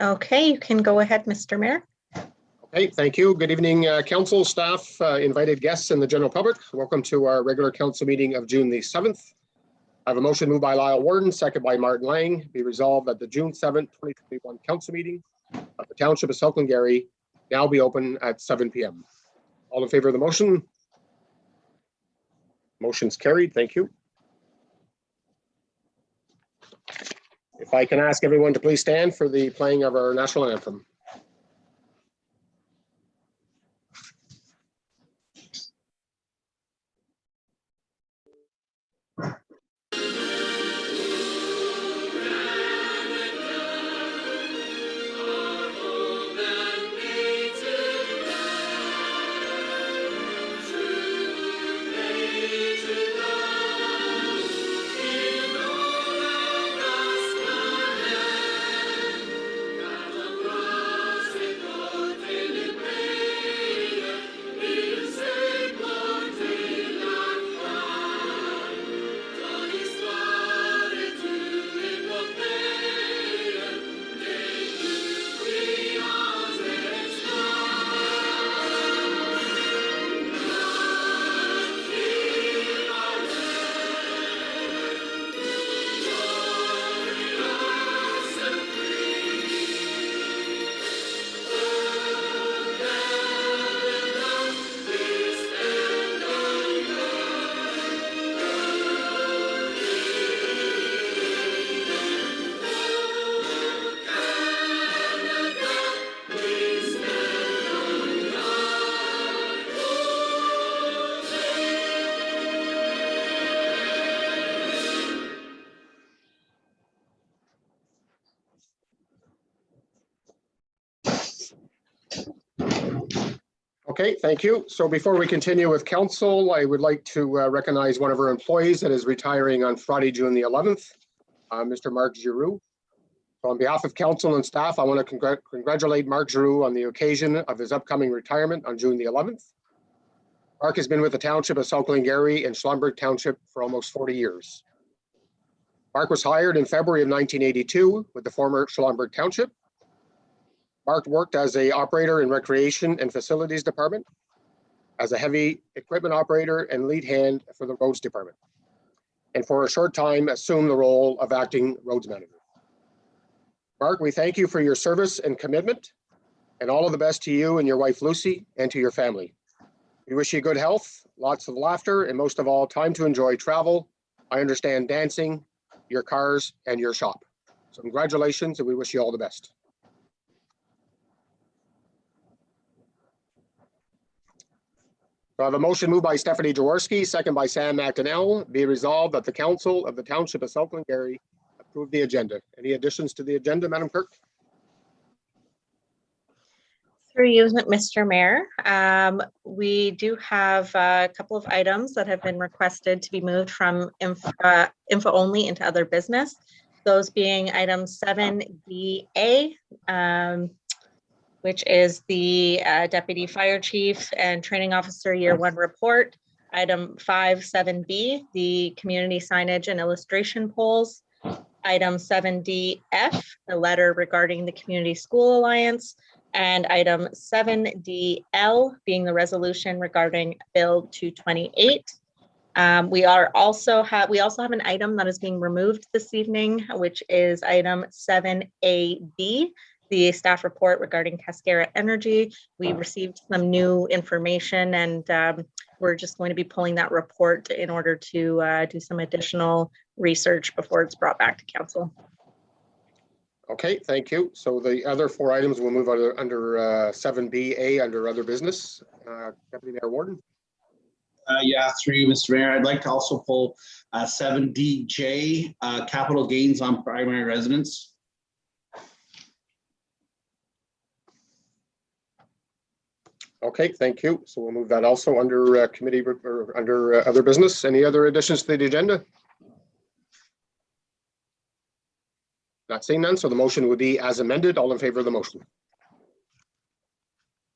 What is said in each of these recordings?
Okay, you can go ahead, Mr. Mayor. Okay, thank you. Good evening, council, staff, invited guests, and the general public. Welcome to our regular council meeting of June the 7th. I have a motion moved by Lyle Warden, second by Martin Lang. Be resolved that the June 7th, 2021 council meeting of the Township of South Glengarry now be open at 7 p.m. All in favor of the motion? Motion's carried. Thank you. If I can ask everyone to please stand for the playing of our national anthem. Okay, thank you. So before we continue with council, I would like to recognize one of our employees that is retiring on Friday, June the 11th, Mr. Mark Giroux. So on behalf of council and staff, I want to congratulate Mark Giroux on the occasion of his upcoming retirement on June the 11th. Mark has been with the Township of South Glengarry and Schlumberg Township for almost 40 years. Mark was hired in February of 1982 with the former Schlumberg Township. Mark worked as an operator in Recreation and Facilities Department, as a heavy equipment operator and lead hand for the Roads Department, and for a short time assumed the role of acting roads manager. Mark, we thank you for your service and commitment, and all of the best to you and your wife Lucy and to your family. We wish you good health, lots of laughter, and most of all, time to enjoy travel. I understand dancing, your cars, and your shop. So congratulations, and we wish you all the best. I have a motion moved by Stephanie Jaworski, second by Sam McDonnell. Be resolved that the Council of the Township of South Glengarry approve the agenda. Any additions to the agenda, Madam Clerk? Through you, Mr. Mayor, we do have a couple of items that have been requested to be moved from info only into other business. Those being item 7DA, which is the Deputy Fire Chief and Training Officer Year 1 report. Item 57B, the community signage and illustration polls. Item 7DF, the letter regarding the Community School Alliance. And item 7DL being the resolution regarding Bill 228. We also have an item that is being removed this evening, which is item 7AB, the staff report regarding Cascara Energy. We received some new information, and we're just going to be pulling that report in order to do some additional research before it's brought back to council. Okay, thank you. So the other four items will move under 7BA under other business. Deputy Mayor Warden. Yeah, through you, Mr. Mayor. I'd like to also pull 7DJ, capital gains on primary residence. Okay, thank you. So we'll move that also under committee or under other business. Any other additions to the agenda? Not seeing none, so the motion would be as amended. All in favor of the motion?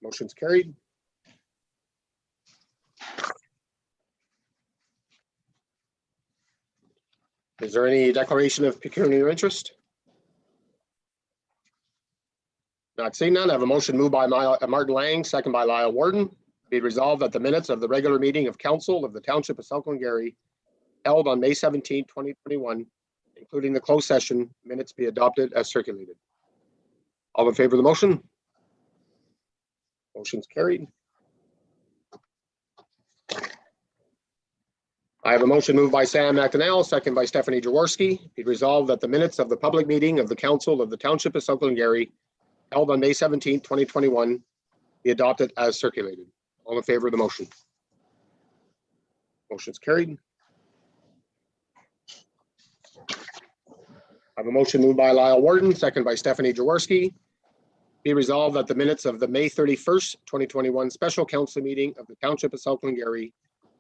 Motion's carried. Is there any declaration of pecuniary interest? Not seeing none, I have a motion moved by Martin Lang, second by Lyle Warden. Be it resolved that the minutes of the regular meeting of council of the Township of South Glengarry held on May 17, 2021, including the closed session minutes, be adopted as circulated. All in favor of the motion? Motion's carried. I have a motion moved by Sam McDonnell, second by Stephanie Jaworski. Be resolved that the minutes of the public meeting of the council of the Township of South Glengarry held on May 17, 2021, be adopted as circulated. All in favor of the motion? Motion's carried. I have a motion moved by Lyle Warden, second by Stephanie Jaworski. Be resolved that the minutes of the May 31st, 2021 special council meeting of the Township of South Glengarry,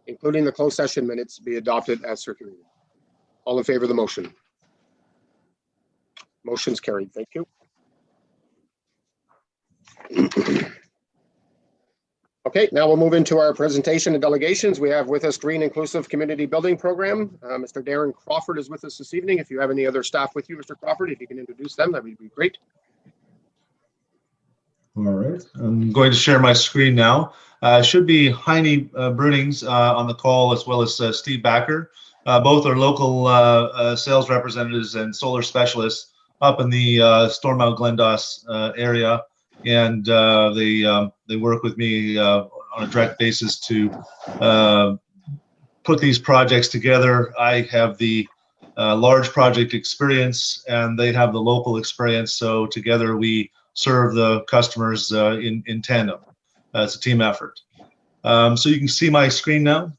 including the closed session minutes, be adopted as circulated. All in favor of the motion? Motion's carried. Thank you. Okay, now we'll move into our presentation and delegations. We have with us Green Inclusive Community Building Program. Mr. Darren Crawford is with us this evening. If you have any other staff with you, Mr. Crawford, if you can introduce them, that would be great. All right, I'm going to share my screen now. Should be Heine Brunings on the call, as well as Steve Backer. Both are local sales representatives and solar specialists up in the Stormont Glendoss area, and they work with me on a direct basis to put these projects together. I have the large project experience, and they have the local experience. So together we serve the customers in tandem. It's a team effort. So you can see my screen now,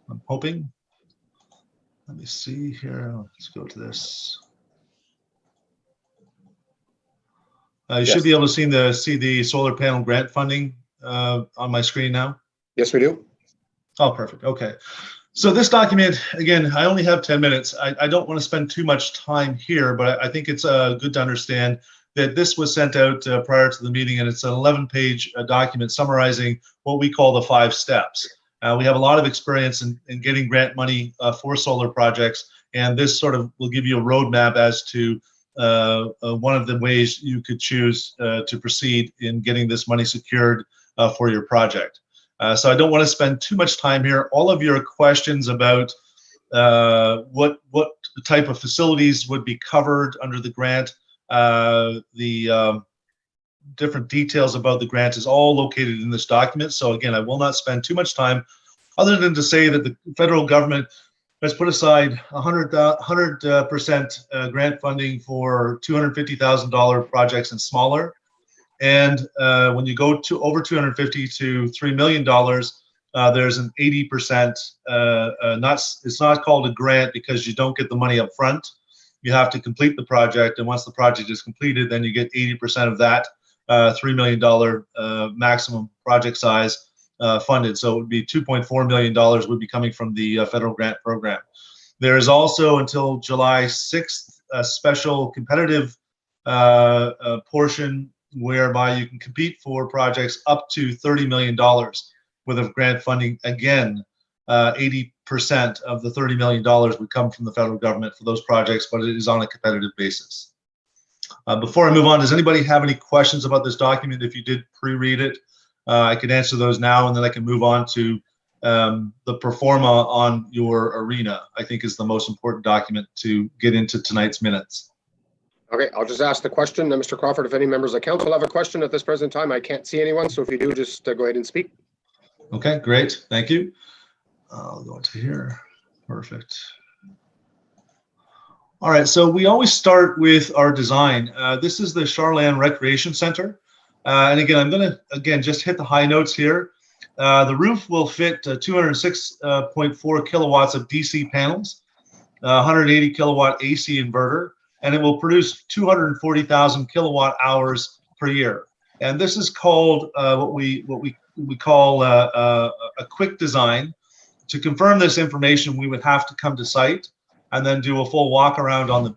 I'm hoping. Let me see here. Let's go to this. You should be able to see the solar panel grant funding on my screen now. Yes, we do. Oh, perfect. Okay. So this document, again, I only have 10 minutes. I don't want to spend too much time here, but I think it's good to understand that this was sent out prior to the meeting, and it's an 11-page document summarizing what we call the 5 steps. We have a lot of experience in getting grant money for solar projects, and this sort of will give you a roadmap as to one of the ways you could choose to proceed in getting this money secured for your project. So I don't want to spend too much time here. All of your questions about what type of facilities would be covered under the grant, the different details about the grant is all located in this document. So again, I will not spend too much time other than to say that the federal government has put aside 100% grant funding for $250,000 projects and smaller. And when you go to over $250,000 to $3 million, there's an 80%, it's not called a grant because you don't get the money up front. You have to complete the project, and once the project is completed, then you get 80% of that $3 million maximum project size funded. So it would be $2.4 million would be coming from the federal grant program. There is also until July 6th a special competitive portion whereby you can compete for projects up to $30 million with a grant funding. Again, 80% of the $30 million would come from the federal government for those projects, but it is on a competitive basis. Before I move on, does anybody have any questions about this document? If you did pre-read it, I can answer those now, and then I can move on to the pro forma on your arena. I think is the most important document to get into tonight's minutes. Okay, I'll just ask the question. Mr. Crawford, if any members of council have a question at this present time, I can't see anyone. So if you do, just go ahead and speak. Okay, great. Thank you. I'll go into here. Perfect. All right, so we always start with our design. This is the Charland Recreation Center. And again, I'm going to, just hit the high notes here. The roof will fit 206.4 kilowatts of DC panels, 180 kilowatt AC inverter, and it will produce 240,000 kilowatt hours per year. And this is called what we call a quick design. To confirm this information, we would have to come to site and then do a full walk around on the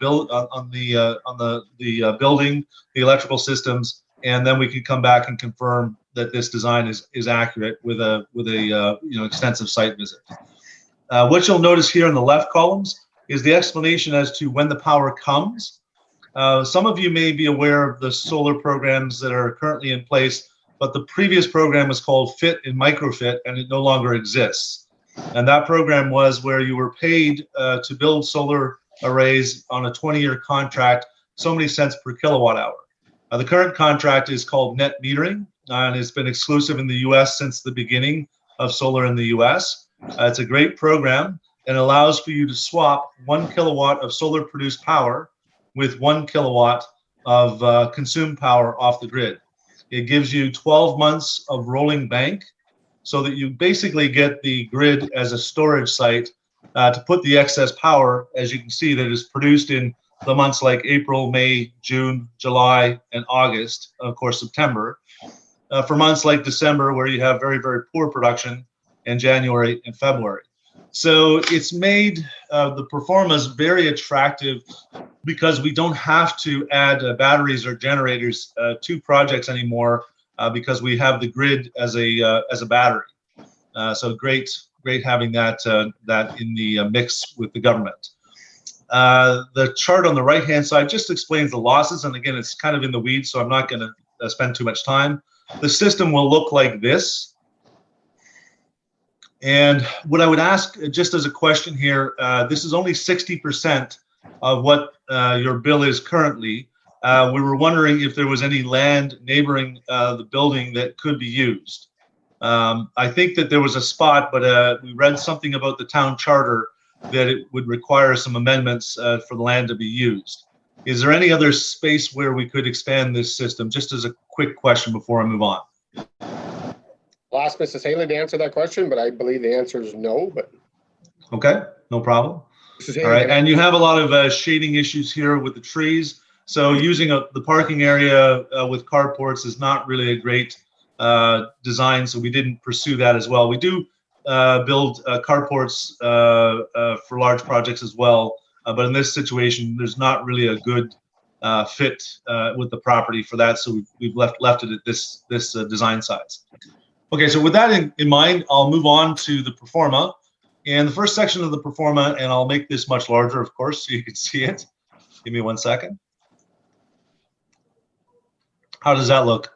building, the electrical systems, and then we could come back and confirm that this design is accurate with a extensive site visit. What you'll notice here in the left columns is the explanation as to when the power comes. Some of you may be aware of the solar programs that are currently in place, but the previous program was called FIT and MicroFit, and it no longer exists. And that program was where you were paid to build solar arrays on a 20-year contract, so many cents per kilowatt hour. The current contract is called net metering, and it's been exclusive in the US since the beginning of solar in the US. It's a great program and allows for you to swap 1 kilowatt of solar produced power with 1 kilowatt of consumed power off the grid. It gives you 12 months of rolling bank so that you basically get the grid as a storage site to put the excess power, as you can see, that is produced in the months like April, May, June, July, and August, of course, September. For months like December, where you have very, very poor production, and January and February. So it's made the Performas very attractive because we don't have to add batteries or generators to projects anymore because we have the grid as a battery. So great having that in the mix with the government. The chart on the right-hand side just explains the losses, and again, it's kind of in the weeds, so I'm not going to spend too much time. The system will look like this. And what I would ask, just as a question here, this is only 60% of what your bill is currently. We were wondering if there was any land neighboring the building that could be used. I think that there was a spot, but we read something about the town charter that it would require some amendments for the land to be used. Is there any other space where we could expand this system? Just as a quick question before I move on. I'll ask Mrs. Haley to answer that question, but I believe the answer is no, but. Okay, no problem. Mrs. Haley, All right, and you have a lot of shading issues here with the trees. So using the parking area with carports is not really a great design, so we didn't pursue that as well. We do build carports for large projects as well, but in this situation, there's not really a good fit with the property for that, so we've left it at this design size. Okay, so with that in mind, I'll move on to the Performa. And the first section of the Performa, and I'll make this much larger, of course, so you can see it. Give me 1 second. How does that look?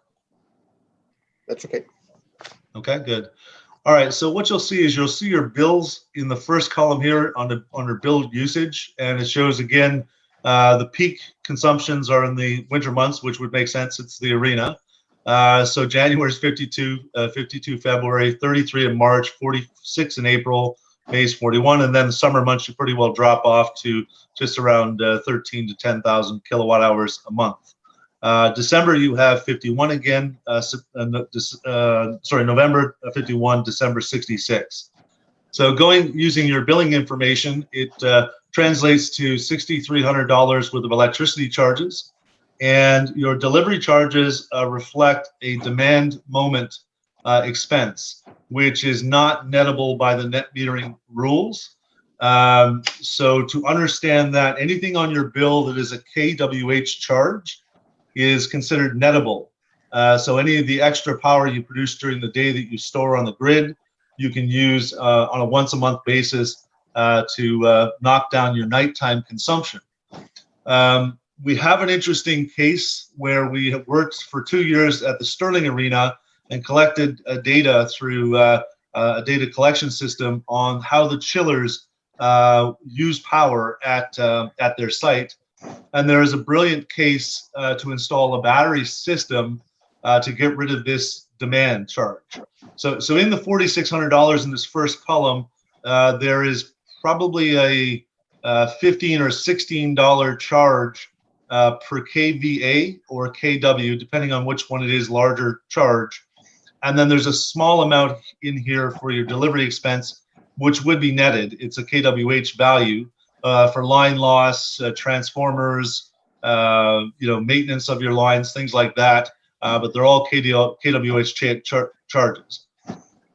That's okay. Okay, good. All right, so what you'll see is you'll see your bills in the first column here under bill usage, and it shows again the peak consumptions are in the winter months, which would make sense. It's the arena. So January is 52, 52 February, 33 in March, 46 in April, May is 41, and then the summer months you pretty well drop off to just around 13 to 10,000 kilowatt hours a month. December you have 51 again. November 51, December 66. So using your billing information, it translates to $6,300 worth of electricity charges. And your delivery charges reflect a demand moment expense, which is not nettable by the net metering rules. So to understand that, anything on your bill that is a kWh charge is considered nettable. So any of the extra power you produce during the day that you store on the grid, you can use on a once-a-month basis to knock down your nighttime consumption. We have an interesting case where we have worked for 2 years at the Sterling Arena and collected data through a data collection system on how the chillers use power at their site. And there is a brilliant case to install a battery system to get rid of this demand charge. So in the $4,600 in this first column, there is probably a $15 or $16 charge per kVA or kW, depending on which one it is, larger charge. And then there's a small amount in here for your delivery expense, which would be netted. It's a kWh value for line loss, transformers, maintenance of your lines, things like that. But they're all kWh charges.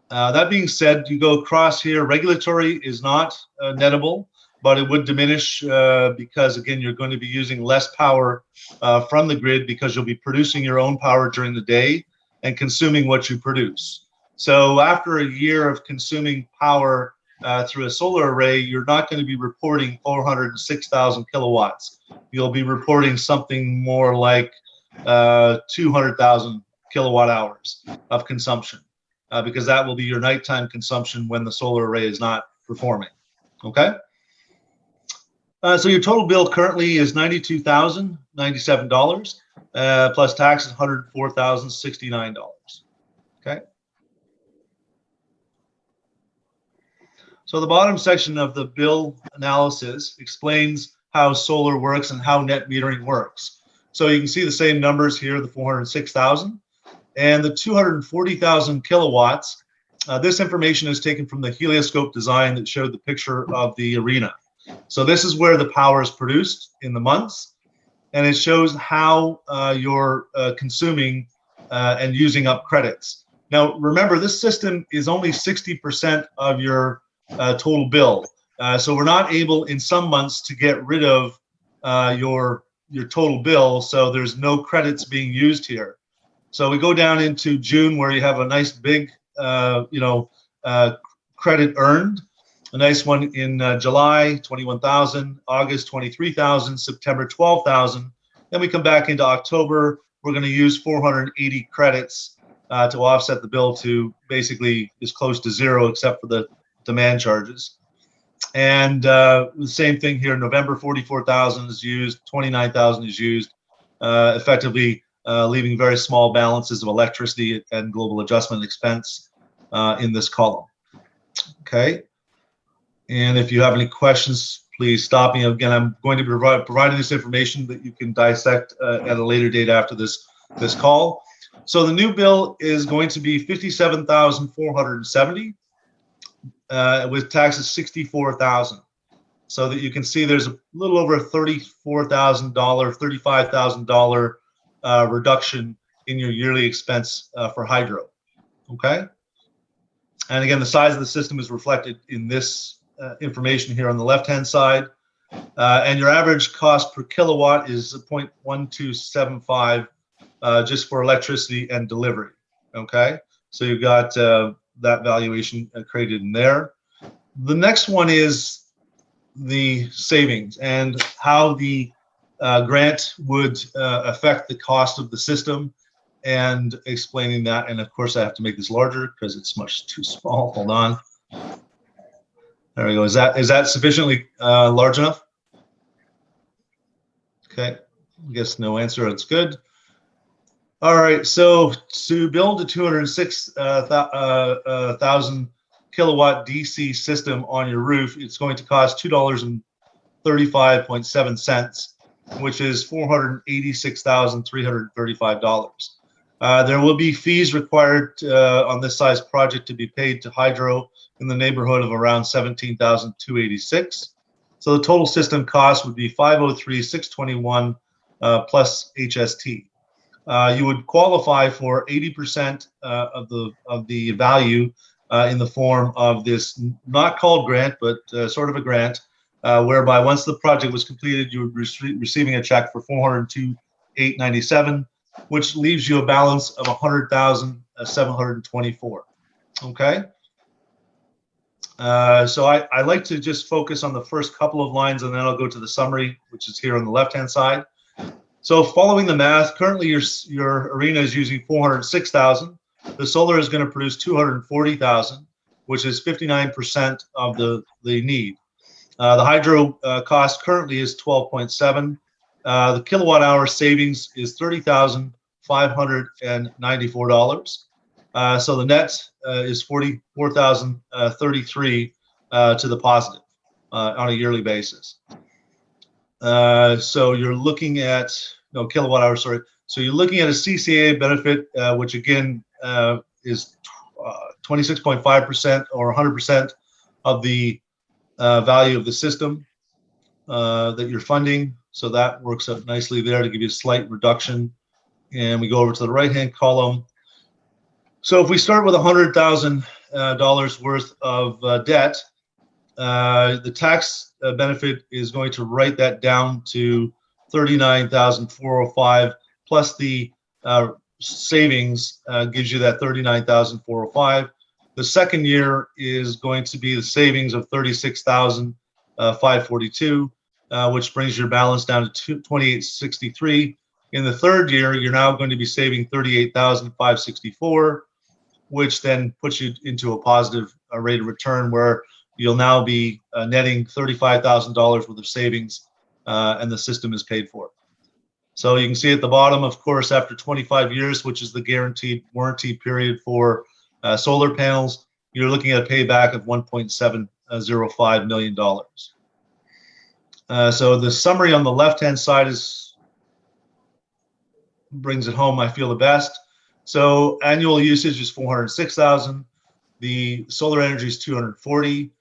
That being said, you go across here, regulatory is not nettable, but it would diminish because, again, you're going to be using less power from the grid because you'll be producing your own power during the day and consuming what you produce. So after a year of consuming power through a solar array, you're not going to be reporting 406,000 kilowatts. You'll be reporting something more like 200,000 kilowatt hours of consumption, because that will be your nighttime consumption when the solar array is not performing. Okay. So your total bill currently is $92,097 plus taxes, $104,069. Okay. So the bottom section of the bill analysis explains how solar works and how net metering works. So you can see the same numbers here, the 406,000 and the 240,000 kilowatts. This information is taken from the helioscope design that showed the picture of the arena. So this is where the power is produced in the months, and it shows how you're consuming and using up credits. Now, remember, this system is only 60% of your total bill. So we're not able in some months to get rid of your total bill, so there's no credits being used here. So we go down into June, where you have a nice big credit earned. A nice one in July, 21,000, August, 23,000, September, 12,000. Then we come back into October. We're going to use 480 credits to offset the bill to basically as close to zero, except for the demand charges. And the same thing here. November, 44,000 is used, 29,000 is used, effectively leaving very small balances of electricity and global adjustment expense in this column. Okay. And if you have any questions, please stop me. Again, I'm going to be providing this information that you can dissect at a later date after this call. So the new bill is going to be $57,470 with taxes $64,000. So that you can see there's a little over $34,000, $35,000 reduction in your yearly expense for hydro. Okay. And again, the size of the system is reflected in this information here on the left-hand side. And your average cost per kilowatt is 0.1275 just for electricity and delivery. Okay, so you've got that valuation created in there. The next one is the savings and how the grant would affect the cost of the system, and explaining that. And of course, I have to make this larger because it's much too small. Hold on. There we go. Is that sufficiently large enough? Okay, I guess no answer. That's good. All right. So to build a 206,000 kilowatt DC system on your roof, it's going to cost $2.35.7, which is $486,335. There will be fees required on this size project to be paid to hydro in the neighborhood of around $17,286. So the total system cost would be $503,621 plus HST. You would qualify for 80% of the value in the form of this, not called grant, but sort of a grant, whereby once the project was completed, you would be receiving a check for $402,897, which leaves you a balance of $100,724. Okay. So I like to just focus on the first couple of lines, and then I'll go to the summary, which is here on the left-hand side. So following the math, currently your arena is using 406,000. The solar is going to produce 240,000, which is 59% of the need. The hydro cost currently is 12.7. The kilowatt hour savings is $30,594. So the net is $44,033 to the positive on a yearly basis. So you're looking at kilowatt hours. Sorry. So you're looking at a CCA benefit, which again is 26.5% or 100% of the value of the system that you're funding. So that works out nicely there to give you a slight reduction. And we go over to the right-hand column. So if we start with $100,000 worth of debt, the tax benefit is going to write that down to $39,405, plus the savings gives you that $39,405. The second year is going to be the savings of 36,542, which brings your balance down to 2863. In the third year, you're now going to be saving 38,564, which then puts you into a positive rate of return where you'll now be netting $35,000 worth of savings, and the system is paid for. So you can see at the bottom, of course, after 25 years, which is the guaranteed warranty period for solar panels, you're looking at a payback of $1.705 million. So the summary on the left-hand side brings it home, I feel, the best. So annual usage is 406,000. The solar energy is 240.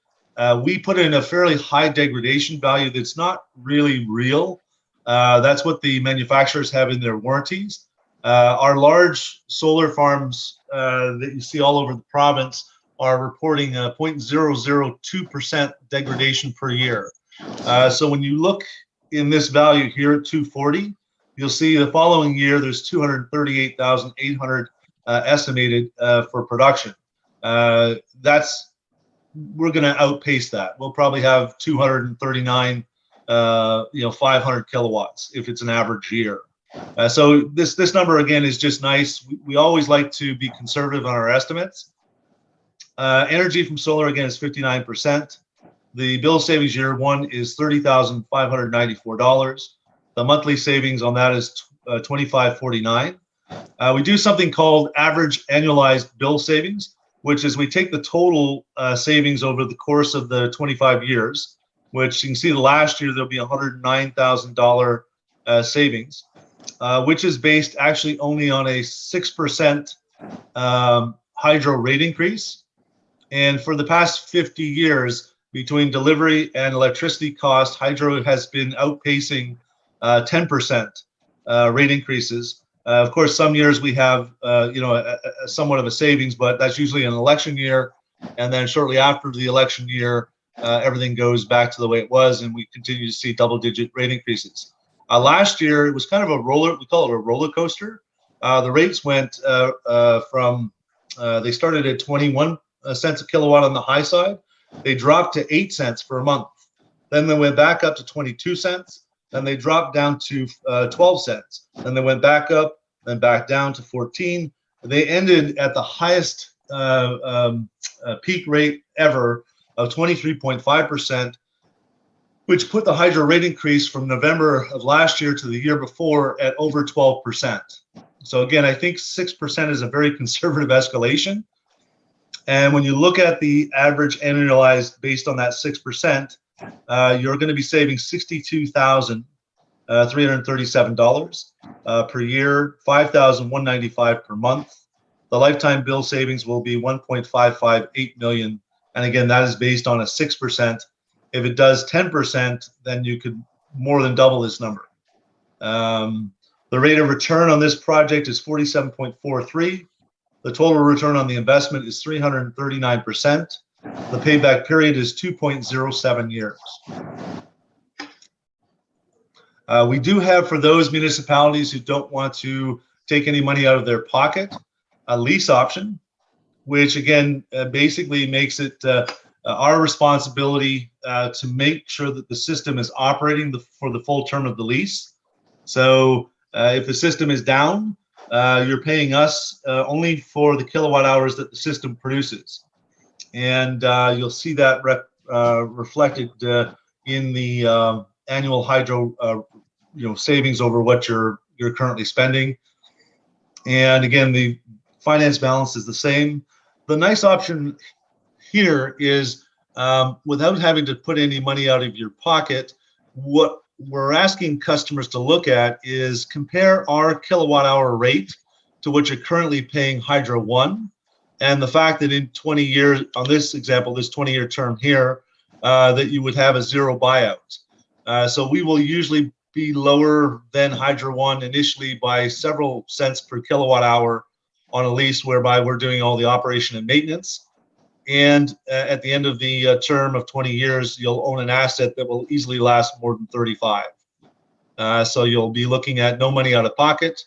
We put in a fairly high degradation value that's not really real. That's what the manufacturers have in their warranties. Our large solar farms that you see all over the province are reporting 0.002% degradation per year. So when you look in this value here at 240, you'll see the following year there's 238,800 estimated for production. We're going to outpace that. We'll probably have 239, 500 kilowatts if it's an average year. So this number again is just nice. We always like to be conservative on our estimates. Energy from solar again is 59%. The bill savings year one is $30,594. The monthly savings on that is $25.49. We do something called average annualized bill savings, which is we take the total savings over the course of the 25 years, which you can see the last year there'll be $109,000 savings, which is based actually only on a 6% hydro rate increase. And for the past 50 years, between delivery and electricity cost, hydro has been outpacing 10% rate increases. Of course, some years we have, somewhat of a savings, but that's usually an election year. And then shortly after the election year, everything goes back to the way it was, and we continue to see double-digit rate increases. Last year, it was kind of we call it a roller coaster. The rates went they started at 21 cents a kilowatt on the high side. They dropped to 8 cents for a month. Then they went back up to 22 cents. Then they dropped down to 12 cents. Then they went back up, then back down to 14. They ended at the highest peak rate ever of 23.5%, which put the hydro rate increase from November of last year to the year before at over 12%. So again, I think 6% is a very conservative escalation. And when you look at the average annualized based on that 6%, you're going to be saving $62,337 per year, $5,195 per month. The lifetime bill savings will be $1.558 million. And again, that is based on a 6%. If it does 10%, then you could more than double this number. The rate of return on this project is 47.43. The total return on the investment is 339%. The payback period is 2.07 years. We do have, for those municipalities who don't want to take any money out of their pocket, a lease option, which again basically makes it our responsibility to make sure that the system is operating for the full term of the lease. So if the system is down, you're paying us only for the kilowatt hours that the system produces. And you'll see that reflected in the annual hydro savings over what you're currently spending. And again, the finance balance is the same. The nice option here is without having to put any money out of your pocket, what we're asking customers to look at is compare our kilowatt hour rate to what you're currently paying Hydro One, and the fact that in 20 years, on this example, this 20-year term here, that you would have a zero buyout. So we will usually be lower than Hydro One initially by several cents per kilowatt hour on a lease whereby we're doing all the operation and maintenance. And at the end of the term of 20 years, you'll own an asset that will easily last more than 35. So you'll be looking at no money out of pocket,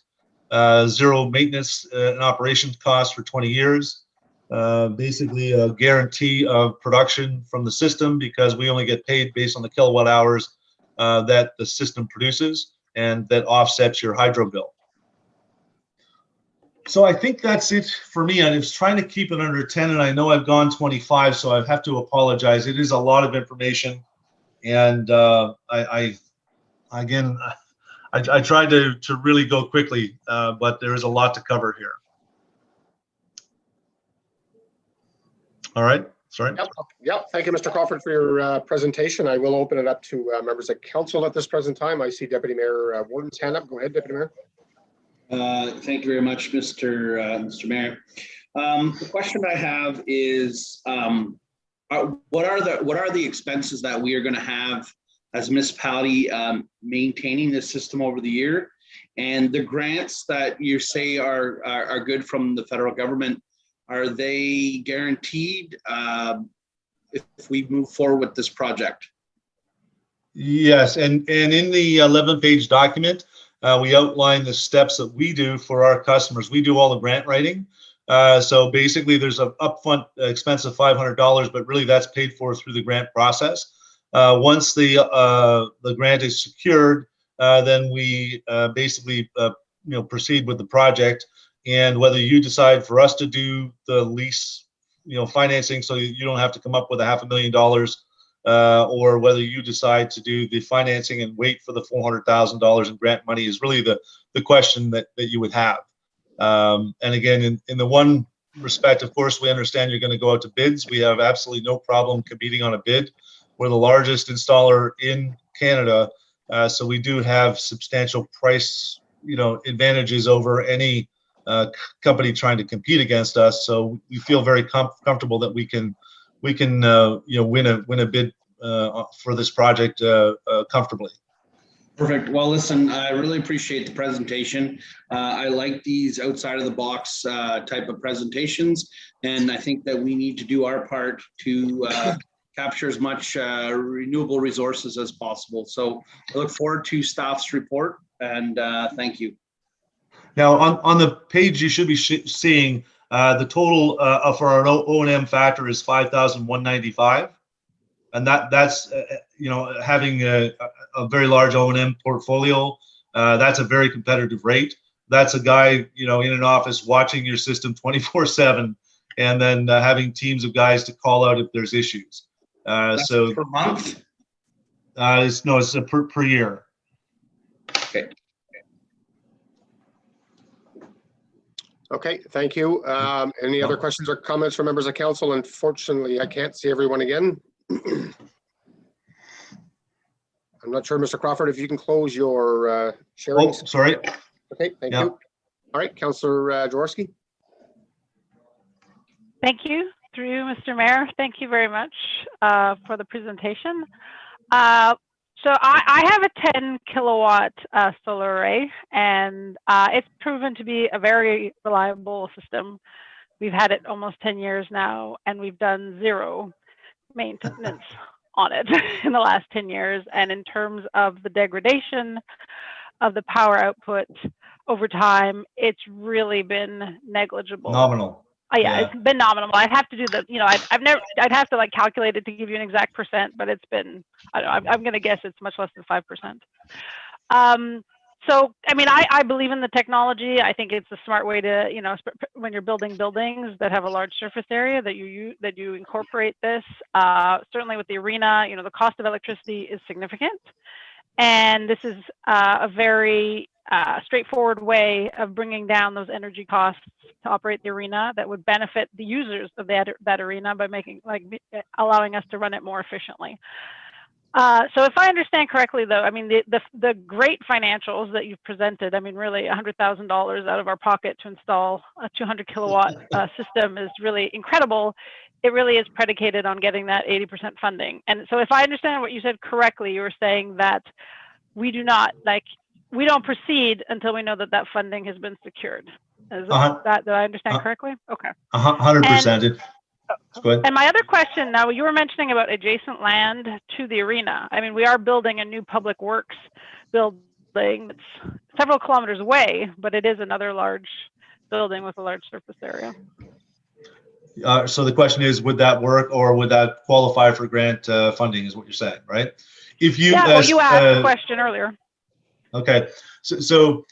zero maintenance and operations costs for 20 years. basically a guarantee of production from the system because we only get paid based on the kilowatt hours that the system produces, and that offsets your hydro bill. So I think that's it for me. I was trying to keep it under 10, and I know I've gone 25, so I have to apologize. It is a lot of information, and I tried to really go quickly, but there is a lot to cover here. All right, sorry. Yep. Thank you, Mr. Crawford, for your presentation. I will open it up to members of council at this present time. I see Deputy Mayor Wharton's hand up. Go ahead, Deputy Mayor. Thank you very much, Mr. Mayor. The question I have is, what are the expenses that we are going to have as a municipality maintaining this system over the year, and the grants that you say are good from the federal government? Are they guaranteed if we move forward with this project? Yes, and in the 11-page document, we outline the steps that we do for our customers. We do all the grant writing. So basically, there's an upfront expense of $500, but really that's paid for through the grant process. Once the grant is secured, then we basically proceed with the project. And whether you decide for us to do the lease, financing, so you don't have to come up with $500,000, or whether you decide to do the financing and wait for the $400,000 in grant money is really the question that you would have. And again, in the one respect, of course, we understand you're going to go out to bids. We have absolutely no problem competing on a bid. We're the largest installer in Canada, so we do have substantial price, advantages over any company trying to compete against us. So we feel very comfortable that we can win a bid for this project comfortably. Perfect. Well, listen, I really appreciate the presentation. I like these outside of the box type of presentations, and I think that we need to do our part to capture as much renewable resources as possible. So I look forward to staff's report, and thank you. Now, on the page you should be seeing the total for our O&M factor is 5,195, and that's having a very large O&M portfolio. That's a very competitive rate. That's a guy in an office watching your system 24/7, and then having teams of guys to call out if there's issues. So per month? It's per year. Okay. Okay, thank you. Any other questions or comments from members of council? Unfortunately, I can't see everyone again. I'm not sure, Mr. Crawford, if you can close your sharing. Oh, sorry. Okay, thank you. All right, Councillor Jaworski. Thank you. Through you, Mr. Mayor, thank you very much for the presentation. So I have a 10 kilowatt solar array, and it's proven to be a very reliable system. We've had it almost 10 years now, and we've done zero maintenance on it in the last 10 years. And in terms of the degradation of the power output over time, it's really been negligible. Nominal. Yeah, it's been nominal. I'd have to do I'd have to calculate it to give you an exact percent, but it's been, I'm going to guess it's much less than 5%. So, I mean, I believe in the technology. I think it's a smart way to, when you're building buildings that have a large surface area, that you incorporate this. Certainly with the arena, the cost of electricity is significant. And this is a very straightforward way of bringing down those energy costs to operate the arena that would benefit the users of that arena by allowing us to run it more efficiently. So if I understand correctly, though, I mean, the great financials that you've presented, I mean, really $100,000 out of our pocket to install a 200 kilowatt system is really incredible. It really is predicated on getting that 80% funding. And so if I understand what you said correctly, you were saying that we don't proceed until we know that funding has been secured. Is that, did I understand correctly? Okay. 100%. Go ahead. And my other question now, you were mentioning about adjacent land to the arena. I mean, we are building a new public works building that's several kilometers away, but it is another large building with a large surface area. So the question is, would that work, or would that qualify for grant funding, is what you're saying, right? If you, Yeah, well, you asked the question earlier. okay, so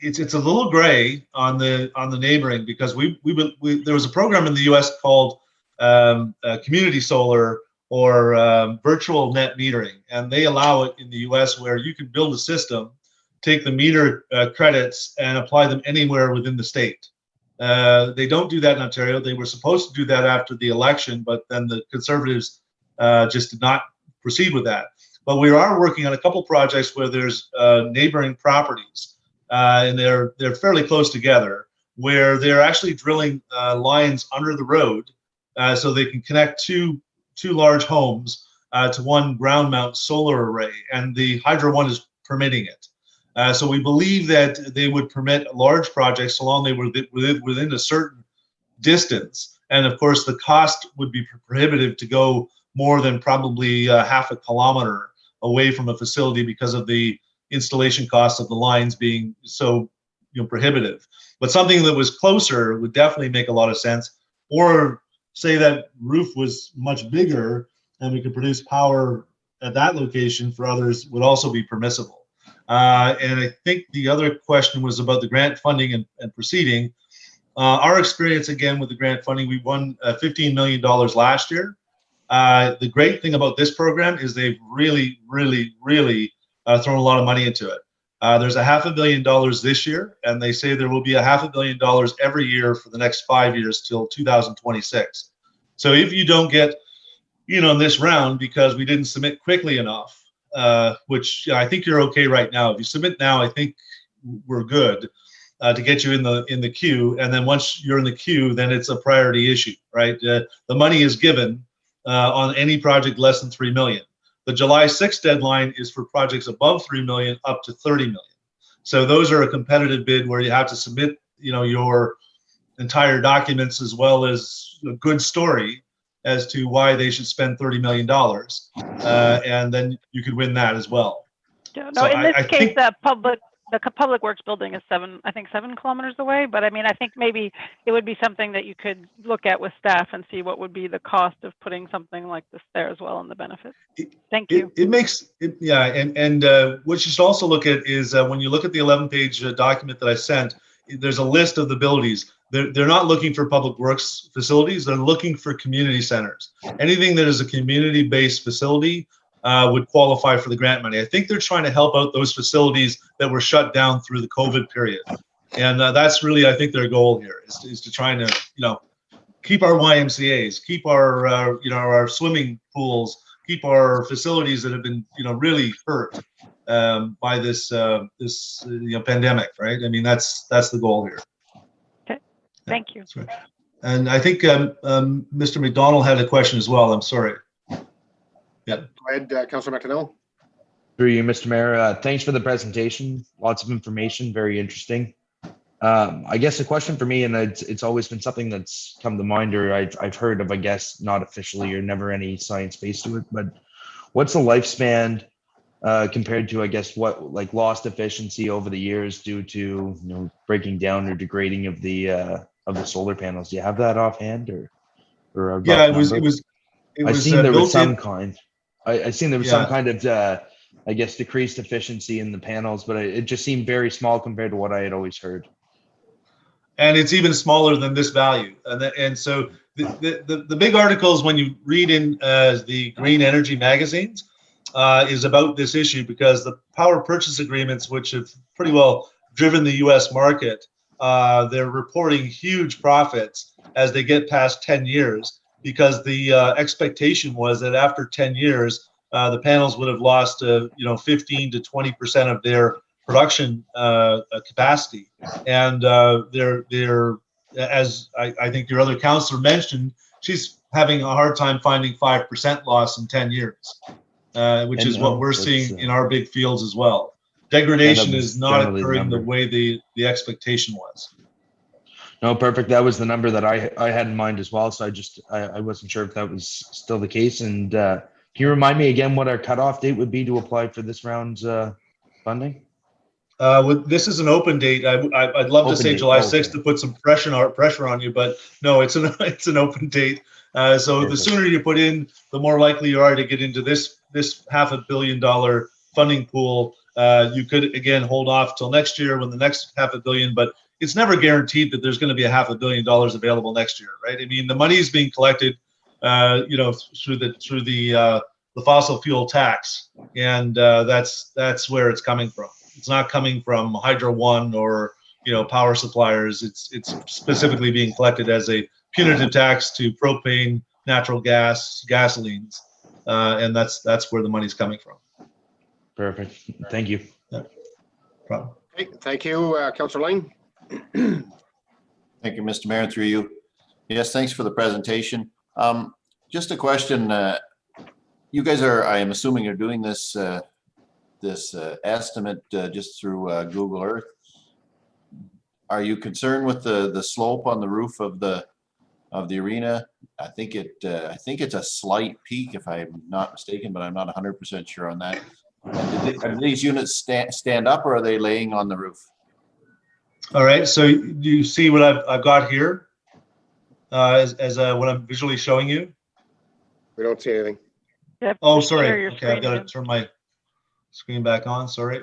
it's a little gray on the neighboring, because there was a program in the U.S. called community solar, or virtual net metering, and they allow it in the U.S. where you can build a system, take the meter credits, and apply them anywhere within the state. They don't do that in Ontario. They were supposed to do that after the election, but then the Conservatives just did not proceed with that. But we are working on a couple projects where there's neighboring properties, and they're fairly close together, where they're actually drilling lines under the road, so they can connect two large homes to one ground mount solar array, and the Hydro One is permitting it. So we believe that they would permit large projects so long they were within a certain distance. And of course, the cost would be prohibitive to go more than probably half a kilometer away from a facility, because of the installation costs of the lines being so prohibitive. But something that was closer would definitely make a lot of sense. Or say that roof was much bigger and we could produce power at that location for others, would also be permissible. And I think the other question was about the grant funding and proceeding. Our experience, again, with the grant funding, we won $15 million last year. The great thing about this program is they've really thrown a lot of money into it. There's $500 million this year, and they say there will be $500 million every year for the next 5 years till 2026. So if you don't get, in this round because we didn't submit quickly enough, which I think you're okay right now. If you submit now, I think we're good to get you in the queue. And then once you're in the queue, then it's a priority issue, right? The money is given on any project less than 3 million. The July 6th deadline is for projects above 3 million up to 30 million. So those are a competitive bid where you have to submit, your entire documents as well as a good story as to why they should spend $30 million. And then you could win that as well. No, So in this I case, think- the public works building is 7 kilometers away. But I mean, I think maybe it would be something that you could look at with staff and see what would be the cost of putting something like this there as well, and the benefits. Thank you. It makes it, yeah. And what you should also look at is when you look at the 11-page document that I sent, there's a list of the abilities. They're not looking for public works facilities. They're looking for community centers. Anything that is a community-based facility would qualify for the grant money. I think they're trying to help out those facilities that were shut down through the COVID period. And that's really, I think, their goal here is to try to, keep our YMCAs, keep our, our swimming pools, keep our facilities that have been, really hurt by this pandemic, right? I mean, that's the goal here. Okay, thank you. Right. And I think Mr. McDonald had a question as well. I'm sorry. Yeah. Go ahead, Councilor McDonnell. Through you, Mr. Mayor. Thanks for the presentation. Lots of information, very interesting. I guess a question for me, and it's always been something that's come to mind, or I've heard of, I guess, not officially or never any science base to it, but what's the lifespan compared to, I guess, what like lost efficiency over the years due to breaking down or degrading of the solar panels? Do you have that offhand, or a Yeah, rough it was. I seen there was some built-in- kind. I seen there was some kind of I guess decreased efficiency in the panels, but it just seemed very small compared to what I had always heard. And it's even smaller than this value. And so the big articles when you read in the green energy magazines is about this issue, because the power purchase agreements, which have pretty well driven the US market, they're reporting huge profits as they get past 10 years, because the expectation was that after 10 years, the panels would have lost 15 to 20% of their production capacity. And they're as I think your other counselor mentioned, she's having a hard time finding 5% loss in 10 years, which is what we're seeing in our big fields as well. Degradation is not occurring the way the expectation was. No, perfect. That was the number that I had in mind as well. So I wasn't sure if that was still the case. And can you remind me again what our cutoff date would be to apply for this round's funding? This is an open date. I'd love to Open say date, July okay. 6th to put some pressure on you, but no, it's an open date. So the Perfect. sooner you put in, the more likely you are to get into this $500 million funding pool. You could again hold off till next year when the next $500 million, but it's never guaranteed that there's going to be $500 million available next year, right? I mean, the money is being collected, through the fossil fuel tax, and that's where it's coming from. It's not coming from Hydro One or power suppliers. It's specifically being collected as a punitive tax to propane, natural gas, gasolines, and that's where the money's coming from. Perfect. Thank you. Problem. Okay, thank you, Councillor Lane. Thank you, Mr. Mayor, through you. Yes, thanks for the presentation. Just a question. You guys are, I am assuming, you're doing this estimate just through Google Earth. Are you concerned with the slope on the roof of the arena? I think it's a slight peak, if I'm not mistaken, but I'm not 100% sure on that. Are these units stand up, or are they laying on the roof? All right. So you see what I've got here as what I'm visually showing you. We don't see anything. Yep, Oh, just share sorry. your Okay, I've screen got to again. turn my screen back on. Sorry.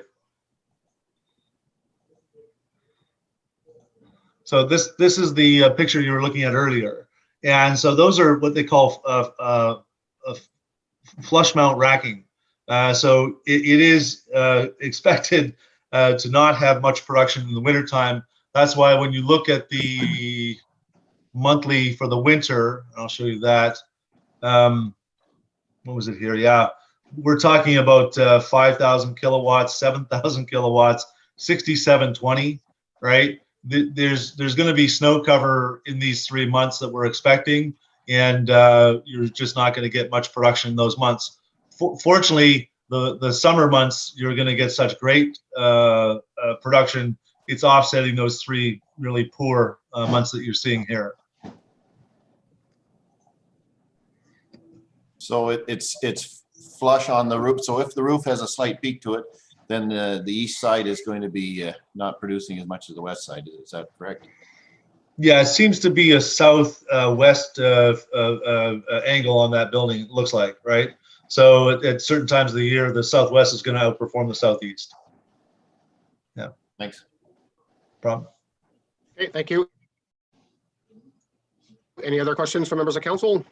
So this is the picture you were looking at earlier, and so those are what they call flush mount racking. So it is expected to not have much production in the wintertime. That's why when you look at the monthly for the winter, I'll show you that. What was it here? Yeah, we're talking about 5,000 kilowatts, 7,000 kilowatts, 6720, right? There's going to be snow cover in these 3 months that we're expecting, and you're just not going to get much production in those months. Fortunately, the summer months, you're going to get such great production. It's offsetting those 3 really poor months that you're seeing here. So it's flush on the roof. So if the roof has a slight peak to it, then the east side is going to be not producing as much as the west side. Is that correct? Yeah, it seems to be a south-west angle on that building, it looks like, right? So at certain times of the year, the southwest is going to outperform the southeast. Yeah. Thanks. Problem. Okay, thank you. Any other questions from members of council?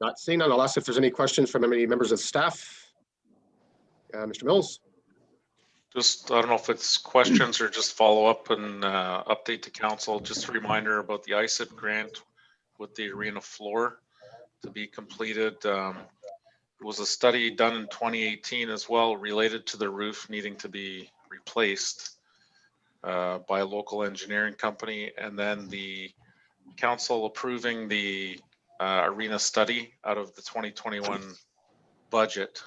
Not seeing none. I'll ask if there's any questions from any members of staff. Mr. Mills. Just, I don't know if it's questions or just follow up and update to council. Just a reminder about the ISIP grant with the arena floor to be completed. There was a study done in 2018 as well related to the roof needing to be replaced by a local engineering company, and then the council approving the arena study out of the 2021 budget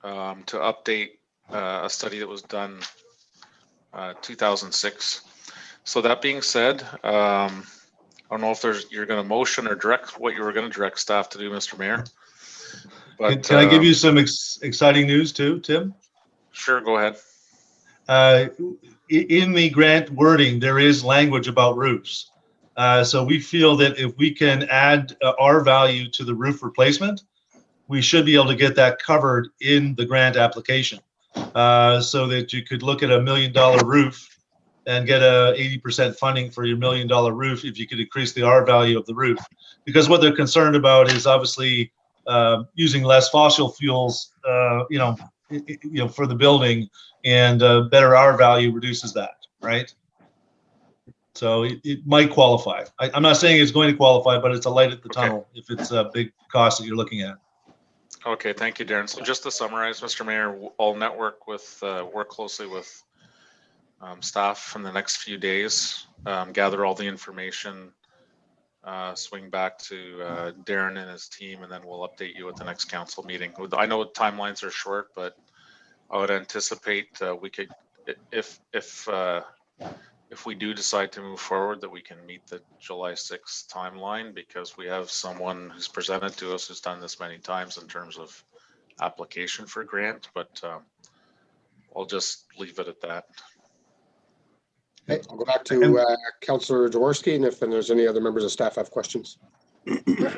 to update a study that was done 2006. So that being said, I don't know if you're going to motion or direct what you were going to direct staff to do, Mr. Mayor. But Can I give you some exciting news too, Tim? Sure, go ahead. In the grant wording, there is language about roofs. So we feel that if we can add our value to the roof replacement, we should be able to get that covered in the grant application, so that you could look at $1 million roof and get a 80% funding for your $1 million roof if you could increase the R value of the roof. Because what they're concerned about is obviously using less fossil fuels, for the building, and better R value reduces that, right? So it might qualify. I'm not saying it's going to qualify, but it's a light at the tunnel if it's a big cost that you're looking at. Okay, thank you, Darren. So just to summarize, Mr. Mayor, I'll work closely with staff in the next few days, gather all the information, swing back to Darren and his team, and then we'll update you at the next council meeting. I know timelines are short, but I would anticipate we could, if we do decide to move forward, that we can meet the July 6th timeline, because we have someone who's presented to us who's done this many times in terms of application for grant. But I'll just leave it at that. Okay, I'll go back to Councillor Jaworski, and if then there's any other members of staff have questions.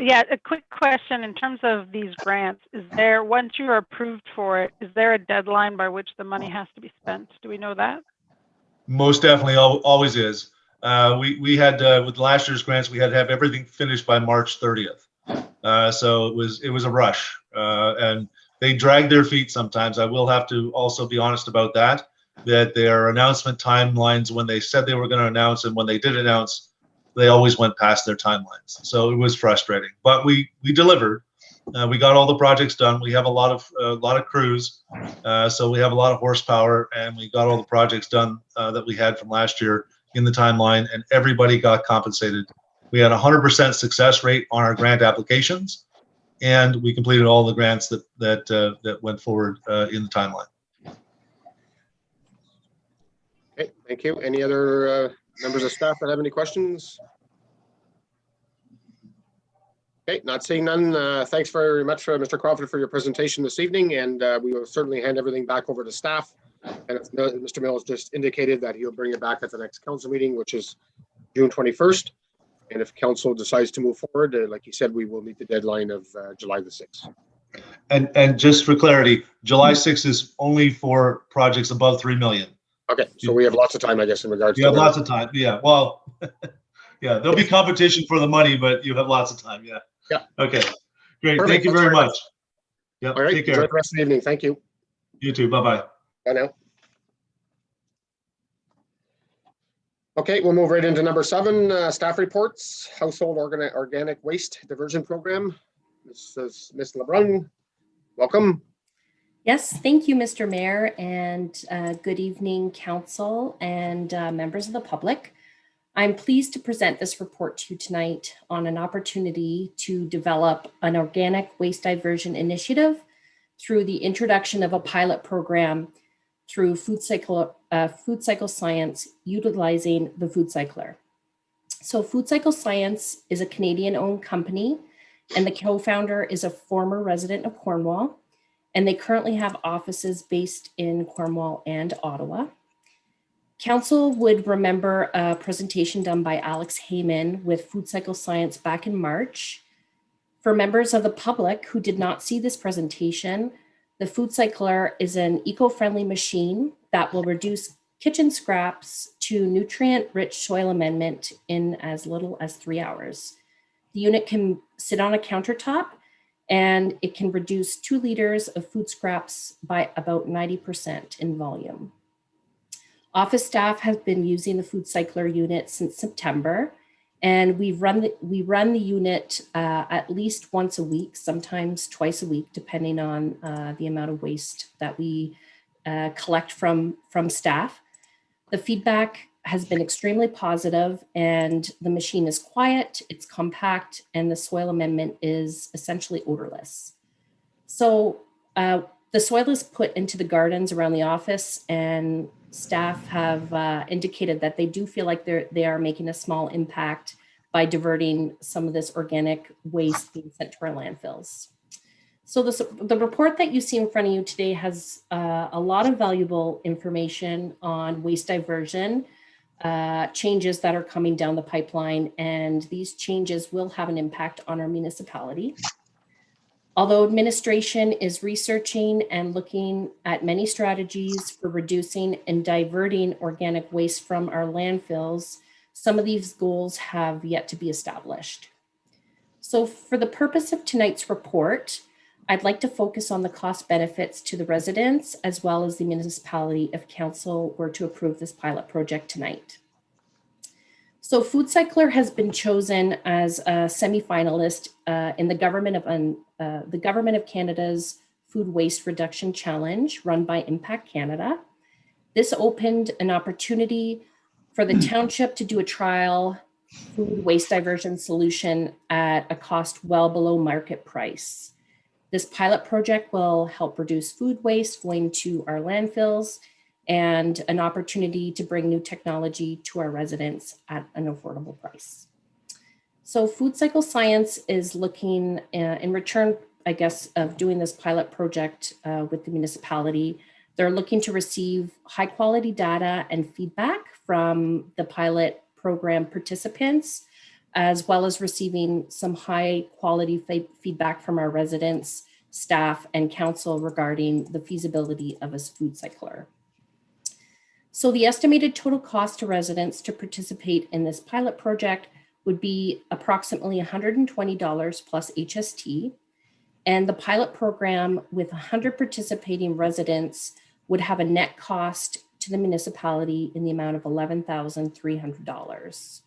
Yeah, a quick question in terms of these grants. Is there, once you're approved for it, is there a deadline by which the money has to be spent? Do we know that? Most definitely, always is. We had with last year's grants, we had to have everything finished by March 30th. So it was a rush, and they drag their feet sometimes. I will have to also be honest about that. That their announcement timelines, when they said they were going to announce and when they did announce, they always went past their timelines. So it was frustrating, but we delivered. We got all the projects done. We have a lot of crews, so we have a lot of horsepower, and we got all the projects done that we had from last year in the timeline, and everybody got compensated. We had 100% success rate on our grant applications, and we completed all the grants that went forward in the timeline. Okay, thank you. Any other members of staff that have any questions? Okay, not seeing none. Thanks very much, Mr. Crawford, for your presentation this evening, and we will certainly hand everything back over to staff. And if Mr. Mills just indicated that he'll bring it back at the next council meeting, which is June 21st. And if council decides to move forward, like you said, we will meet the deadline of July the 6th. And just for clarity, July 6th is only for projects above 3 million. Okay, so we have lots of time, I guess, in regards You to have lots of time. Yeah, well, yeah, there'll be competition for the money, but you have lots of time. Yeah. Yeah. Okay. Great. Perfect. Thank you very much. Yep. All right, Take enjoy care. the rest of the evening. Thank you. You too. Bye-bye. Bye now. Okay, we'll move right into number 7, staff reports, household organic waste diversion program. This is Ms. LeBrun. Welcome. Yes, thank you, Mr. Mayor, and good evening, council and members of the public. I'm pleased to present this report to you tonight on an opportunity to develop an organic waste diversion initiative through the introduction of a pilot program through food cycle science utilizing the Food Cycler. So Food Cycle Science is a Canadian-owned company, and the co-founder is a former resident of Cornwall, and they currently have offices based in Cornwall and Ottawa. Council would remember a presentation done by Alex Heyman with Food Cycle Science back in March. For members of the public who did not see this presentation, the Food Cycler is an eco-friendly machine that will reduce kitchen scraps to nutrient-rich soil amendment in as little as 3 hours. The unit can sit on a countertop, and it can reduce 2 liters of food scraps by about 90% in volume. Office staff have been using the Food Cycler unit since September, and we run the unit at least once a week, sometimes twice a week, depending on the amount of waste that we collect from staff. The feedback has been extremely positive, and the machine is quiet, it's compact, and the soil amendment is essentially odorless. So the soil is put into the gardens around the office, and staff have indicated that they do feel like they are making a small impact by diverting some of this organic waste being sent to our landfills. So the report that you see in front of you today has a lot of valuable information on waste diversion, changes that are coming down the pipeline, and these changes will have an impact on our municipality. Although administration is researching and looking at many strategies for reducing and diverting organic waste from our landfills, some of these goals have yet to be established. So for the purpose of tonight's report, I'd like to focus on the cost benefits to the residents as well as the municipality if council were to approve this pilot project tonight. So Food Cycler has been chosen as a semi-finalist in the Government of Canada's Food Waste Reduction Challenge run by Impact Canada. This opened an opportunity for the township to do a trial food waste diversion solution at a cost well below market price. This pilot project will help reduce food waste going to our landfills and an opportunity to bring new technology to our residents at an affordable price. So Food Cycle Science is looking in return, I guess, of doing this pilot project with the municipality They're looking to receive high quality data and feedback from the pilot program participants, as well as receiving some high quality feedback from our residents, staff, and council regarding the feasibility of a food cycler. So the estimated total cost to residents to participate in this pilot project would be approximately $120 plus HST. And the pilot program with 100 participating residents would have a net cost to the municipality in the amount of $11,300.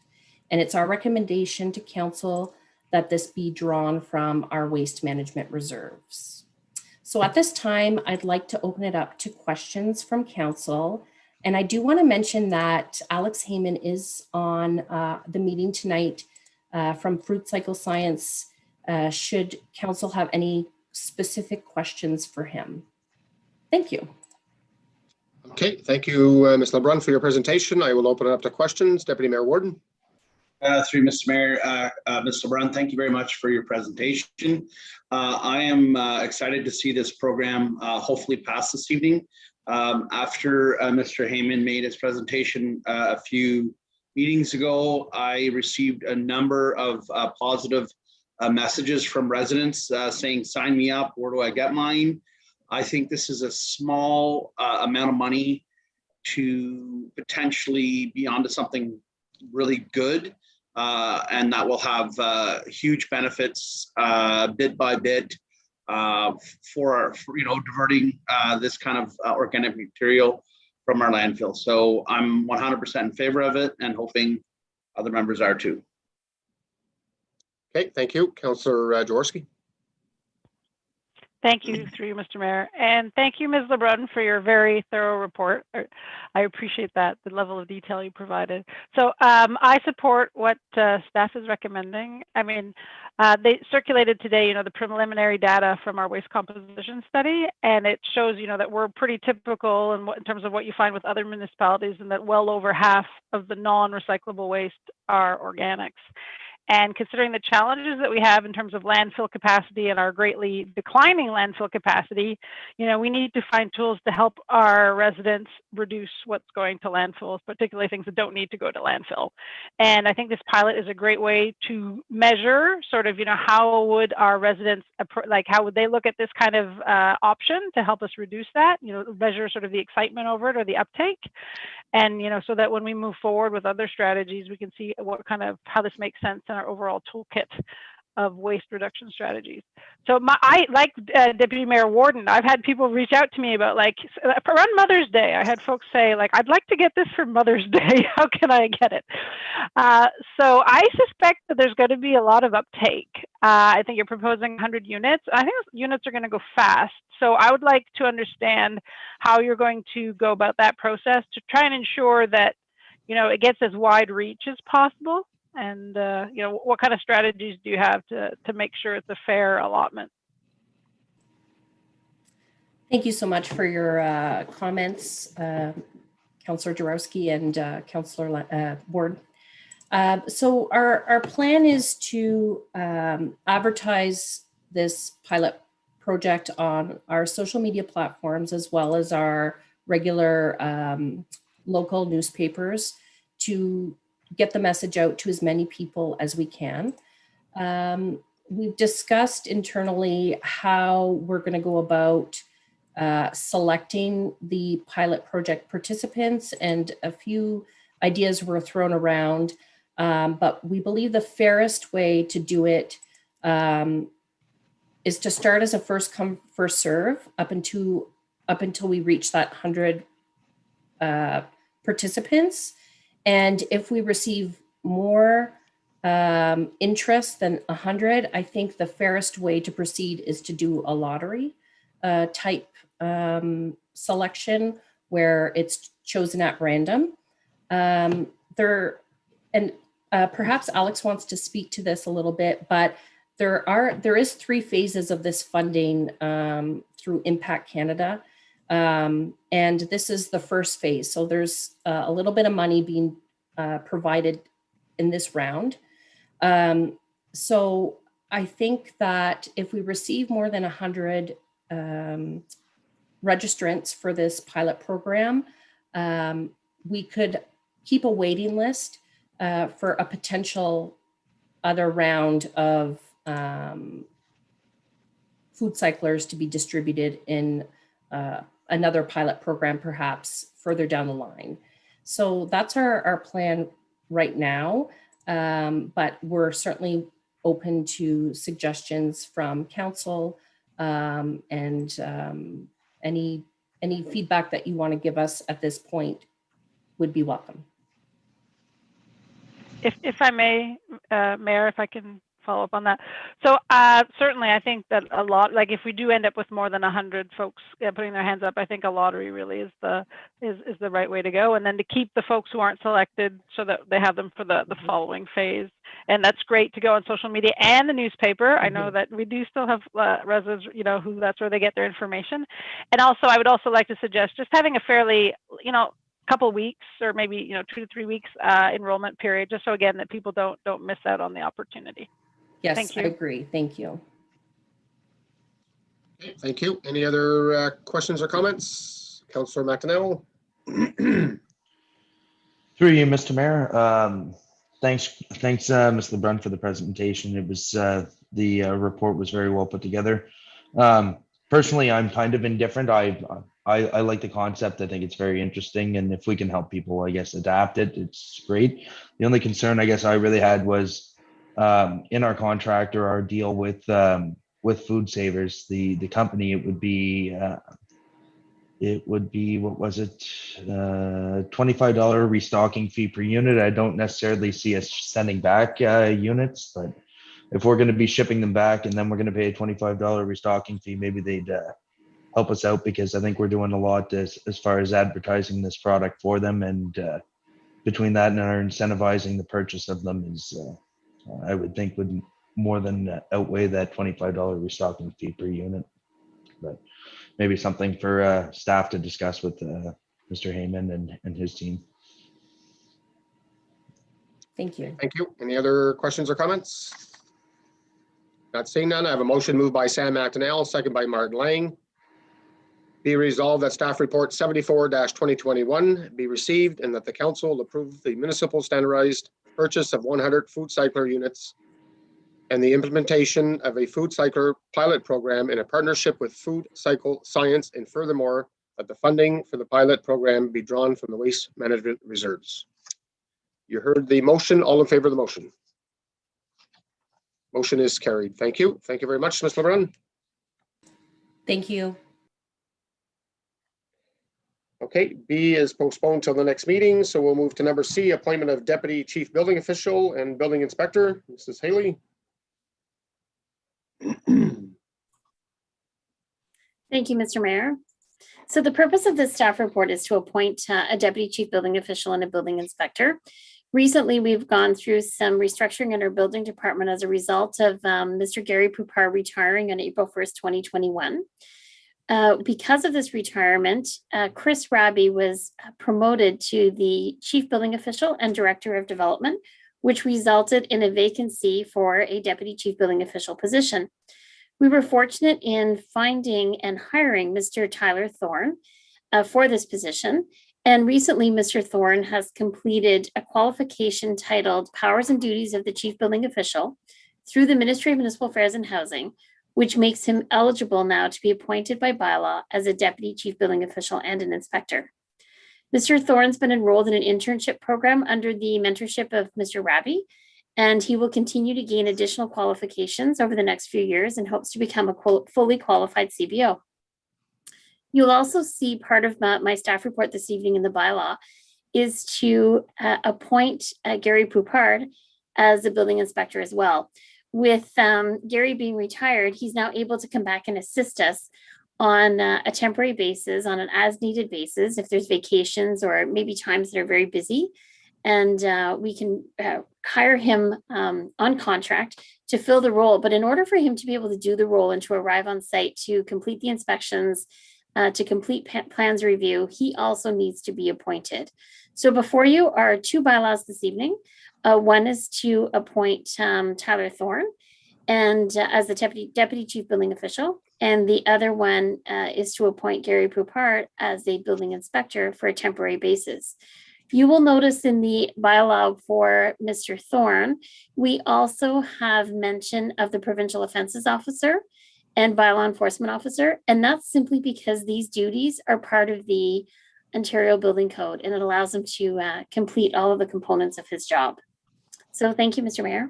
And it's our recommendation to council that this be drawn from our waste management reserves. So at this time, I'd like to open it up to questions from council. And I do want to mention that Alex Heyman is on the meeting tonight from Fruit Cycle Science. Should council have any specific questions for him? Thank you. Okay, thank you, Ms. LeBrun, for your presentation. I will open it up to questions. Deputy Mayor Warden. Through Mr. Mayor, Ms. LeBrun, thank you very much for your presentation. I am excited to see this program hopefully pass this evening. After Mr. Heyman made his presentation a few meetings ago, I received a number of positive messages from residents saying, sign me up, where do I get mine? I think this is a small amount of money to potentially be onto something really good, and that will have huge benefits bit by bit for diverting this kind of organic material from our landfill. So I'm 100% in favor of it and hoping other members are too. Okay, thank you. Councillor Jaworski. Thank you, through you, Mr. Mayor. And thank you, Ms. LeBrun, for your very thorough report. I appreciate that, the level of detail you provided. So I support what staff is recommending. I mean, they circulated today, the preliminary data from our waste composition study, and it shows, that we're pretty typical in terms of what you find with other municipalities, and that well over half of the non-recyclable waste are organics. And considering the challenges that we have in terms of landfill capacity and our greatly declining landfill capacity, we need to find tools to help our residents reduce what's going to landfills, particularly things that don't need to go to landfill. And I think this pilot is a great way to measure sort of, how would our residents, how would they look at this kind of option to help us reduce that, measure sort of the excitement over it or the uptake. And, so that when we move forward with other strategies, we can see how this makes sense in our overall toolkit of waste reduction strategies. So I like Deputy Mayor Warden, I've had people reach out to me about around Mother's Day, I had folks say I'd like to get this for Mother's Day. How can I get it? So I suspect that there's going to be a lot of uptake. I think you're proposing 100 units. I think units are going to go fast. So I would like to understand how you're going to go about that process to try and ensure that, it gets as wide reach as possible. And, what kind of strategies do you have to make sure it's a fair allotment? Thank you so much for your comments, Councillor Jaworski and Councillor Ward. So our plan is to advertise this pilot project on our social media platforms, as well as our regular local newspapers, to get the message out to as many people as we can. We've discussed internally how we're going to go about selecting the pilot project participants, and a few ideas were thrown around, but we believe the fairest way to do it is to start as a first come, first serve up until we reach that 100 participants. And if we receive more interest than 100, I think the fairest way to proceed is to do a lottery type selection where it's chosen at random. Perhaps Alex wants to speak to this a little bit, but there is 3 phases of this funding through Impact Canada. And this is the first phase. So there's a little bit of money being provided in this round. So I think that if we receive more than 100, registrants for this pilot program, we could keep a waiting list for a potential other round of food cyclers to be distributed in another pilot program, perhaps further down the line. So that's our plan right now, but we're certainly open to suggestions from council and any feedback that you want to give us at this point would be welcome. If I may, Mayor, if I can follow up on that. So certainly I think that a lot, like if we do end up with more than 100 folks putting their hands up, I think a lottery really is the right way to go. And then to keep the folks who aren't selected so that they have them for the following phase. And that's great to go on social media and the newspaper. I know that we do still have residents, who that's where they get their information. And also, I would also like to suggest just having a fairly, couple weeks or maybe 2 to 3 weeks enrollment period, just so again that people don't miss out on the opportunity. Yes, Thank you. I agree. Thank you. Okay, thank you. Any other questions or comments? Councillor McDonnell? Through you, Mr. Mayor. Thanks, Ms. LeBrun, for the presentation. It was the report was very well put together. Personally, I'm kind of indifferent. I like the concept. I think it's very interesting, and if we can help people, I guess, adapt it, it's great. The only concern I guess I really had was in our contract or our deal with Food Savers, the company. It would be what was it, $25 restocking fee per unit. I don't necessarily see us sending back units, but if we're going to be shipping them back and then we're going to pay a $25 restocking fee, maybe they'd help us out, because I think we're doing a lot as far as advertising this product for them, and between that and our incentivizing the purchase of them is I would think would more than outweigh that $25 restocking fee per unit. But maybe something for staff to discuss with Mr. Heyman and his team. Thank you. Thank you. Any other questions or comments? Not seeing none. I have a motion moved by Sam McDonnell, second by Martin Lang. Be resolved that staff report 74-2021 be received and that the council approve the municipal standardized purchase of 100 food cycler units and the implementation of a food cycler pilot program in a partnership with Food Cycle Science, and furthermore, that the funding for the pilot program be drawn from the waste management reserves. You heard the motion. All in favor of the motion? Motion is carried. Thank you. Thank you very much, Ms. LeBrun. Thank you. Okay, B is postponed till the next meeting, so we'll move to number C, appointment of Deputy Chief Building Official and Building Inspector. Mrs. Haley. Thank you, Mr. Mayor. So the purpose of this staff report is to appoint a Deputy Chief Building Official and a Building Inspector. Recently, we've gone through some restructuring in our building department as a result of Mr. Gary Poupart retiring on April 1st, 2021. Because of this retirement, Chris Raby was promoted to the Chief Building Official and Director of Development, which resulted in a vacancy for a Deputy Chief Building Official position. We were fortunate in finding and hiring Mr. Tyler Thorne for this position. And recently, Mr. Thorne has completed a qualification titled Powers and Duties of the Chief Building Official through the Ministry of Municipal Affairs and Housing, which makes him eligible now to be appointed by bylaw as a Deputy Chief Building Official and an Inspector. Mr. Thorne's been enrolled in an internship program under the mentorship of Mr. Raby, and he will continue to gain additional qualifications over the next few years and hopes to become a fully qualified CBO. You'll also see part of my staff report this evening in the bylaw is to appoint Gary Poupart as the building inspector as well. With Gary being retired, he's now able to come back and assist us on a temporary basis, on an as-needed basis, if there's vacations or maybe times that are very busy. And we can hire him on contract to fill the role. But in order for him to be able to do the role and to arrive on site to complete the inspections, to complete plans review, he also needs to be appointed. So before you are two bylaws this evening. One is to appoint Tyler Thorne, and as the deputy chief building official. And the other one is to appoint Gary Poupart as a building inspector for a temporary basis. You will notice in the bylaw for Mr. Thorne, we also have mention of the provincial offenses officer and bylaw enforcement officer. And that's simply because these duties are part of the Ontario Building Code, and it allows him to complete all of the components of his job. So thank you, Mr. Mayor.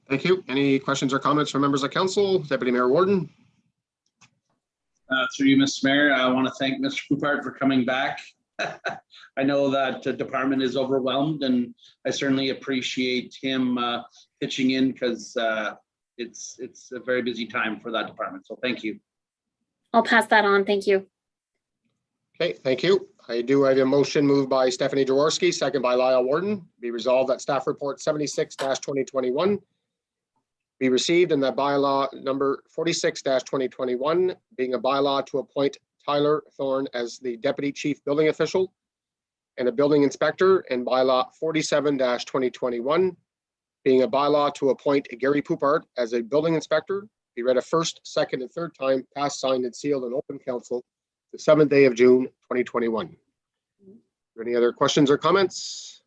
Thank you. Any questions or comments from members of council? Deputy Mayor Warden? Through you, Mr. Mayor, I want to thank Mr. Poupart for coming back. I know that the department is overwhelmed, and I certainly appreciate him pitching in because it's a very busy time for that department. So thank you. I'll pass that on. Thank you. Okay, thank you. I do have a motion moved by Stephanie Jaworski, second by Lyle Warden. Be resolved that staff report 76-2021 be received, and that bylaw number 46-2021 being a bylaw to appoint Tyler Thorne as the deputy chief building official and a building inspector, and bylaw 47-2021 being a bylaw to appoint Gary Poupart as a building inspector, be read a first, second, and third time, passed, signed, and sealed in open council the 7th day of June, 2021. Any other questions or comments?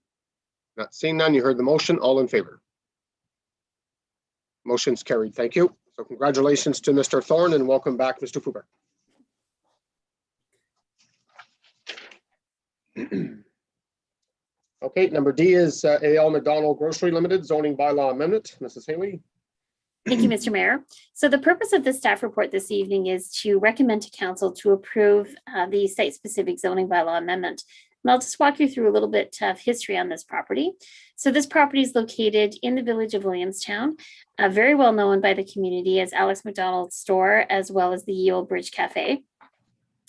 Not seeing none. You heard the motion. All in favor? Motion's carried. Thank you. So congratulations to Mr. Thorne and welcome back, Mr. Poupart. Okay, number D is A.L. McDonald Grocery Limited zoning bylaw amendment. Mrs. Haley. Thank you, Mr. Mayor. So the purpose of the staff report this evening is to recommend to council to approve the site-specific zoning bylaw amendment. And I'll just walk you through a little bit of history on this property. So this property is located in the village of Williamstown, very well known by the community as Alex McDonald's store, as well as the Ye Olde Bridge Cafe.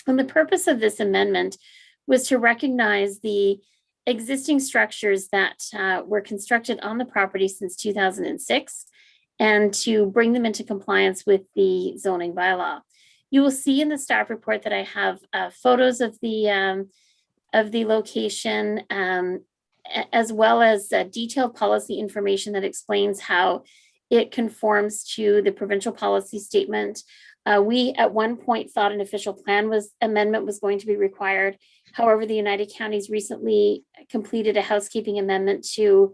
And the purpose of this amendment was to recognize the existing structures that were constructed on the property since 2006 and to bring them into compliance with the zoning bylaw. You will see in the staff report that I have photos of the location, as well as detailed policy information that explains how it conforms to the provincial policy statement. We at one point thought an official plan amendment was going to be required. However, the United Counties recently completed a housekeeping amendment to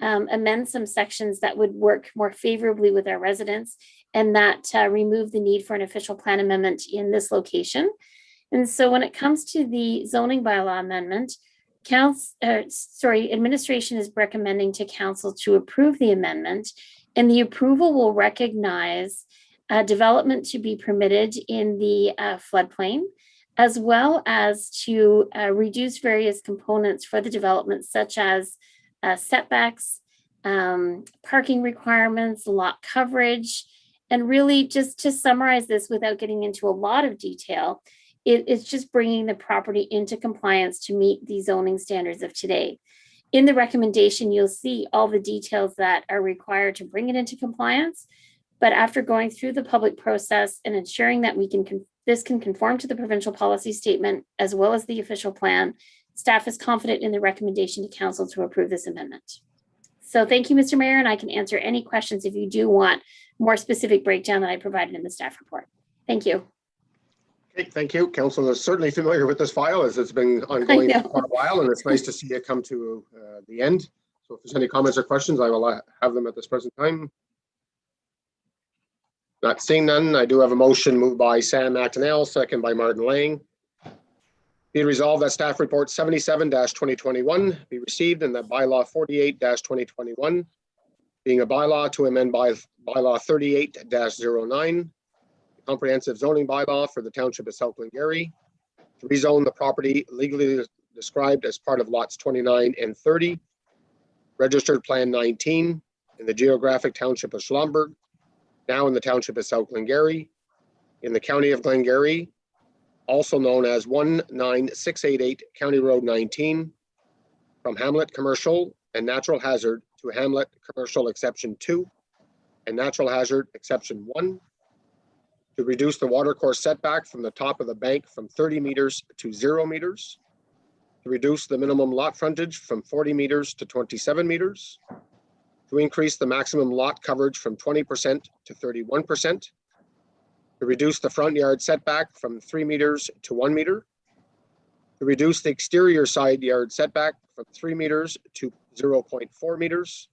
amend some sections that would work more favorably with our residents, and that remove the need for an official plan amendment in this location. And so when it comes to the zoning bylaw amendment, administration is recommending to council to approve the amendment, and the approval will recognize development to be permitted in the floodplain, as well as to reduce various components for the development, such as setbacks, parking requirements, lot coverage. And really, just to summarize this without getting into a lot of detail, it's just bringing the property into compliance to meet the zoning standards of today. In the recommendation, you'll see all the details that are required to bring it into compliance. But after going through the public process and ensuring that this can conform to the provincial policy statement as well as the official plan, staff is confident in the recommendation to council to approve this amendment. So thank you, Mr. Mayor, and I can answer any questions if you do want more specific breakdown that I provided in the staff report. Thank you. Okay, thank you. Council is certainly familiar with this file as it's been ongoing for quite a while, and it's nice to see it come to the end. So if there's any comments or questions, I will have them at this present time. Not seeing none, I do have a motion moved by Sam McDonnell, second by Martin Lang. Be it resolved that staff report 77-2021 be received, and that bylaw 48-2021 being a bylaw to amend by bylaw 38-09, comprehensive zoning bylaw for the township of South Glengarry, to rezone the property legally described as part of lots 29 and 30, registered plan 19 in the geographic township of Schlumberg, now in the township of South Glengarry, in the county of Glengarry, also known as 19688 County Road 19, from Hamlet Commercial and Natural Hazard to Hamlet Commercial Exception 2 and Natural Hazard Exception 1, to reduce the watercourse setback from the top of the bank from 30 meters to 0 meters, to reduce the minimum lot frontage from 40 meters to 27 meters, to to increase the maximum lot coverage from 20% to 31%, to reduce the front yard setback from 3 meters to 1 meter, to reduce the exterior side yard setback from 3 meters to 0.4 meters,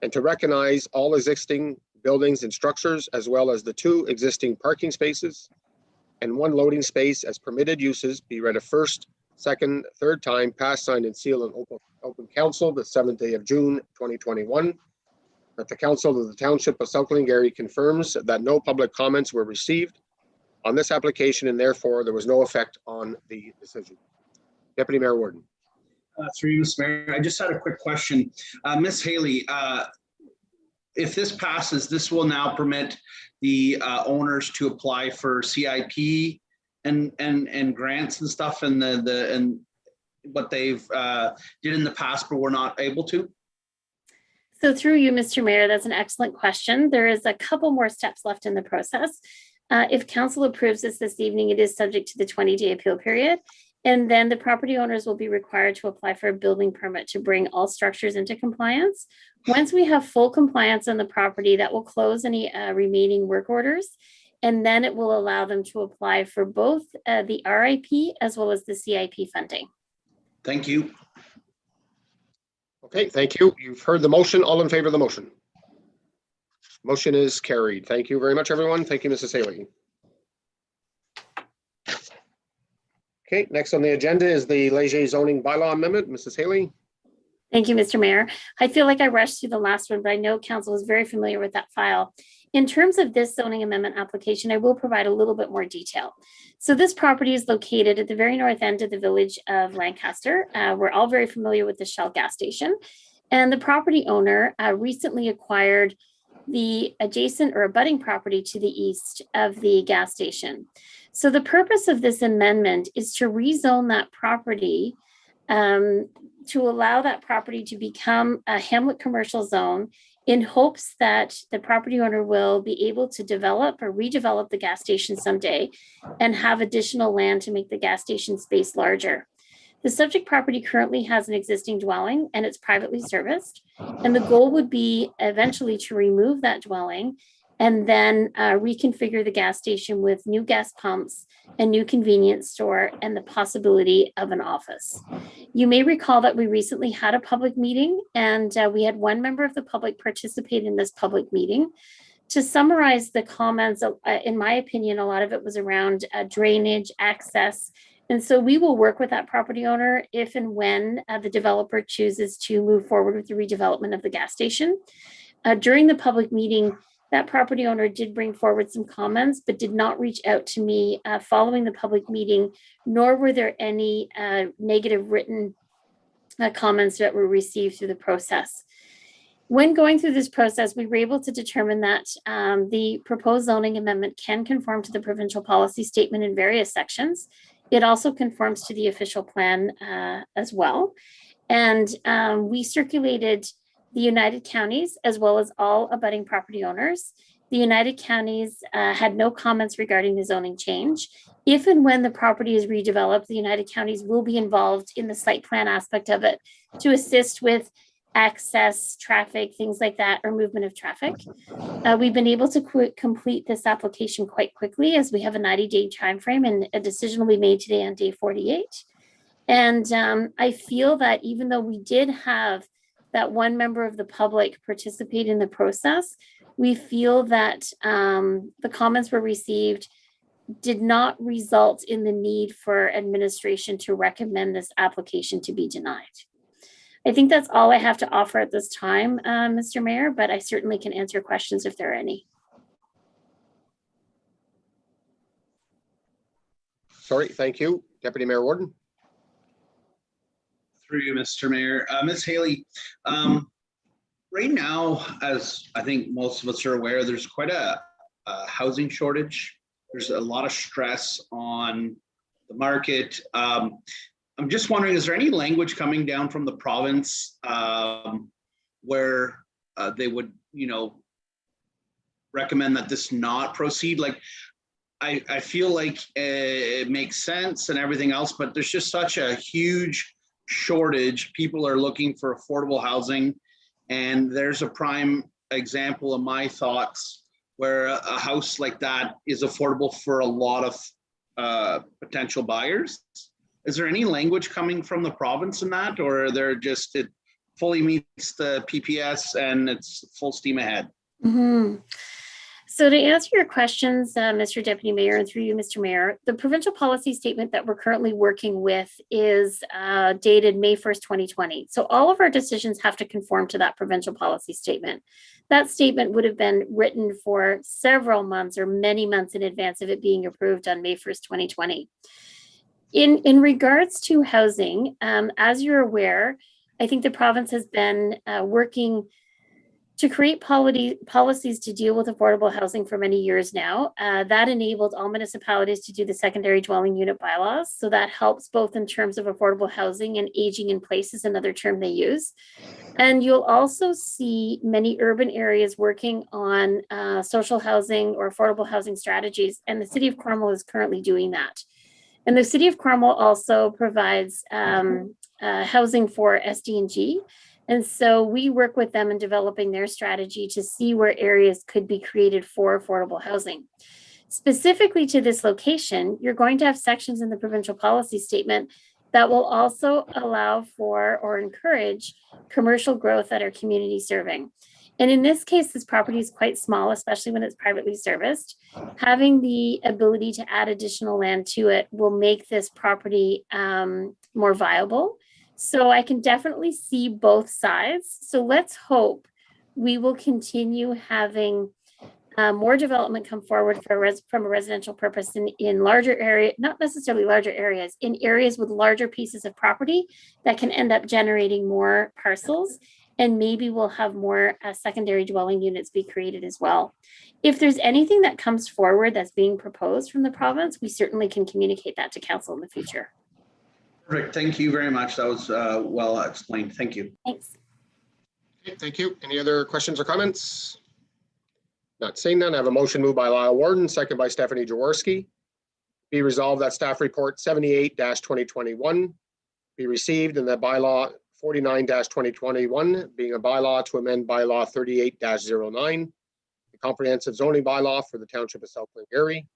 and to recognize all existing buildings and structures, as well as the 2 existing parking spaces and 1 loading space as permitted uses be read a first, second, third time, passed, signed, and sealed in open council the 7th day of June, 2021. That the council of the Township of South Glengarry confirms that no public comments were received on this application, and therefore there was no effect on the decision. Deputy Mayor Warden. Through you, Mr. Mayor, I just had a quick question. Ms. Haley, if this passes, this will now permit the owners to apply for CIP and grants and stuff, and what they've did in the past, but were not able to? So through you, Mr. Mayor, that's an excellent question. There is a couple more steps left in the process. If council approves this evening, it is subject to the 20-day appeal period. And then the property owners will be required to apply for a building permit to bring all structures into compliance. Once we have full compliance on the property, that will close any remaining work orders. And then it will allow them to apply for both the RIP as well as the CIP funding. Thank you. Okay, thank you. You've heard the motion. All in favor of the motion? Motion is carried. Thank you very much, everyone. Thank you, Mrs. Haley. Okay, next on the agenda is the Leger zoning bylaw amendment. Mrs. Haley. Thank you, Mr. Mayor. I feel like I rushed through the last one, but I know council is very familiar with that file. In terms of this zoning amendment application, I will provide a little bit more detail. So this property is located at the very north end of the village of Lancaster. We're all very familiar with the Shell gas station. And the property owner recently acquired the adjacent or abutting property to the east of the gas station. So the purpose of this amendment is to rezone that property to allow that property to become a Hamlet commercial zone in hopes that the property owner will be able to develop or redevelop the gas station someday and have additional land to make the gas station space larger. The subject property currently has an existing dwelling and it's privately serviced. And the goal would be eventually to remove that dwelling and then reconfigure the gas station with new gas pumps, a new convenience store, and the possibility of an office. You may recall that we recently had a public meeting and we had one member of the public participate in this public meeting. To summarize the comments, in my opinion, a lot of it was around drainage, access. And so we will work with that property owner if and when the developer chooses to move forward with the redevelopment of the gas station. During the public meeting, that property owner did bring forward some comments, but did not reach out to me following the public meeting, nor were there any negative written comments that were received through the process. When going through this process, we were able to determine that the proposed zoning amendment can conform to the provincial policy statement in various sections. It also conforms to the official plan as well. And we circulated the United Counties, as well as all abutting property owners. The United Counties had no comments regarding the zoning change. If and when the property is redeveloped, the United Counties will be involved in the site plan aspect of it to assist with access, traffic, things like that, or movement of traffic. We've been able to complete this application quite quickly as we have a 90-day timeframe and a decision will be made today on day 48. And I feel that even though we did have that one member of the public participate in the process, we feel that the comments were received did not result in the need for administration to recommend this application to be denied. I think that's all I have to offer at this time, Mr. Mayor, but I certainly can answer questions if there are any. Sorry, thank you. Deputy Mayor Warden. Through you, Mr. Mayor. Ms. Haley, right now, as I think most of us are aware, there's quite a housing shortage. There's a lot of stress on the market. I'm just wondering, is there any language coming down from the province where they would, recommend that this not proceed? Like, I feel like it makes sense and everything else, but there's just such a huge shortage. People are looking for affordable housing, And there's a prime example of my thoughts where a house like that is affordable for a lot of potential buyers. Is there any language coming from the province in that, or are there just, it fully meets the PPS and it's full steam ahead? Mhm. So to answer your questions, Mr. Deputy Mayor, and through you, Mr. Mayor, the provincial policy statement that we're currently working with is dated May 1st, 2020. So all of our decisions have to conform to that provincial policy statement. That statement would have been written for several months or many months in advance of it being approved on May 1st, 2020. In regards to housing, as you're aware, I think the province has been working to create policies to deal with affordable housing for many years now. That enabled all municipalities to do the secondary dwelling unit bylaws. So that helps both in terms of affordable housing and aging in place is another term they use. And you'll also see many urban areas working on social housing or affordable housing strategies. And the city of Carmel is currently doing that. And the city of Carmel also provides housing for SD&G. And so we work with them in developing their strategy to see where areas could be created for affordable housing. Specifically to this location, you're going to have sections in the provincial policy statement that will also allow for or encourage commercial growth that our community serving. And in this case, this property is quite small, especially when it's privately serviced. Having the ability to add additional land to it will make this property more viable. So I can definitely see both sides. So let's hope we will continue having more development come forward from a residential purpose in larger area, not necessarily larger areas, in areas with larger pieces of property that can end up generating more parcels. And maybe we'll have more secondary dwelling units be created as well. If there's anything that comes forward that's being proposed from the province, we certainly can communicate that to council in the future. Perfect. Thank you very much. That was well explained. Thank you. Thanks. Okay, thank you. Any other questions or comments? Not seeing none. I have a motion moved by Lyle Warden, second by Stephanie Jaworski. Be resolved that staff report 78-2021 be received and that bylaw 49-2021 being a bylaw to amend bylaw 38-09, the comprehensive zoning bylaw for the township of South Glengarry,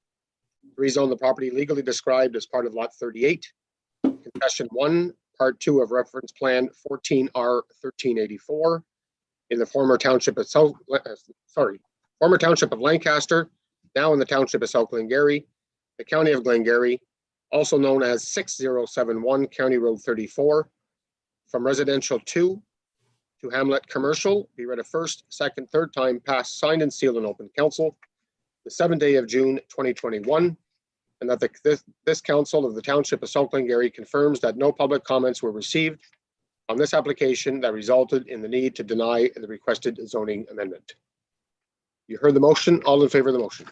rezone the property legally described as part of lot 38. Concession 1, Part 2 of Reference Plan 14R1384 in the former township of Lancaster, now in the township of South Glengarry, the county of Glengarry, also known as 6071 County Road 34, from residential 2 to Hamlet Commercial, be read a first, second, third time, passed, signed, and sealed in open council the 7th day of June 2021. And that this council of the township of South Glengarry confirms that no public comments were received on this application that resulted in the need to deny the requested zoning amendment. You heard the motion. All in favor of the motion?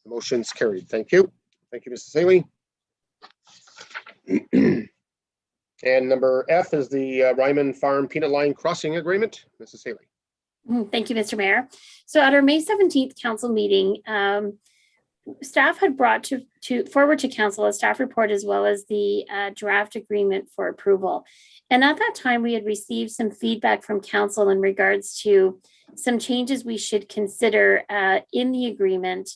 The motion's carried. Thank you. Thank you, Mrs. Haley. And number F is the Ryman Farm Peanut Line Crossing Agreement. Mrs. Haley. Thank you, Mr. Mayor. So at our May 17th council meeting, staff had brought forward to council a staff report as well as the draft agreement for approval. And at that time, we had received some feedback from council in regards to some changes we should consider in the agreement,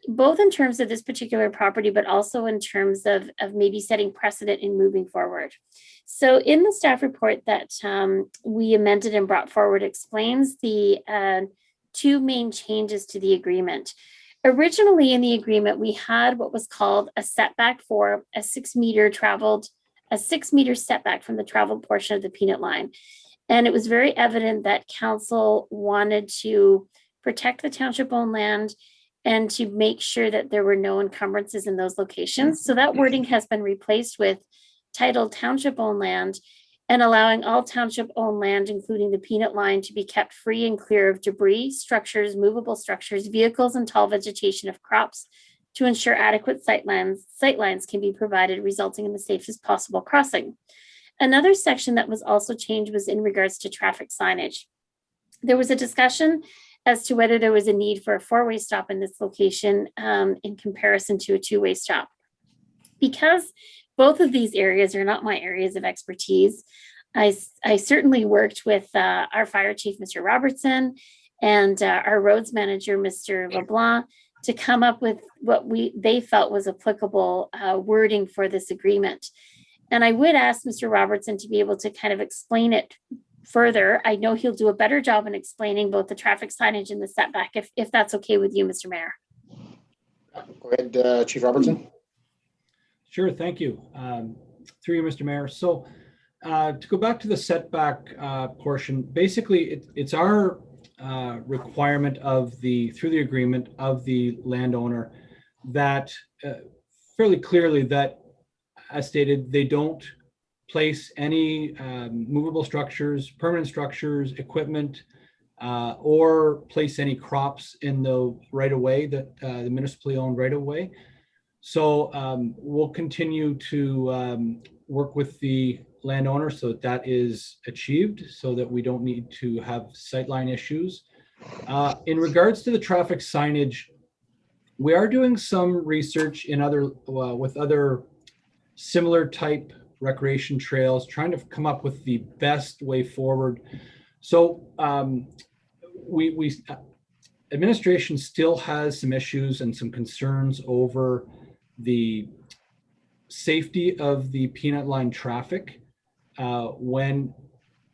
both in terms of this particular property, but also in terms of maybe setting precedent in moving forward. So in the staff report that we amended and brought forward explains the two main changes to the agreement. Originally in the agreement, we had what was called a setback for a 6 meter setback from the traveled portion of the peanut line. And it was very evident that council wanted to protect the township owned land and to make sure that there were no encumbrances in those locations. So that wording has been replaced with titled township owned land and allowing all township-owned land, including the peanut line, to be kept free and clear of debris, structures, movable structures, vehicles, and tall vegetation of crops to ensure adequate sightlines can be provided, resulting in the safest possible crossing. Another section that was also changed was in regards to traffic signage. There was a discussion as to whether there was a need for a four-way stop in this location in comparison to a two-way stop. Because both of these areas are not my areas of expertise, I certainly worked with our fire chief, Mr. Robertson, and our roads manager, Mr. LeBlanc, to come up with what they felt was applicable wording for this agreement. And I would ask Mr. Robertson to be able to kind of explain it further. I know he'll do a better job in explaining both the traffic signage and the setback, if that's okay with you, Mr. Mayor. Go ahead, Chief Robertson. Sure, thank you. Through you, Mr. Mayor. So to go back to the setback portion, basically it's our requirement through the agreement of the landowner that fairly clearly that, as stated, they don't place any movable structures, permanent structures, equipment, or place any crops in the right of way, that the municipally owned right of way. So we'll continue to work with the landowner so that is achieved, so that we don't need to have sightline issues. In regards to the traffic signage, we are doing some research in with other similar type recreation trails, trying to come up with the best way forward. So administration still has some issues and some concerns over the safety of the peanut line traffic when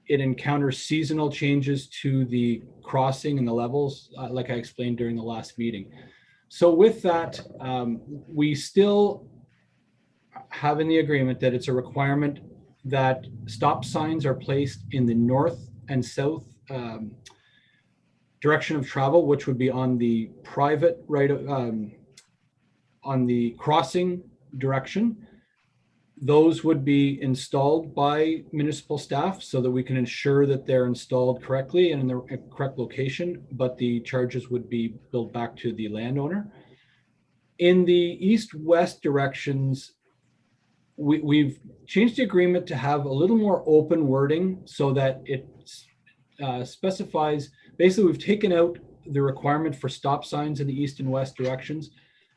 it encounters seasonal changes to the crossing and the levels, like I explained during the last meeting. So with that, we still have in the agreement that it's a requirement that stop signs are placed in the north and south direction of travel, which would be on the private right of, on the crossing direction. Those would be installed by municipal staff so that we can ensure that they're installed correctly and in the correct location, but the charges would be billed back to the landowner. In the east-west directions, we've changed the agreement to have a little more open wording so that it specifies, basically we've taken out the requirement for stop signs in the east and west directions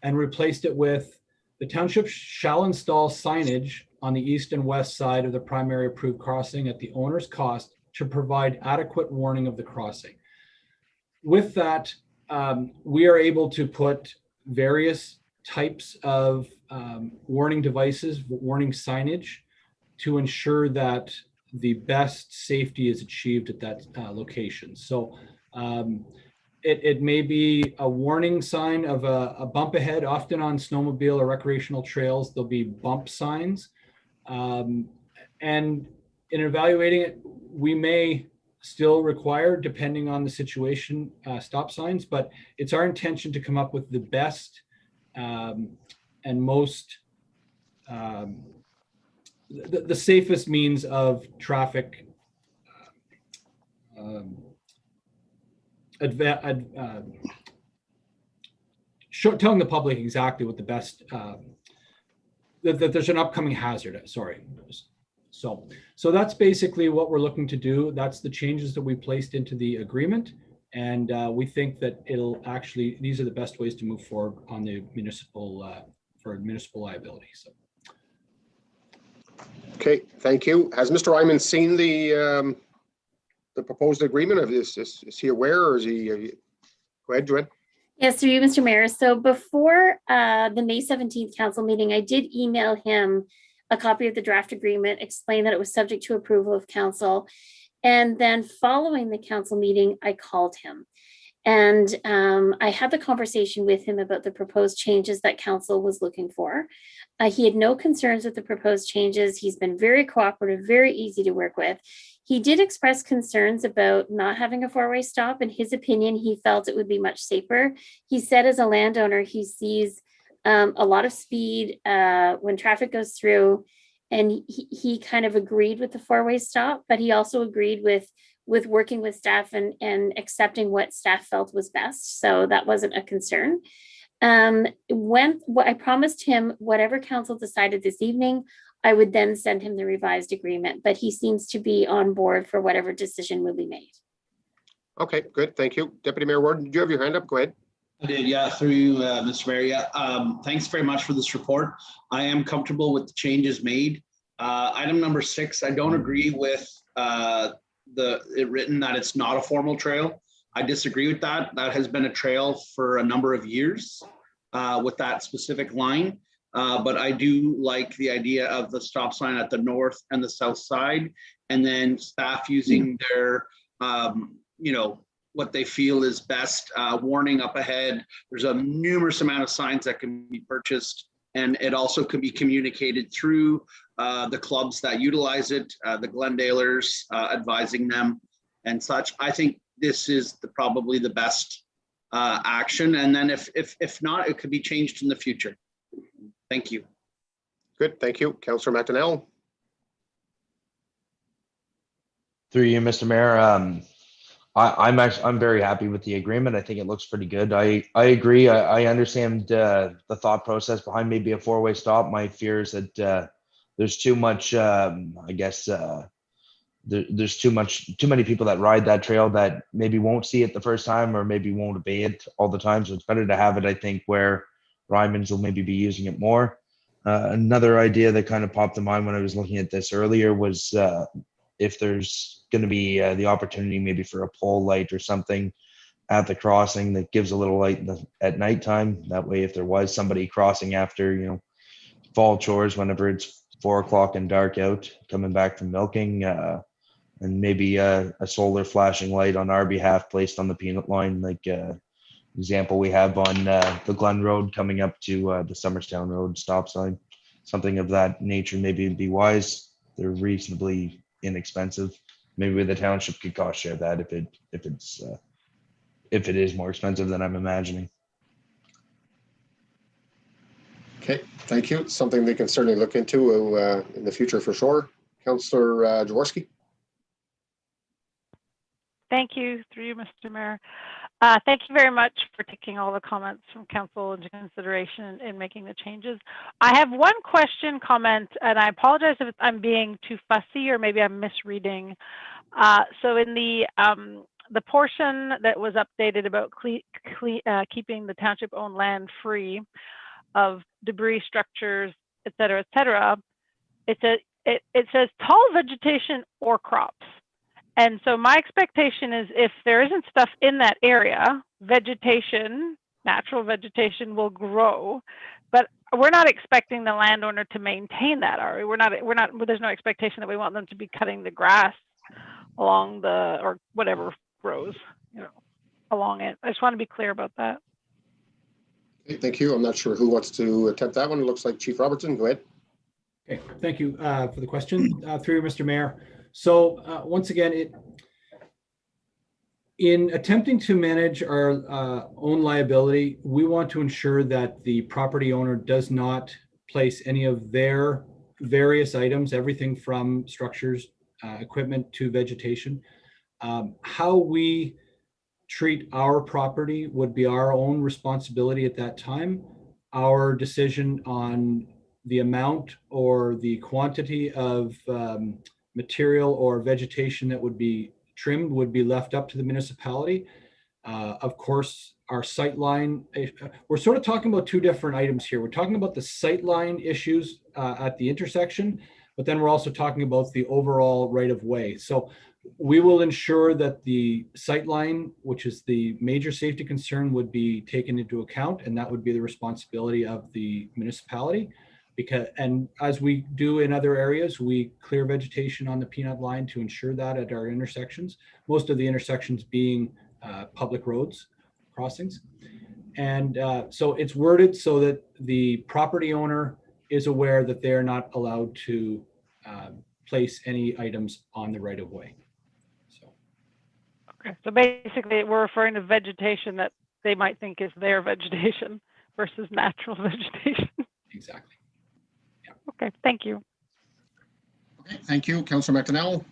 and replaced it with the township shall install signage on the east and west side of the primary approved crossing at the owner's cost to provide adequate warning of the crossing. With that, we are able to put various types of warning devices, warning signage, to ensure that the best safety is achieved at that location. So it may be a warning sign of a bump ahead. Often on snowmobile or recreational trails, there'll be bump signs. And in evaluating it, we may still require, depending on the situation, stop signs, but it's our intention to come up with the best and most, the safest means of traffic telling the public exactly what the best, that there's an upcoming hazard, sorry. So that's basically what we're looking to do. That's the changes that we placed into the agreement. And we think that it'll actually, these are the best ways to move forward on the municipal, for municipal liability. So. Okay, thank you. Has Mr. Ryman seen the proposed agreement of this? Is he aware, or is he? Go ahead, Joanne. Yes, through you, Mr. Mayor. So before the May 17th council meeting, I did email him a copy of the draft agreement, explain that it was subject to approval of council. And then following the council meeting, I called him. And I had the conversation with him about the proposed changes that council was looking for. He had no concerns with the proposed changes. He's been very cooperative, very easy to work with. He did express concerns about not having a four-way stop. In his opinion, he felt it would be much safer. He said as a landowner, he sees a lot of speed when traffic goes through, and he kind of agreed with the four-way stop, but he also agreed with working with staff and accepting what staff felt was best. So that wasn't a concern. When I promised him whatever council decided this evening, I would then send him the revised agreement, but he seems to be on board for whatever decision will be made. Okay, good. Thank you. Deputy Mayor Warden, did you have your hand up? Go ahead. I did, yeah, through you, Mr. Mayor. Yeah, thanks very much for this report. I am comfortable with the changes made. Item number 6, I don't agree with it written that it's not a formal trail. I disagree with that. That has been a trail for a number of years with that specific line. But I do like the idea of the stop sign at the north and the south side, and then staff using their, what they feel is best, warning up ahead. There's a numerous amount of signs that can be purchased, and it also could be communicated through the clubs that utilize it, the Glendalers, advising them and such. I think this is probably the best action. And then if not, it could be changed in the future. Thank you. Good, thank you. Councillor McDonnell. Through you, Mr. Mayor, I'm very happy with the agreement. I think it looks pretty good. I agree. I understand the thought process behind maybe a 4-way stop. My fear is that there's too much. There's too many people that ride that trail that maybe won't see it the first time or maybe won't obey it all the time. So it's better to have it, I think, where Ryman's will maybe be using it more. Another idea that kind of popped in mind when I was looking at this earlier was if there's going to be the opportunity maybe for a pole light or something at the crossing that gives a little light at nighttime. That way, if there was somebody crossing after, fall chores, whenever it's 4 o'clock and dark out, coming back from milking, and maybe a solar flashing light on our behalf placed on the peanut line, like example we have on the Glen Road coming up to the Summerstown Road stop sign, something of that nature. Maybe it'd be wise. They're reasonably inexpensive. Maybe the township could cost share that if it is more expensive than I'm imagining. Okay, thank you. Something they can certainly look into in the future for sure. Councillor Jaworski. Thank you, through you, Mr. Mayor. Thank you very much for taking all the comments from council into consideration in making the changes. I have one question, comment, and I apologize if I'm being too fussy or maybe I'm misreading. So in the portion that was updated about keeping the township-owned land free of debris, structures, et cetera, it says tall vegetation or crops. And so my expectation is if there isn't stuff in that area, vegetation, natural vegetation will grow, but we're not expecting the landowner to maintain that, are we? We're not, there's no expectation that we want them to be cutting the grass along or whatever grows, along it. I just want to be clear about that. Okay, thank you. I'm not sure who wants to attempt that one. It looks like Chief Robertson. Go ahead. Okay, thank you for the question. Through you, Mr. Mayor. So once again, in attempting to manage our own liability, we want to ensure that the property owner does not place any of their various items, everything from structures, equipment to vegetation. How we treat our property would be our own responsibility at that time. Our decision on the amount or the quantity of material or vegetation that would be trimmed would be left up to the municipality. Of course, our sight line, we're sort of talking about two different items here. We're talking about the sight line issues at the intersection, but then we're also talking about the overall right of way. So we will ensure that the sight line, which is the major safety concern, would be taken into account, and that would be the responsibility of the municipality. And as we do in other areas, we clear vegetation on the peanut line to ensure that at our intersections, most of the intersections being public roads crossings. And so it's worded so that the property owner is aware that they're not allowed to place any items on the right of way. So. Okay, so basically we're referring to vegetation that they might think is their vegetation versus natural vegetation. Exactly. Okay, thank you. Okay, thank you. Councillor McDonnell.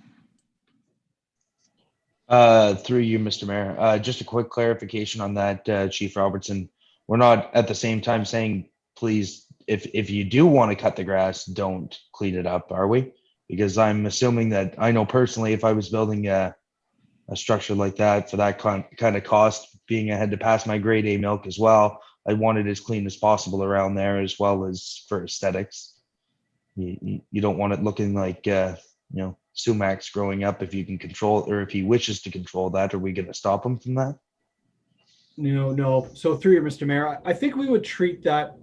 Through you, Mr. Mayor, just a quick clarification on that, Chief Robertson. We're not at the same time saying, please, if you do want to cut the grass, don't clean it up, are we? Because I'm assuming that, I know personally, if I was building a structure like that for that kind of cost, being I had to pass my grade A milk as well, I want it as clean as possible around there as well as for aesthetics. You don't want it looking like, Sumacs growing up. If you can control, or if he wishes to control that, are we going to stop him from that? No. So through you, Mr. Mayor, I think we would treat that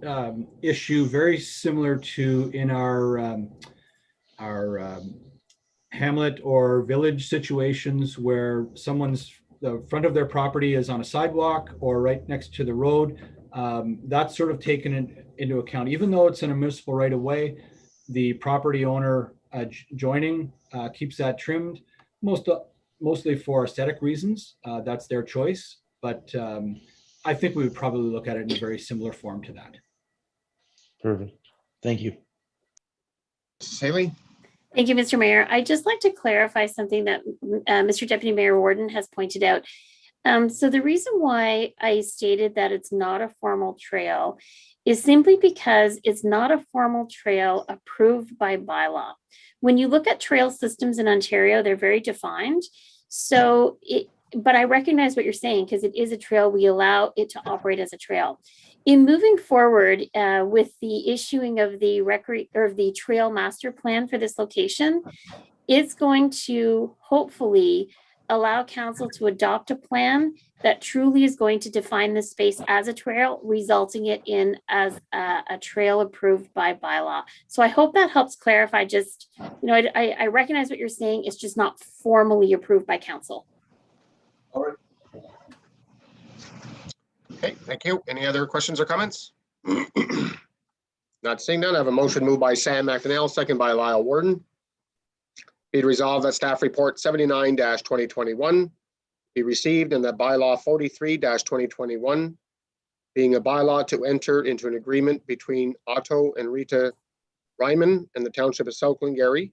issue very similar to in our hamlet or village situations where the front of their property is on a sidewalk or right next to the road. That's sort of taken into account, even though it's in a municipal right of way. The property owner joining keeps that trimmed, mostly for aesthetic reasons. That's their choice. But I think we would probably look at it in a very similar form to that. Perfect. Thank you. Mrs. Haley? Thank you, Mr. Mayor. I'd just like to clarify something that Mr. Deputy Mayor Warden has pointed out. So the reason why I stated that it's not a formal trail is simply because it's not a formal trail approved by bylaw. When you look at trail systems in Ontario, they're very defined. But I recognize what you're saying because it is a trail. We allow it to operate as a trail. In moving forward with the issuing of the trail master plan for this location, it's going to hopefully allow council to adopt a plan that truly is going to define the space as a trail, resulting it in as a trail approved by bylaw. So I hope that helps clarify. Just, I recognize what you're saying. It's just not formally approved by council. All right. Okay, thank you. Any other questions or comments? Not seeing none. I have a motion moved by Sam McDonnell, second by Lyle Warden. Be it resolved that staff report 79-2021 be received and that bylaw 43-2021, being a bylaw to enter into an agreement between Otto and Rita Ryman and the Township of South Glengarry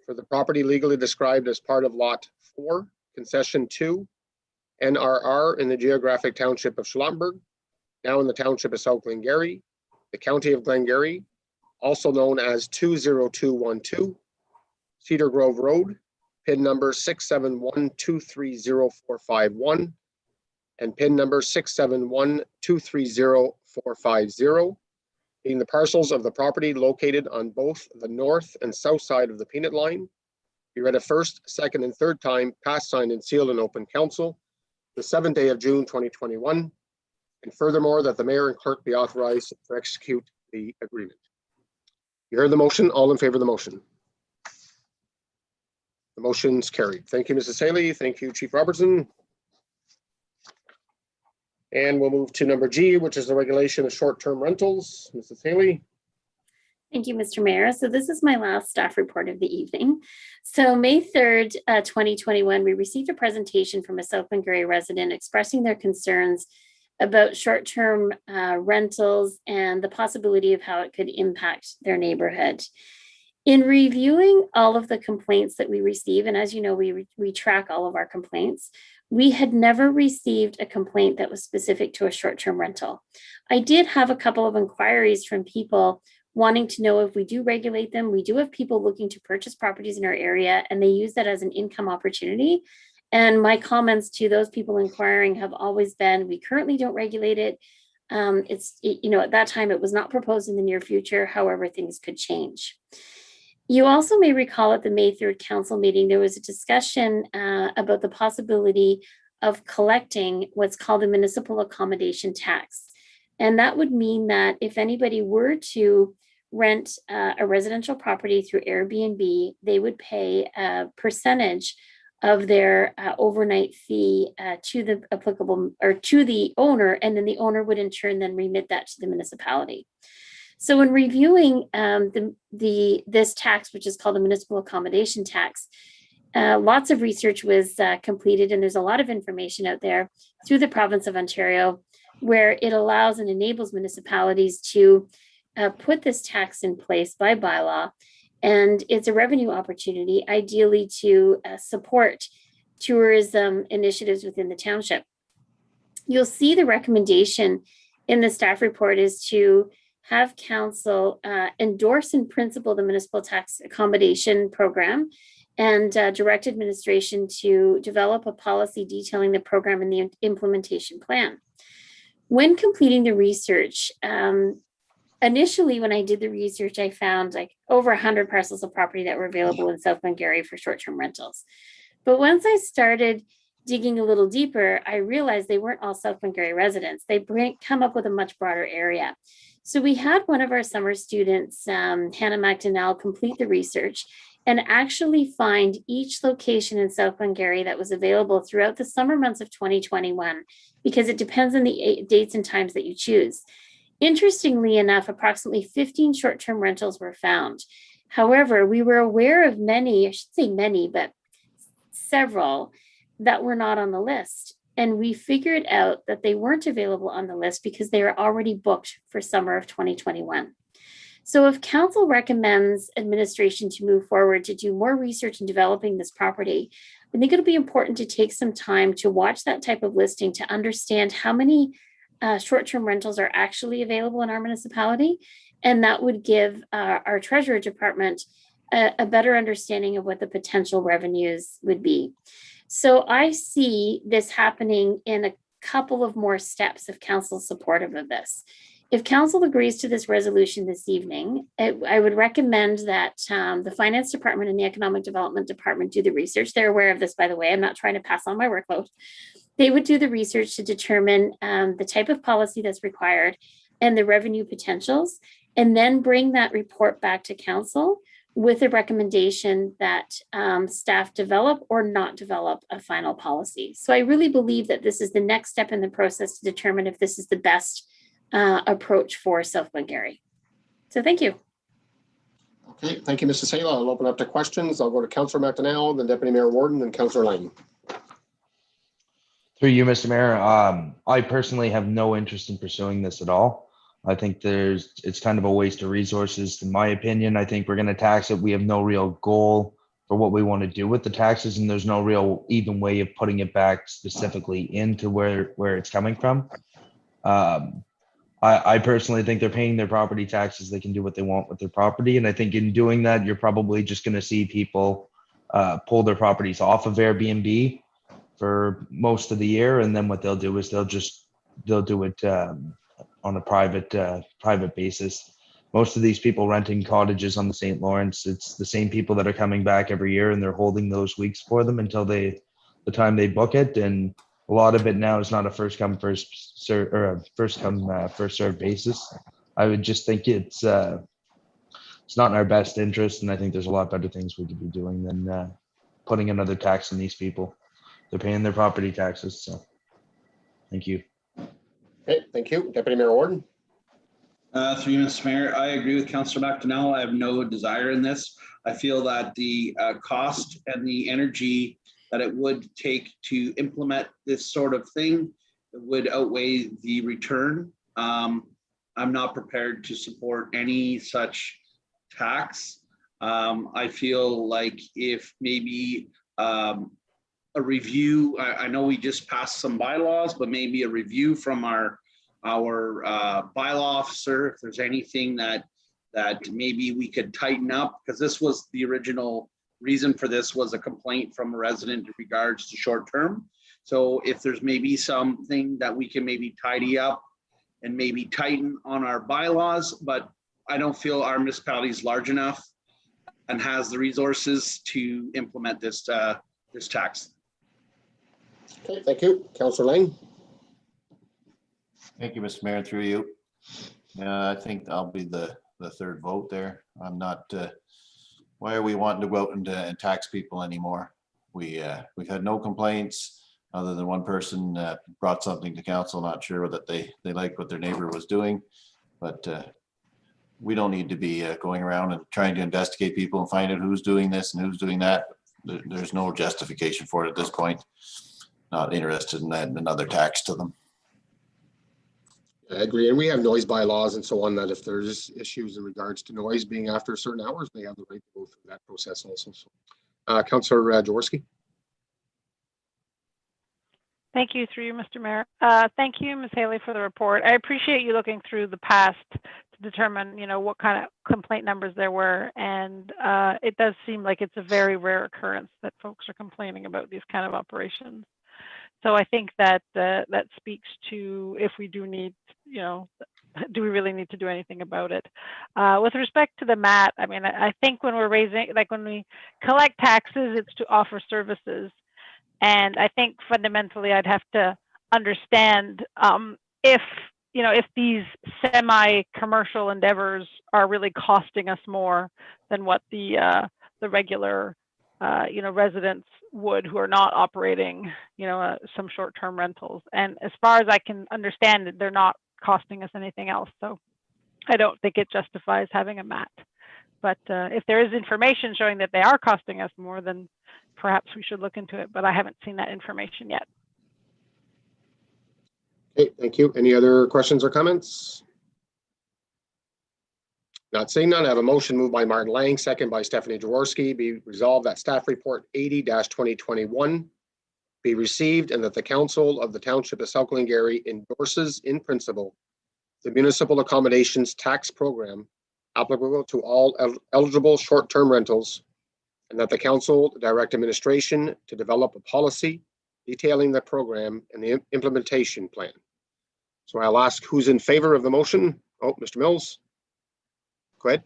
for the property legally described as part of Lot 4, Concession 2, NRR in the geographic township of Schlumberg, now in the Township of South Glengarry, the County of Glengarry, also known as 20212, Cedar Grove Road, PIN number 671230451, and PIN number 671230450, being the parcels of the property located on both the north and south side of the peanut line. Be read a first, second, and third time, passed, signed, and sealed in open council the 7th day of June 2021. And furthermore, that the mayor and clerk be authorized to execute the agreement. You heard the motion. All in favor of the motion? The motion's carried. Thank you, Mrs. Haley. Thank you, Chief Robertson. And we'll move to number G, which is the regulation of short-term rentals. Mrs. Haley. Thank you, Mr. Mayor. So this is my last staff report of the evening. So May 3rd, 2021, we received a presentation from a South Glengarry resident expressing their concerns about short-term rentals and the possibility of how it could impact their neighborhood. In reviewing all of the complaints that we receive, and as you know, we track all of our complaints, we had never received a complaint that was specific to a short-term rental. I did have a couple of inquiries from people wanting to know if we do regulate them. We do have people looking to purchase properties in our area, and they use that as an income opportunity. And my comments to those people inquiring have always been, we currently don't regulate it. At that time, it was not proposed in the near future. However, things could change. You also may recall at the May 3rd council meeting, there was a discussion about the possibility of collecting what's called a municipal accommodation tax. And that would mean that if anybody were to rent a residential property through Airbnb, they would pay a percentage of their overnight fee to the applicable or to the owner, and then the owner would in turn then remit that to the municipality. So in reviewing this tax, which is called the municipal accommodation tax, lots of research was completed, and there's a lot of information out there through the province of Ontario where it allows and enables municipalities to put this tax in place by bylaw. And it's a revenue opportunity, ideally to support tourism initiatives within the township. You'll see the recommendation in the staff report is to have council endorse in principle the municipal tax accommodation program and direct administration to develop a policy detailing the program and the implementation plan. When completing the research, initially, when I did the research, I found like over 100 parcels of property that were available in South Glengarry for short-term rentals. But once I started digging a little deeper, I realized they weren't all South Glengarry residents. They come up with a much broader area. So we had one of our summer students, Hannah McDonnell, complete the research and actually find each location in South Glengarry that was available throughout the summer months of 2021, because it depends on the dates and times that you choose. Interestingly enough, approximately 15 short-term rentals were found. However, we were aware of many, I should say many, but several that were not on the list. And we figured out that they weren't available on the list because they were already booked for summer of 2021. So if council recommends administration to move forward to do more research in developing this property, I think it'll be important to take some time to watch that type of listing to understand how many short-term rentals are actually available in our municipality. And that would give our treasurer department a better understanding of what the potential revenues would be. So I see this happening in a couple of more steps if council is supportive of this. If council agrees to this resolution this evening, I would recommend that the finance department and the economic development department do the research. They're aware of this, by the way. I'm not trying to pass on my workload. They would do the research to determine the type of policy that's required and the revenue potentials, and then bring that report back to council with a recommendation that staff develop or not develop a final policy. So I really believe that this is the next step in the process to determine if this is the best approach for South Glengarry. So thank you. Okay, thank you, Mrs. Sayla. I'll open up to questions. I'll go to Councillor McDonnell, then Deputy Mayor Warden, then Councillor Lang. Through you, Mr. Mayor, I personally have no interest in pursuing this at all. I think it's kind of a waste of resources, in my opinion. I think we're going to tax it. We have no real goal for what we want to do with the taxes, and there's no real even way of putting it back specifically into where it's coming from. I personally think they're paying their property taxes. They can do what they want with their property. And I think in doing that, you're probably just going to see people pull their properties off of Airbnb for most of the year. And then what they'll do is they'll do it on a private basis. Most of these people renting cottages on the St. Lawrence, it's the same people that are coming back every year, and they're holding those weeks for them until the time they book it. And a lot of it now is not a first come first serve or a first serve basis. I would just think it's not in our best interest, and I think there's a lot better things we could be doing than putting another tax on these people. They're paying their property taxes, so thank you. Okay, thank you. Deputy Mayor Warden. Through you, Mr. Mayor, I agree with Councillor McDonnell. I have no desire in this. I feel that the cost and the energy that it would take to implement this sort of thing would outweigh the return. I'm not prepared to support any such tax. I feel like if maybe a review, I know we just passed some bylaws, but maybe a review from our bylaw officer, if there's anything that maybe we could tighten up, because this was the original reason for this was a complaint from a resident in regards to short term. So if there's maybe something that we can maybe tidy up and maybe tighten on our bylaws, but I don't feel our municipality is large enough and has the resources to implement this tax. Okay, thank you. Councillor Lang. Thank you, Mr. Mayor, through you. I think I'll be the third vote there. I'm not, why are we wanting to go out and tax people anymore? We've had no complaints other than one person brought something to council, not sure that they liked what their neighbor was doing, but we don't need to be going around and trying to investigate people and find out who's doing this and who's doing that. There's no justification for it at this point. Not interested in adding another tax to them. I agree. And we have noise bylaws and so on, that if there's issues in regards to noise being after certain hours, they have the right to go through that process also. So, Councillor Jaworski. Thank you, through you, Mr. Mayor. Thank you, Ms. Haley, for the report. I appreciate you looking through the past to determine, what kind of complaint numbers there were. And it does seem like it's a very rare occurrence that folks are complaining about these kind of operations. So I think that that speaks to, if we do need, do we really need to do anything about it? With respect to the MAT, I mean, I think when we're raising, like when we collect taxes, it's to offer services. And I think fundamentally I'd have to understand if, you know, if these semi-commercial endeavors are really costing us more than what the regular, you know, residents would who are not operating, you know, some short-term rentals. And as far as I can understand it, they're not costing us anything else. So I don't think it justifies having a MAT. But if there is information showing that they are costing us more, then perhaps we should look into it. But I haven't seen that information yet. Okay, thank you. Any other questions or comments? Not seeing none, I have a motion moved by Martin Lang, second by Stephanie Jaworski. Be resolved that staff report 80-2021 be received and that the council of the township of South Glengarry endorses in principle the municipal accommodations tax program applicable to all eligible short-term rentals, and that the council direct administration to develop a policy detailing the program and the implementation plan. So I'll ask who's in favor of the motion. Oh, Mr. Mills. Go ahead.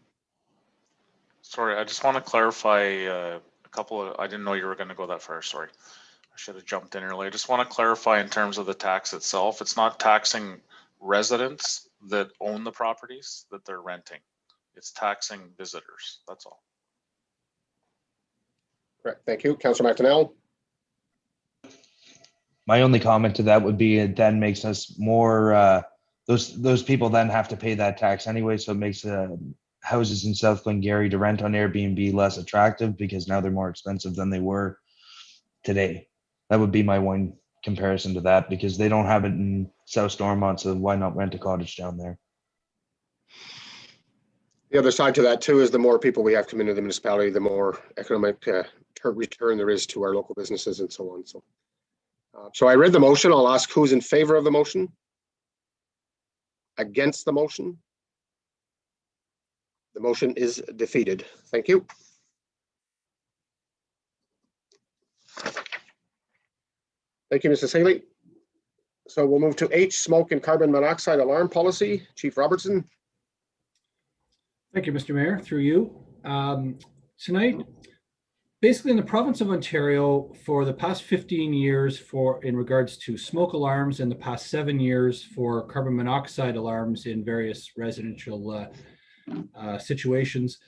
Sorry, I just want to clarify a couple of, I didn't know you were going to go that far. Sorry. I should have jumped in early. I just want to clarify in terms of the tax itself. It's not taxing residents that own the properties that they're renting. It's taxing visitors. That's all. Correct. Thank you. Councillor McDonnell. My only comment to that would be it then makes us more, those people then have to pay that tax anyway. So it makes houses in South Glengarry to rent on Airbnb less attractive because now they're more expensive than they were today. That would be my one comparison to that, because they don't have it in South Stormont, so why not rent a cottage down there? The other side to that too is the more people we have come into the municipality, the more economic return there is to our local businesses and so on. So I read the motion. I'll ask who's in favor of the motion. Against the motion. The motion is defeated. Thank you. Thank you, Mrs. Haley. So we'll move to H, smoke and carbon monoxide alarm policy. Chief Robertson. Thank you, Mr. Mayor, through you. Tonight, basically in the province of Ontario, for the past 15 years in regards to smoke alarms, and the past 7 years for carbon monoxide alarms in various residential situations,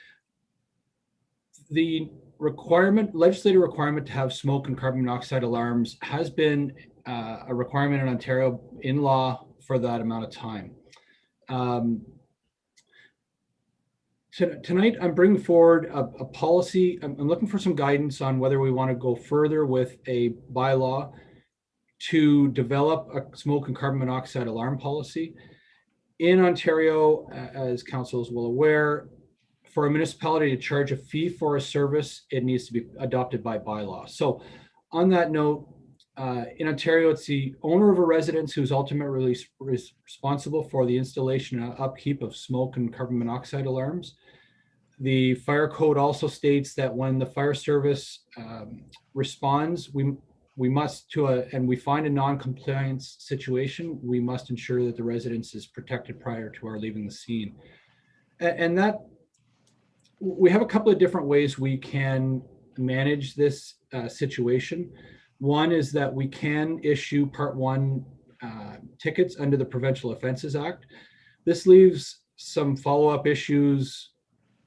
the legislative requirement to have smoke and carbon monoxide alarms has been a requirement in Ontario in law for that amount of time. Tonight, I'm bringing forward a policy. I'm looking for some guidance on whether we want to go further with a bylaw to develop a smoke and carbon monoxide alarm policy. In Ontario, as council is well aware, for a municipality to charge a fee for a service, it needs to be adopted by bylaw. So on that note, in Ontario, it's the owner of a residence who's ultimately responsible for the installation and upkeep of smoke and carbon monoxide alarms. The fire code also states that when the fire service responds, we must and we find a non-compliance situation, we must ensure that the residence is protected prior to our leaving the scene. And that we have a couple of different ways we can manage this situation. One is that we can issue Part 1 tickets under the Provincial Offences Act. This leaves some follow-up issues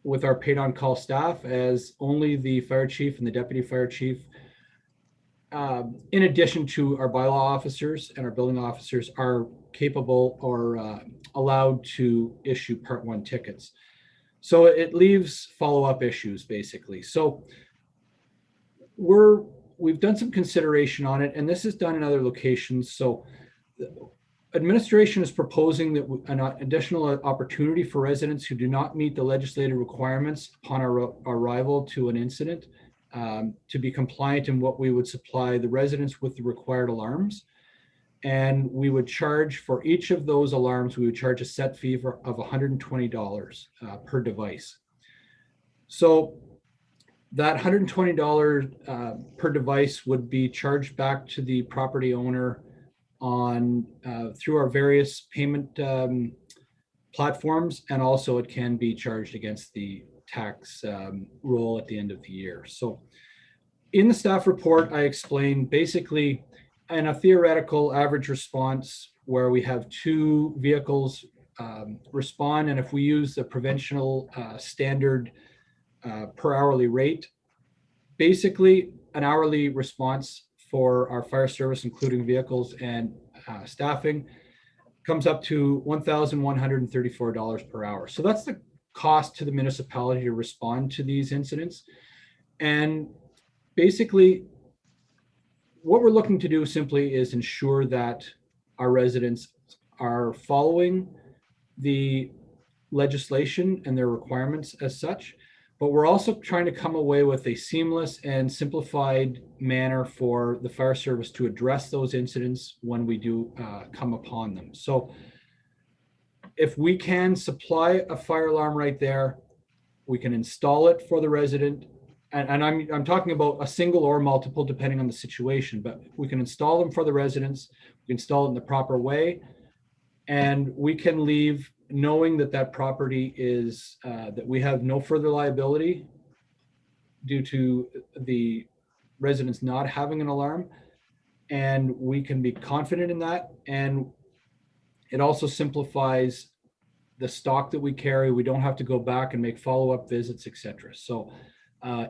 with our paid on-call staff, as only the fire chief and the deputy fire chief, in addition to our bylaw officers and our building officers, are capable or allowed to issue Part 1 tickets. So it leaves follow-up issues, basically. So we've done some consideration on it, and this is done in other locations. So administration is proposing that an additional opportunity for residents who do not meet the legislative requirements upon arrival to an incident to be compliant in what we would supply the residents with the required alarms. And we would charge for each of those alarms, we would charge a set fee of $120 per device. So that $120 per device would be charged back to the property owner on through our various payment platforms, and also it can be charged against the tax roll at the end of the year. So in the staff report, I explained basically in a theoretical average response where we have 2 vehicles respond, and if we use the provincial standard per hourly rate, basically an hourly response for our fire service, including vehicles and staffing, comes up to $1,134 per hour. So that's the cost to the municipality to respond to these incidents. And basically, what we're looking to do simply is ensure that our residents are following the legislation and their requirements as such, but we're also trying to come away with a seamless and simplified manner for the fire service to address those incidents when we do come upon them. So if we can supply a fire alarm right there, we can install it for the resident. And I'm talking about a single or multiple, depending on the situation, but we can install them for the residents, we can install it in the proper way, and we can leave knowing that that property is, that we have no further liability due to the residents not having an alarm. And we can be confident in that. And it also simplifies the stock that we carry. We don't have to go back and make follow-up visits, etc. So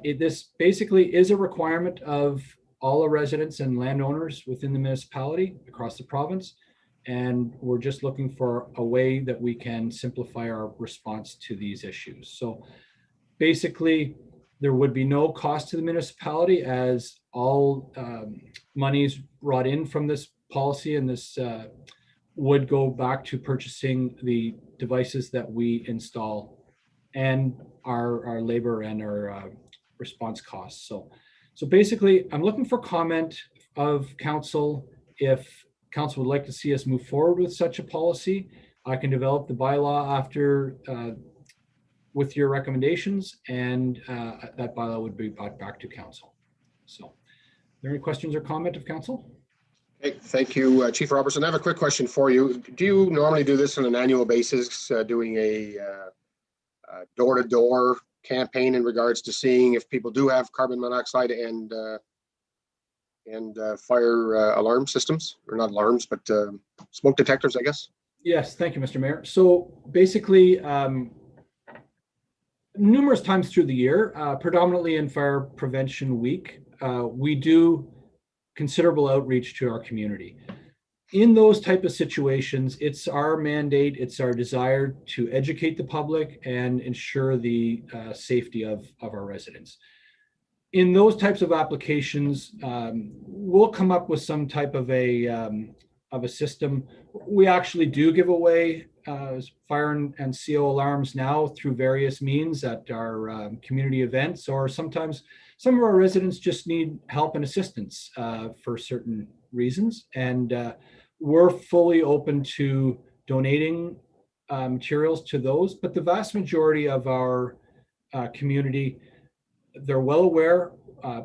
this basically is a requirement of all the residents and landowners within the municipality across the province. And we're just looking for a way that we can simplify our response to these issues. So basically, there would be no cost to the municipality, as all monies brought in from this policy and this would go back to purchasing the devices that we install and our labor and our response costs. So basically, I'm looking for comment of council. If council would like to see us move forward with such a policy, I can develop the bylaw after with your recommendations, and that bylaw would be brought back to council. So, are there any questions or comment of council? Okay, thank you, Chief Robertson. I have a quick question for you. Do you normally do this on an annual basis, doing a door-to-door campaign in regards to seeing if people do have carbon monoxide and fire alarm systems, or not alarms, but smoke detectors, I guess? Yes, thank you, Mr. Mayor. So basically, numerous times through the year, predominantly in Fire Prevention Week, we do considerable outreach to our community. In those type of situations, it's our mandate, it's our desire to educate the public and ensure the safety of our residents. In those types of applications, we'll come up with some type of a system. We actually do give away fire and CO alarms now through various means at our community events, or sometimes some of our residents just need help and assistance for certain reasons. And we're fully open to donating materials to those, but the vast majority of our community, they're well aware.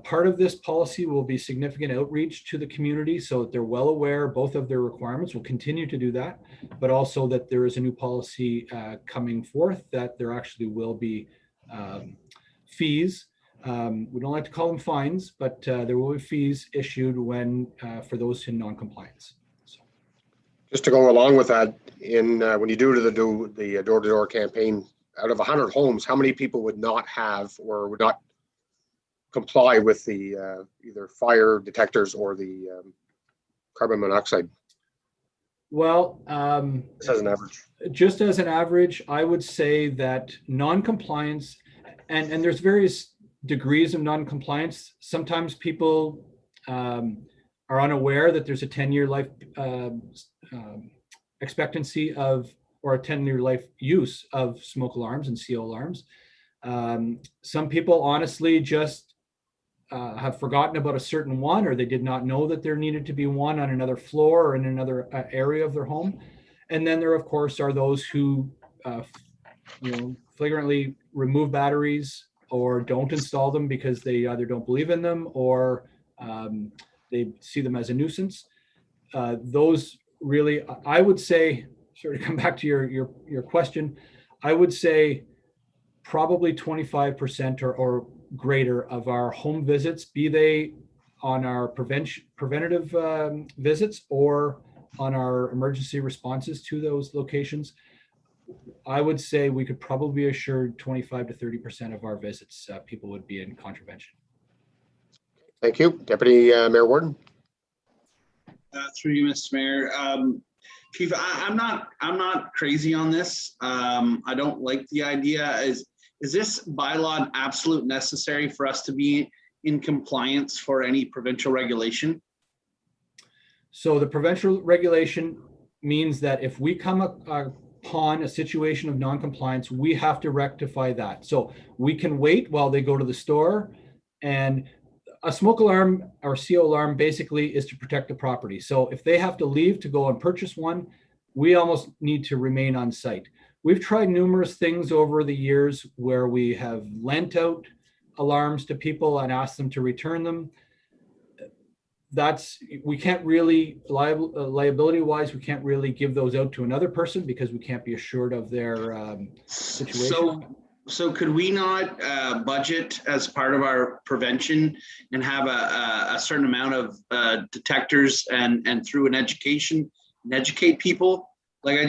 Part of this policy will be significant outreach to the community so that they're well aware both of their requirements. We'll continue to do that, but also that there is a new policy coming forth that there actually will be fees. We don't like to call them fines, but there will be fees issued when for those in non-compliance. So. Just to go along with that, when you do the door-to-door campaign, out of 100 homes, how many people would not have or would not comply with the either fire detectors or the carbon monoxide? Well, just as an average. Just as an average, I would say that non-compliance, and there's various degrees of non-compliance. Sometimes people are unaware that there's a 10-year life expectancy of, or a 10-year life use of smoke alarms and CO alarms. Some people honestly just have forgotten about a certain one, or they did not know that there needed to be one on another floor or in another area of their home. And then there, of course, are those who flagrantly remove batteries or don't install them because they either don't believe in them or they see them as a nuisance. Those really, I would say sort of come back to your question, I would say probably 25% or greater of our home visits, be they on our preventative visits or on our emergency responses to those locations, I would say we could probably be assured 25 to 30% of our visits, people would be in contravention. Thank you. Deputy Mayor Warden. Through you, Mr. Mayor. Chief, I'm not crazy on this. I don't like the idea. Is this bylaw an absolute necessary for us to be in compliance for any provincial regulation? So the provincial regulation means that if we come upon a situation of non-compliance, we have to rectify that. So we can wait while they go to the store, and a smoke alarm or CO alarm basically is to protect the property. So if they have to leave to go and purchase one, we almost need to remain on site. We've tried numerous things over the years where we have lent out alarms to people and asked them to return them. We can't really, liability wise, we can't really give those out to another person because we can't be assured of their situation. So could we not budget as part of our prevention and have a certain amount of detectors and through an education and educate people? Like I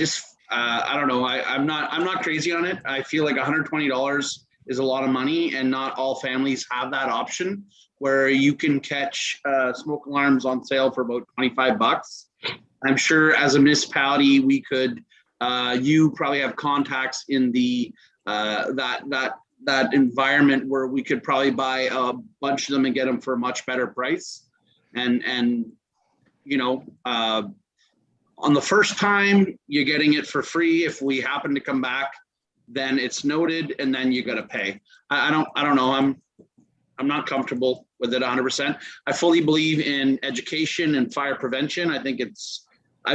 don't know. I'm not crazy on it. I feel like $120 is a lot of money, and not all families have that option where you can catch smoke alarms on sale for about $25. I'm sure as a municipality, we could, you probably have contacts in the that environment where we could probably buy a bunch of them and get them for a much better price. And you know, on the first time you're getting it for free. If we happen to come back, then it's noted, and then you got to pay. I don't know. I'm not comfortable with it 100%. I fully believe in education and fire prevention. I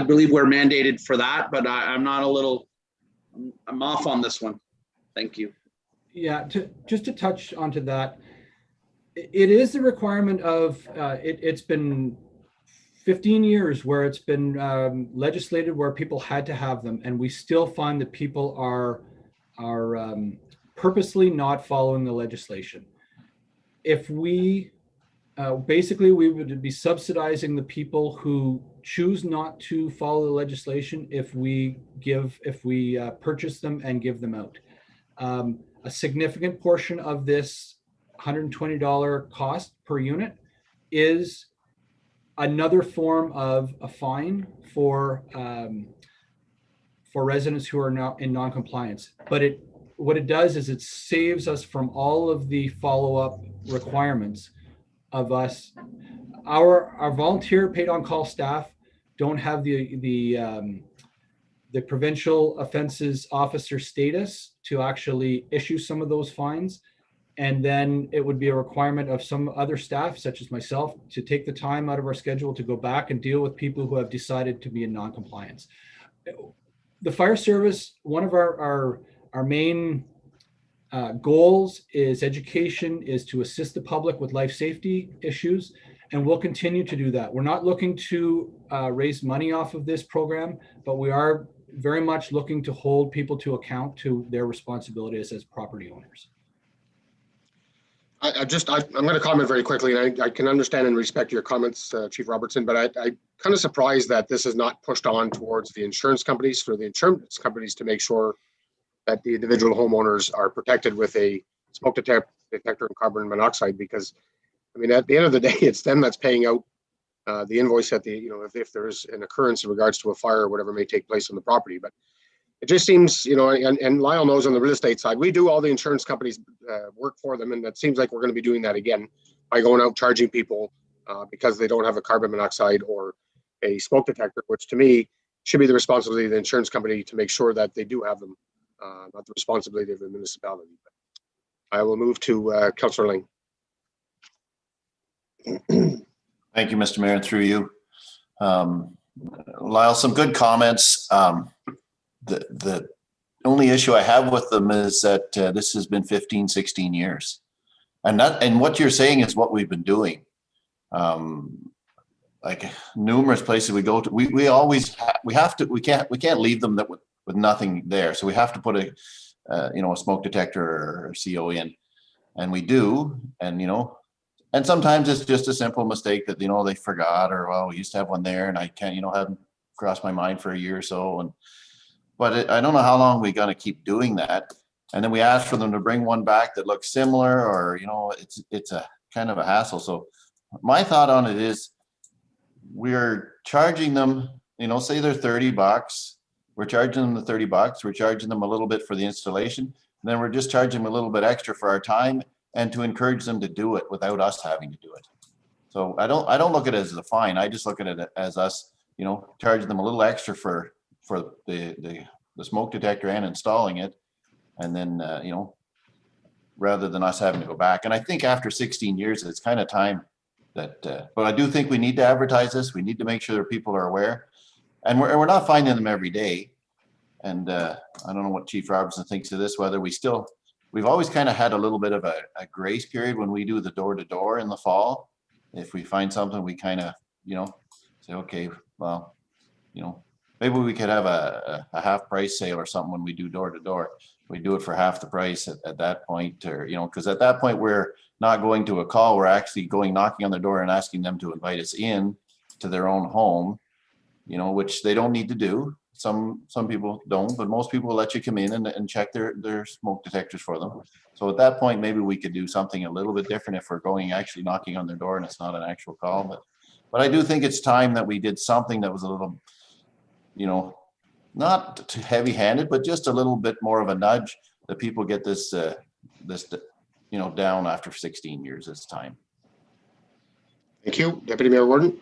believe we're mandated for that, but I'm off on this one. Thank you. Yeah, just to touch onto that, it is the requirement of, it's been 15 years where it's been legislated where people had to have them, and we still find that people are purposely not following the legislation. If we, basically we would be subsidizing the people who choose not to follow the legislation if we purchase them and give them out. A significant portion of this $120 cost per unit is another form of a fine for residents who are not in non-compliance. But what it does is it saves us from all of the follow-up requirements of us. Our volunteer paid on-call staff don't have the provincial offenses officer status to actually issue some of those fines. And then it would be a requirement of some other staff, such as myself, to take the time out of our schedule to go back and deal with people who have decided to be in non-compliance. The fire service, one of our main goals is education, is to assist the public with life safety issues, and we'll continue to do that. We're not looking to raise money off of this program, but we are very much looking to hold people to account to their responsibilities as property owners. I'm going to comment very quickly, and I can understand and respect your comments, Chief Robertson, but I'm kind of surprised that this is not pushed on towards the insurance companies, for the insurance companies to make sure that the individual homeowners are protected with a smoke detector and carbon monoxide, because, I mean, at the end of the day, it's them that's paying out the invoice at the, if there's an occurrence in regards to a fire or whatever may take place on the property. But it just seems, and Lyle knows on the real estate side, we do all the insurance companies work for them. And it seems like we're going to be doing that again by going out charging people because they don't have a carbon monoxide or a smoke detector, which to me should be the responsibility of the insurance company to make sure that they do have them, not the responsibility of the municipality. But I will move to Councillor Ling. Thank you, Mr. Mayor, through you. Lyle, some good comments. The only issue I have with them is that this has been 15, 16 years. And what you're saying is what we've been doing. like numerous places we go to, we always, we can't leave them with nothing there. So we have to put a smoke detector or CO in, and we do. And, and sometimes it's just a simple mistake that, they forgot, or, well, we used to have one there and I can't, hadn't crossed my mind for a year or so. But I don't know how long we're going to keep doing that. And then we ask for them to bring one back that looks similar, or, it's a kind of a hassle. So my thought on it is, we're charging them, say they're $30. We're charging them the $30. We're charging them a little bit for the installation. And then we're just charging them a little bit extra for our time and to encourage them to do it without us having to do it. So I don't look at it as a fine. I just look at it as us, charging them a little extra for the smoke detector and installing it. And then, rather than us having to go back. And I think after 16 years, it's kind of time that, but I do think we need to advertise this. We need to make sure that people are aware. And we're not finding them every day. And I don't know what Chief Robertson thinks of this, whether we've always kind of had a little bit of a grace period when we do the door-to-door in the fall. If we find something, we kind of, say, okay, well, maybe we could have a half price sale or something when we do door-to-door. We do it for half the price at that point, or, because at that point we're not going to a call. We're actually knocking on their door and asking them to invite us in to their own home, which they don't need to do. Some people don't, but most people will let you come in and check their smoke detectors for them. So at that point, maybe we could do something a little bit different if we're actually knocking on their door and it's not an actual call. But I do think it's time that we did something that was a little, not too heavy-handed, but just a little bit more of a nudge that people get this down after 16 years. It's time. Thank you. Deputy Mayor Warden.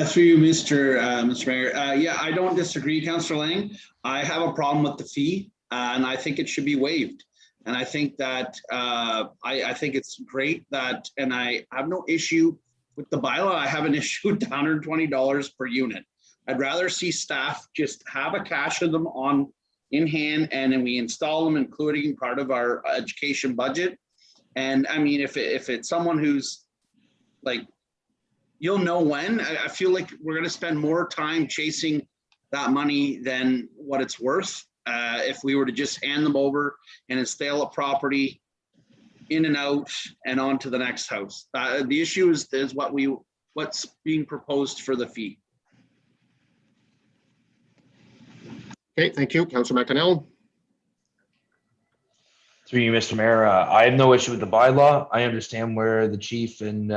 Through you, Mr. Mayor. Yeah, I don't disagree, Councillor Lang. I have a problem with the fee, and I think it should be waived. And I think that I think it's great that, and I have no issue with the bylaw. I have an issue with $120 per unit. I'd rather see staff just have a cache of them in hand, and then we install them, including part of our education budget. And I mean, if it's someone who's like, you'll know when. I feel like we're going to spend more time chasing that money than what it's worth. If we were to just hand them over and install a property in and out and on to the next house. The issue is what's being proposed for the fee. Okay, thank you. Councillor McDonnell. Through you, Mr. Mayor, I have no issue with the bylaw. I understand where the chief and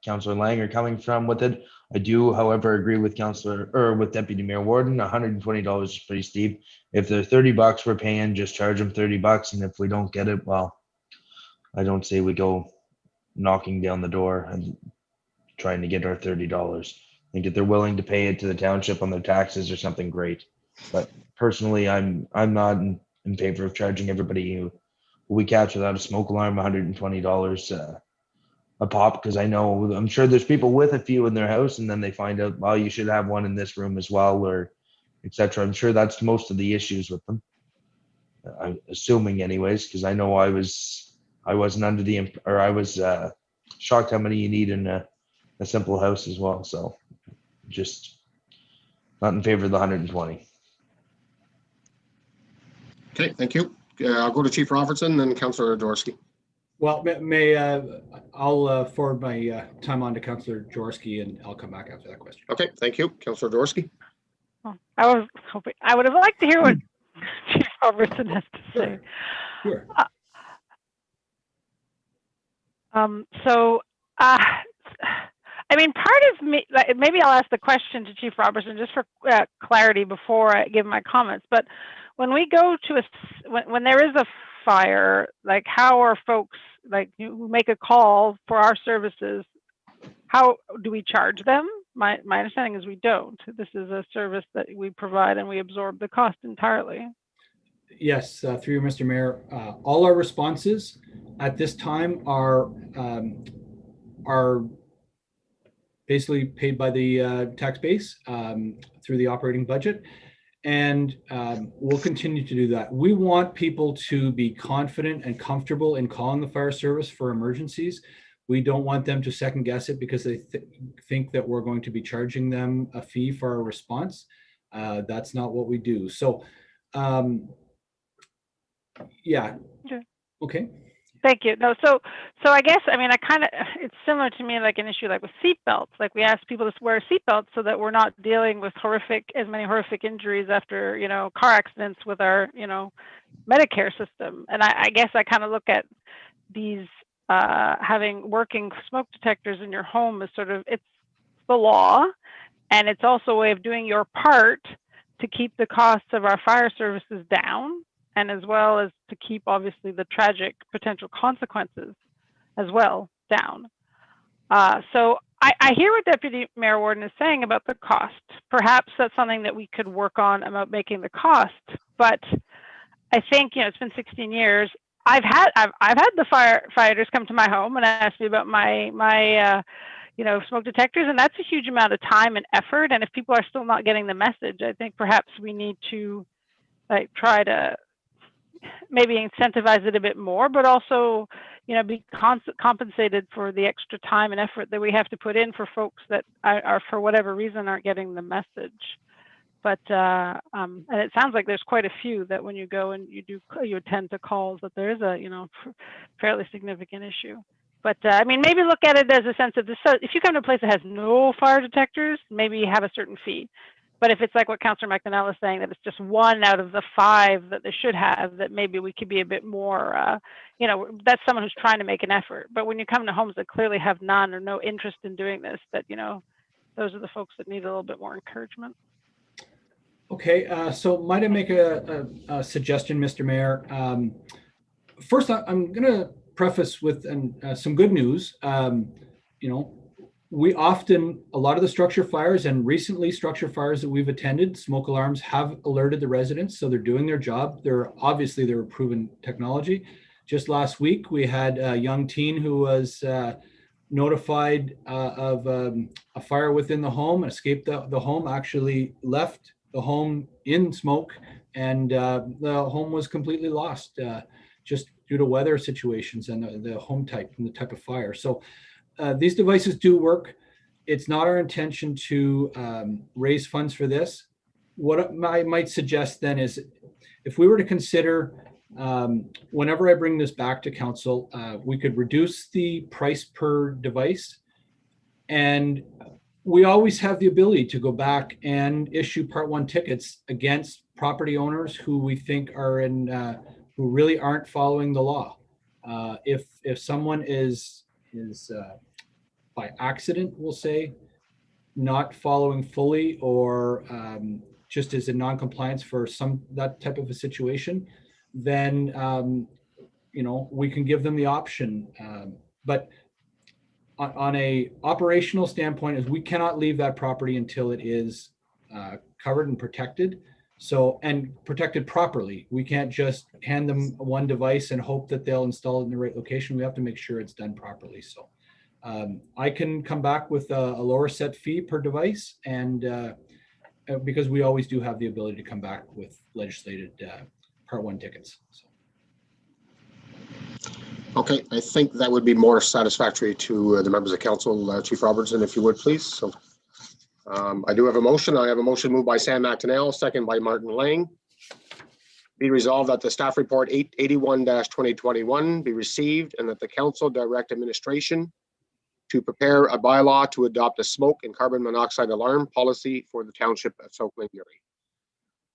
Councillor Lang are coming from with it. I do, however, agree with with Deputy Mayor Warden. $120 is pretty steep. If they're $30 we're paying, just charge them $30. And if we don't get it, well, I don't say we go knocking down the door and trying to get our $30. I think if they're willing to pay it to the township on their taxes or something, great. But personally, I'm not in favor of charging everybody who we catch without a smoke alarm $120 a pop, because I'm sure there's people with a few in their house and then they find out, well, you should have one in this room as well, or etc. I'm sure that's most of the issues with them. I'm assuming anyways, because I know I wasn't under I was shocked how many you need in a simple house as well. So just not in favor of the 120. Okay, thank you. I'll go to Chief Robertson, then Councillor Jaworski. Well, I'll forward my time on to Councillor Jaworski, and I'll come back after that question. Okay, thank you. Councillor Jaworski. I would have liked to hear what Chief Robertson has to say. Sure. I mean, part of me, maybe I'll ask the question to Chief Robertson just for clarity before I give my comments. But when we go to when there is a fire, like, how are folks, like, who make a call for our services, how do we charge them? My understanding is we don't. This is a service that we provide and we absorb the cost entirely. Yes, through you, Mr. Mayor. All our responses at this time are basically paid by the tax base through the operating budget. And we'll continue to do that. We want people to be confident and comfortable in calling the fire service for emergencies. We don't want them to second guess it because they think that we're going to be charging them a fee for our response. That's not what we do. So, yeah. Okay. Thank you. No, so I guess, I mean, it's similar to me like an issue like with seatbelts. Like we ask people to wear seatbelts so that we're not dealing with as many horrific injuries after, car accidents with our, Medicare system. And I guess I kind of look at these having working smoke detectors in your home as sort of, it's the law, and it's also a way of doing your part to keep the costs of our fire services down, and as well as to keep obviously the tragic potential consequences as well down. So I hear what Deputy Mayor Warden is saying about the cost. Perhaps that's something that we could work on about making the cost, but I think, it's been 16 years. I've had the firefighters come to my home and ask me about my smoke detectors, and that's a huge amount of time and effort. And if people are still not getting the message, I think perhaps we need to try to maybe incentivize it a bit more, but also, be compensated for the extra time and effort that we have to put in for folks that are for whatever reason aren't getting the message. But and it sounds like there's quite a few that when you go and you attend to calls that there is a fairly significant issue. But I mean, maybe look at it as a sense of this. So if you come to a place that has no fire detectors, maybe you have a certain fee. But if it's like what Councillor McDonnell is saying, that it's just 1 out of the 5 that they should have, that maybe we could be a bit more, that's someone who's trying to make an effort. But when you come to homes that clearly have none or no interest in doing this, that, those are the folks that need a little bit more encouragement. Okay, so might I make a suggestion, Mr. Mayor? First, I'm going to preface with some good news. We often, a lot of the structure fires and recently structure fires that we've attended, smoke alarms have alerted the residents, so they're doing their job. They're a proven technology. Just last week, we had a young teen who was notified of a fire within the home, escaped the home, actually left the home in smoke, and the home was completely lost just due to weather situations and the home type and the type of fire. So these devices do work. It's not our intention to raise funds for this. What I might suggest then is if we were to consider, whenever I bring this back to council, we could reduce the price per device, and we always have the ability to go back and issue Part 1 tickets against property owners who we think are who really aren't following the law. If someone is by accident, we'll say, not following fully, or just is in non-compliance for that type of a situation, then we can give them the option. But on a operational standpoint, is we cannot leave that property until it is covered and protected. So, and protected properly. We can't just hand them one device and hope that they'll install it in the right location. We have to make sure it's done properly. So I can come back with a lower set fee per device, and because we always do have the ability to come back with legislated Part 1 tickets. So. Okay, I think that would be more satisfactory to the members of council. Chief Robertson, if you would, please. So I do have a motion. I have a motion moved by Sam McDonnell, second by Martin Lang. Be resolved that the staff report 881-2021 be received, and that the council direct administration to prepare a bylaw to adopt a smoke and carbon monoxide alarm policy for the township of South Glengarry.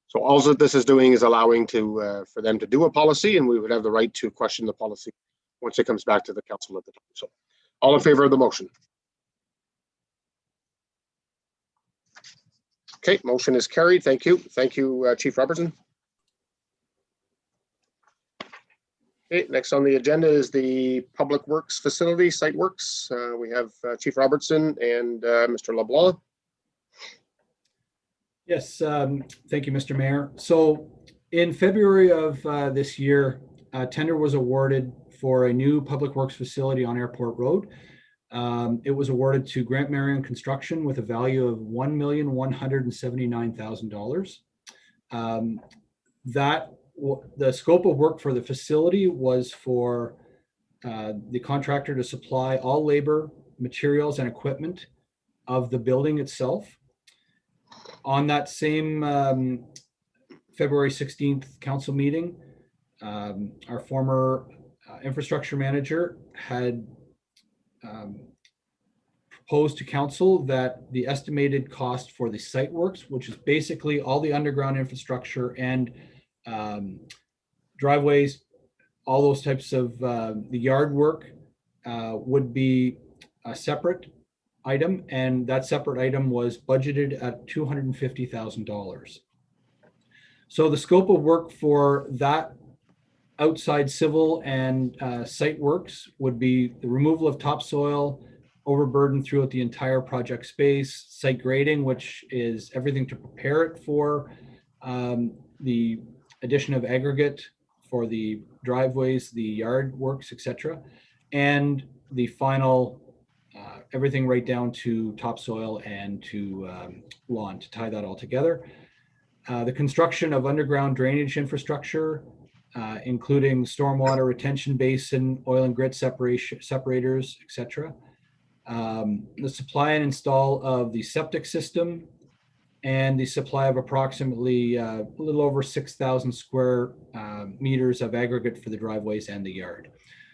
So all that this is doing is allowing for them to do a policy, and we would have the right to question the policy once it comes back to the council at the time. So all in favor of the motion? Okay, motion is carried. Thank you. Thank you, Chief Robertson. Okay, next on the agenda is the Public Works Facility Site Works. We have Chief Robertson and Mr. LeBlanc. Yes, thank you, Mr. Mayor. So in February of this year, a tender was awarded for a new public works facility on Airport Road. It was awarded to Grant Marion Construction with a value of $1,179,000. The scope of work for the facility was for the contractor to supply all labor, materials, and equipment of the building itself. On that same February 16th council meeting, our former infrastructure manager had proposed to council that the estimated cost for the site works, which is basically all the underground infrastructure and driveways, all those types of the yard work, would be a separate item, and that separate item was budgeted at $250,000. So the scope of work for that outside civil and site works would be the removal of topsoil, overburden throughout the entire project space, site grading, which is everything to prepare it for the addition of aggregate for the driveways, the yard works, etc., and the final everything right down to topsoil and to lawn to tie that all together. The construction of underground drainage infrastructure, including stormwater retention basin, oil and grit separators, etc. The supply and install of the septic system, and the supply of approximately a little over 6,000 square meters of aggregate for the driveways and the yard.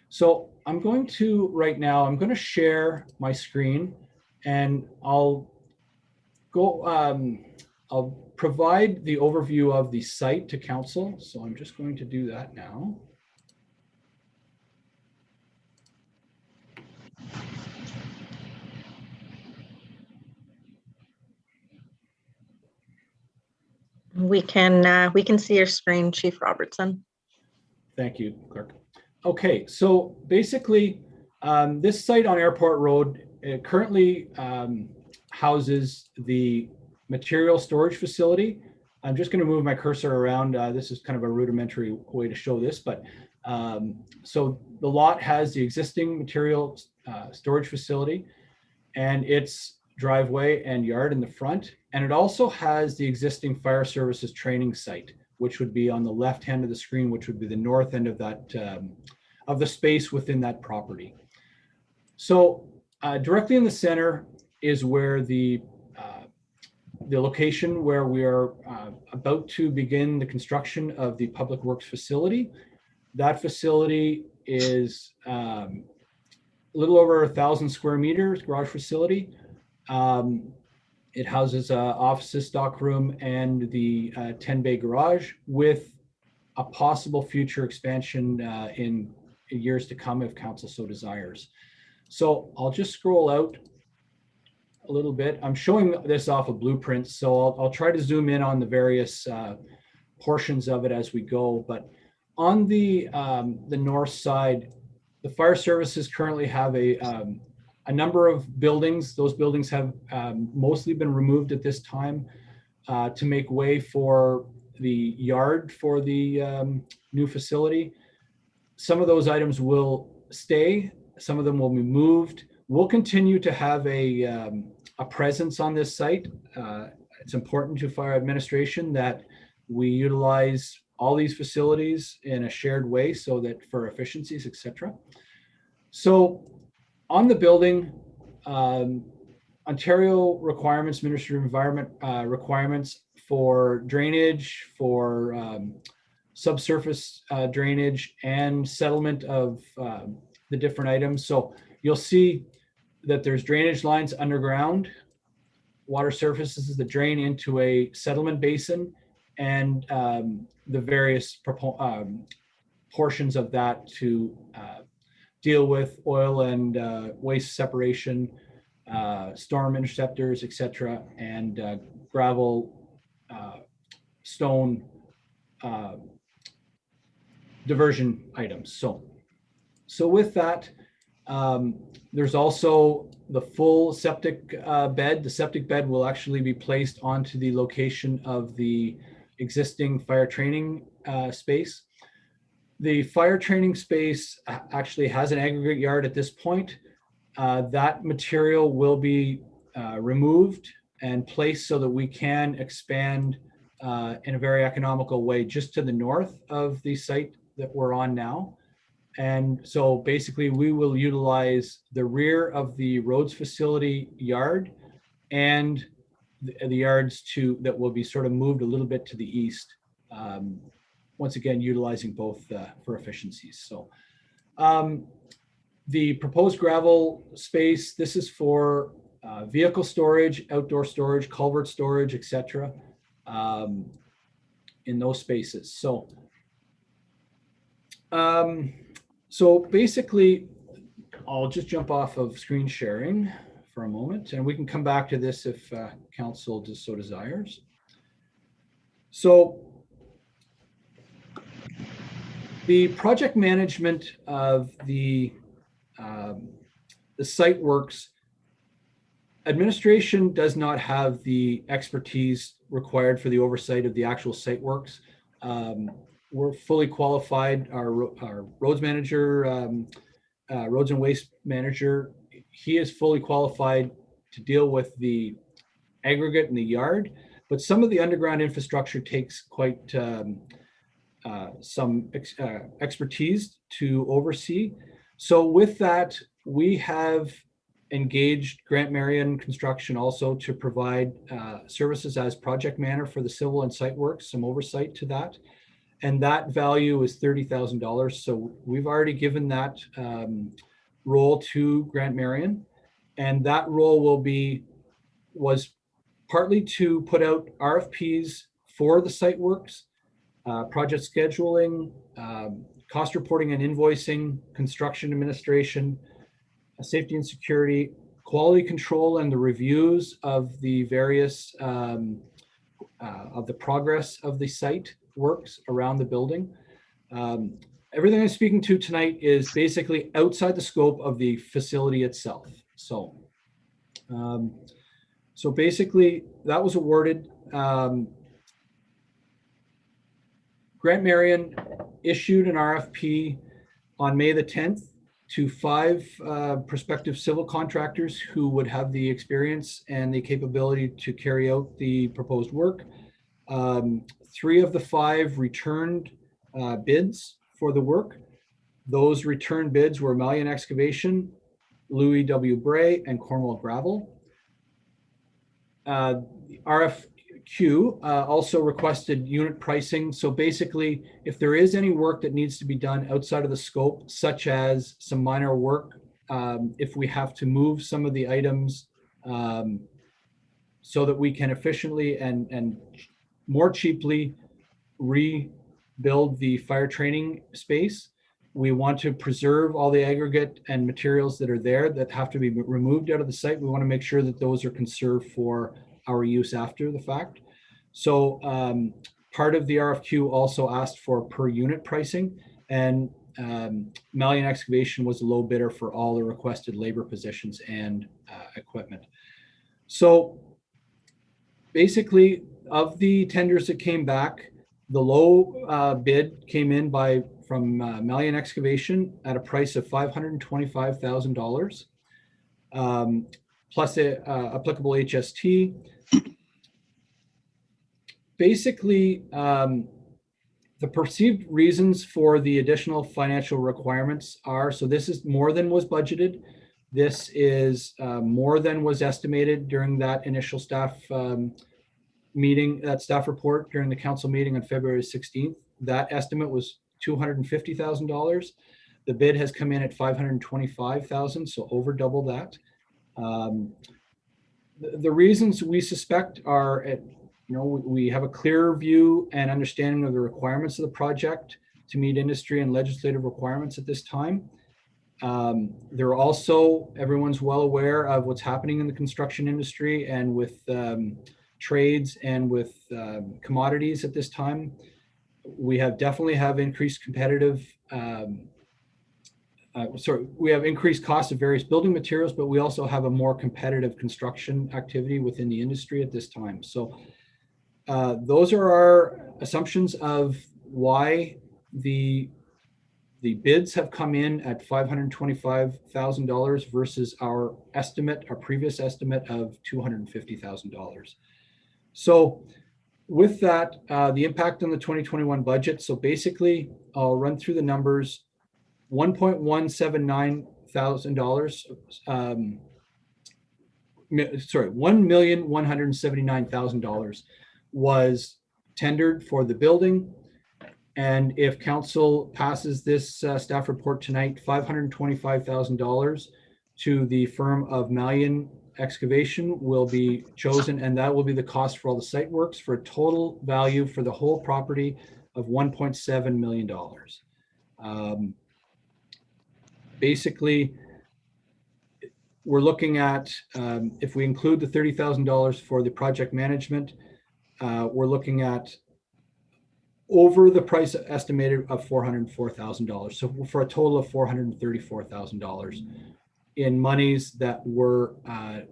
So I'm going to, right now, I'm going to share my screen, and I'll provide the overview of the site to council. So I'm just going to do that now. We can see your screen, Chief Robertson. Thank you, Clerk. Okay, so basically, this site on Airport Road currently houses the material storage facility. I'm just going to move my cursor around. This is kind of a rudimentary way to show this, but so the lot has the existing material storage facility and its driveway and yard in the front. And it also has the existing fire services training site, which would be on the left hand of the screen, which would be the north end of that of the space within that property. So directly in the center is where the location where we are about to begin the construction of the public works facility. That facility is a little over 1,000 square meters garage facility. It houses offices, stock room, and the 10-bay garage with a possible future expansion in years to come if council so desires. So I'll just scroll out a little bit. I'm showing this off of blueprints, so I'll try to zoom in on the various portions of it as we go. But on the north side, the fire services currently have a number of buildings. Those buildings have mostly been removed at this time to make way for the yard for the new facility. Some of those items will stay. Some of them will be moved. We'll continue to have a presence on this site. It's important to fire administration that we utilize all these facilities in a shared way so that for efficiencies, etc. So on the building, Ontario requirements, Ministry of Environment requirements for drainage, for subsurface drainage, and settlement of the different items. So you'll see that there's drainage lines underground, water surfaces that drain into a settlement basin, and the various portions of that to deal with oil and waste separation, storm interceptors, etc., and gravel, stone diversion items. So with that, there's also the full septic bed. The septic bed will actually be placed onto the location of the existing fire training space. The fire training space actually has an aggregate yard at this point. That material will be removed and placed so that we can expand in a very economical way just to the north of the site that we're on now. And so basically we will utilize the rear of the roads facility yard and the yards that will be sort of moved a little bit to the east. Once again, utilizing both for efficiencies. So the proposed gravel space, this is for vehicle storage, outdoor storage, culvert storage, etc. In those spaces. So basically, I'll just jump off of screen sharing for a moment, and we can come back to this if council so desires. So the project management of the site works, administration does not have the expertise required for the oversight of the actual site works. We're fully qualified. Our roads manager, roads and waste manager, he is fully qualified to deal with the aggregate in the yard, but some of the underground infrastructure takes quite some expertise to oversee. So with that, we have engaged Grant Marion Construction also to provide services as project manager for the civil and site works, some oversight to that. And that value is $30,000. So we've already given that role to Grant Marion. And that role was partly to put out RFPs for the site works, project scheduling, cost reporting and invoicing, construction administration, safety and security, quality control, and the reviews of the various of the progress of the site works around the building. Everything I'm speaking to tonight is basically outside the scope of the facility itself. So, so basically that was awarded. Grant Marion issued an RFP on May the 10th to 5 prospective civil contractors who would have the experience and the capability to carry out the proposed work. 3 of the 5 returned bids for the work. Those return bids were Malian Excavation, Louis W. Bray, and Cornwall Gravel. RFQ also requested unit pricing. So basically, if there is any work that needs to be done outside of the scope, such as some minor work, if we have to move some of the items so that we can efficiently and more cheaply rebuild the fire training space, we want to preserve all the aggregate and materials that are there that have to be removed out of the site. We want to make sure that those are conserved for our use after the fact. So part of the RFQ also asked for per unit pricing, and Malian Excavation was a low bidder for all the requested labor positions and equipment. So basically, of the tenders that came back, the low bid came in from Malian Excavation at a price of $525,000 plus applicable HST. Basically, the perceived reasons for the additional financial requirements are, so this is more than was budgeted. This is more than was estimated during that initial staff meeting, that staff report during the council meeting on February 16th. That estimate was $250,000. The bid has come in at $525,000, so over double that. The reasons we suspect are, we have a clear view and understanding of the requirements of the project to meet industry and legislative requirements at this time. There are also, everyone's well aware of what's happening in the construction industry and with trades and with commodities at this time. We have definitely have increased competitive, we have increased costs of various building materials, but we also have a more competitive construction activity within the industry at this time. So those are our assumptions of why the bids have come in at $525,000 versus our previous estimate of $250,000. So with that, the impact on the 2021 budget. So basically, I'll run through the numbers. $1,179,000. Sorry, $1,179,000 was tendered for the building. And if council passes this staff report tonight, $525,000 to the firm of Malian Excavation will be chosen, and that will be the cost for all the site works, for a total value for the whole property of $1.7 million. Basically, we're looking at, if we include the $30,000 for the project management, we're looking at over the price estimated of $404,000. So for a total of $434,000 in monies that were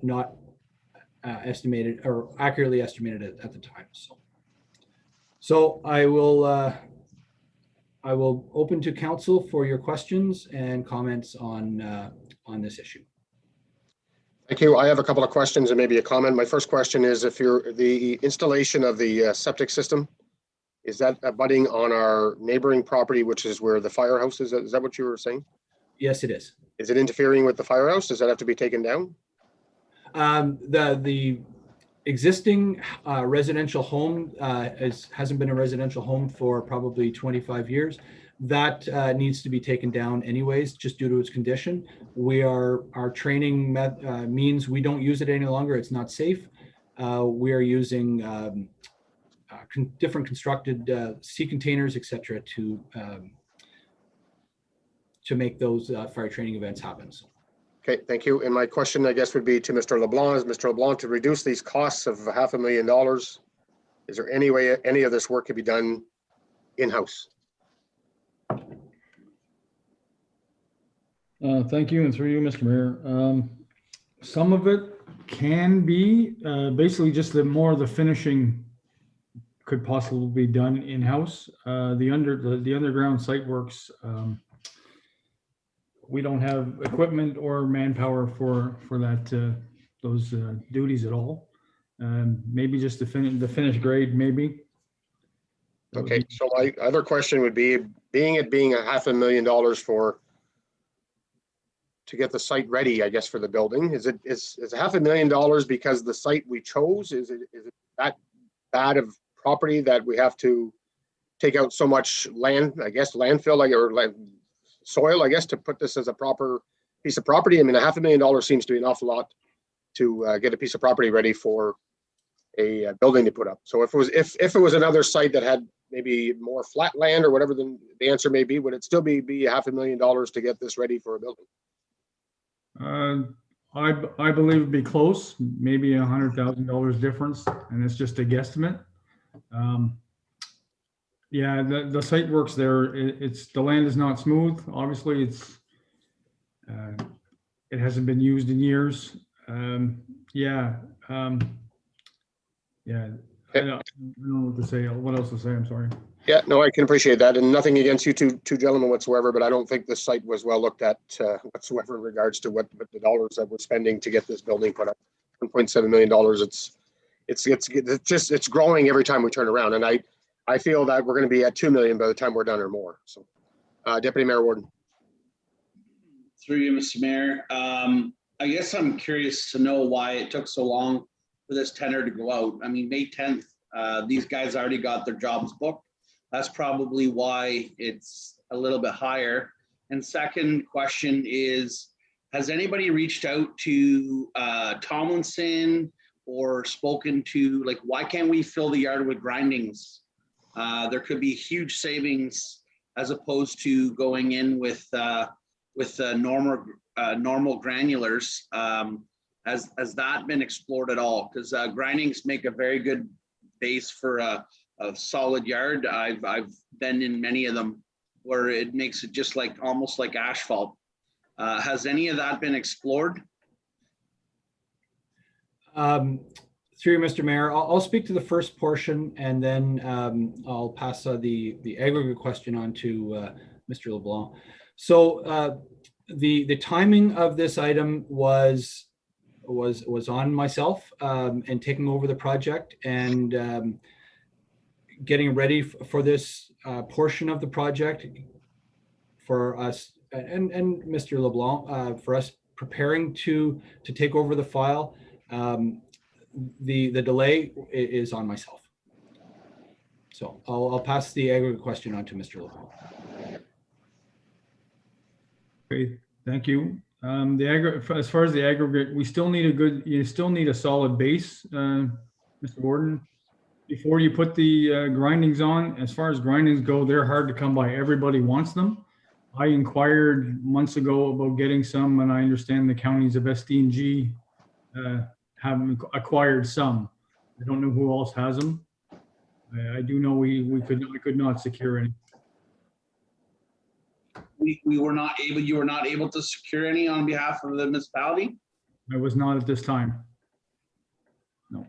not estimated or accurately estimated at the time. So I will open to council for your questions and comments on this issue. Thank you. I have a couple of questions and maybe a comment. My first question is, if the installation of the septic system, is that abutting on our neighboring property, which is where the firehouse is? Is that what you were saying? Yes, it is. Is it interfering with the firehouse? Does that have to be taken down? The existing residential home hasn't been a residential home for probably 25 years. That needs to be taken down anyways, just due to its condition. Our training means we don't use it any longer. It's not safe. We are using different constructed sea containers, etc., to make those fire training events happen. So. Okay, thank you. And my question, I guess, would be to Mr. LeBlanc. Is Mr. LeBlanc, to reduce these costs of $500,000, is there any way any of this work could be done in-house? Thank you, and through you, Mr. Mayor. Some of it can be basically just more of the finishing could possibly be done in-house. The underground site works, we don't have equipment or manpower for that those duties at all. Maybe just the finished grade, maybe. Okay, so my other question would be, being $500,000 to get the site ready, I guess, for the building, is $500,000 because the site we chose, is it that bad of property that we have to take out so much land, I guess, landfill, or soil, I guess, to put this as a proper piece of property? I mean, $500,000 seems to be an awful lot to get a piece of property ready for a building to put up. So if it was another site that had maybe more flat land or whatever, then the answer may be, would it still be $500,000 to get this ready for a building? I believe it'd be close, maybe $100,000 difference, and it's just a guesstimate. Yeah, the site works there. The land is not smooth. Obviously, it hasn't been used in years. Yeah. Yeah. I don't know what to say. What else to say? I'm sorry. Yeah, no, I can appreciate that, and nothing against you two gentlemen whatsoever, but I don't think this site was well looked at whatsoever in regards to what the dollars that we're spending to get this building put up. $1.7 million. It's growing every time we turn around, and I feel that we're going to be at $2 million by the time we're done or more. So, Deputy Mayor Warden. Through you, Mr. Mayor. I guess I'm curious to know why it took so long for this tender to go out. I mean, May 10th, these guys already got their jobs booked. That's probably why it's a little bit higher. And second question is, has anybody reached out to Tomlinson or spoken to, like, why can't we fill the yard with grindings? There could be huge savings as opposed to going in with normal granulars. Has that been explored at all? Because grindings make a very good base for a solid yard. I've been in many of them where it makes it just like almost like asphalt. Has any of that been explored? Through you, Mr. Mayor, I'll speak to the first portion, and then I'll pass the aggregate question on to Mr. LeBlanc. So the timing of this item was on myself and taking over the project and getting ready for this portion of the project for us and Mr. LeBlanc, for us preparing to take over the file. The delay is on myself. So I'll pass the aggregate question on to Mr. LeBlanc. Okay, thank you. The aggregate, as far as the aggregate, you still need a solid base, Mr. Gordon. Before you put the grindings on, as far as grindings go, they're hard to come by. Everybody wants them. I inquired months ago about getting some, and I understand the counties of SDNG have acquired some. I don't know who else has them. I do know we could not secure any. We were not able, you were not able to secure any on behalf of the municipality? I was not at this time. No.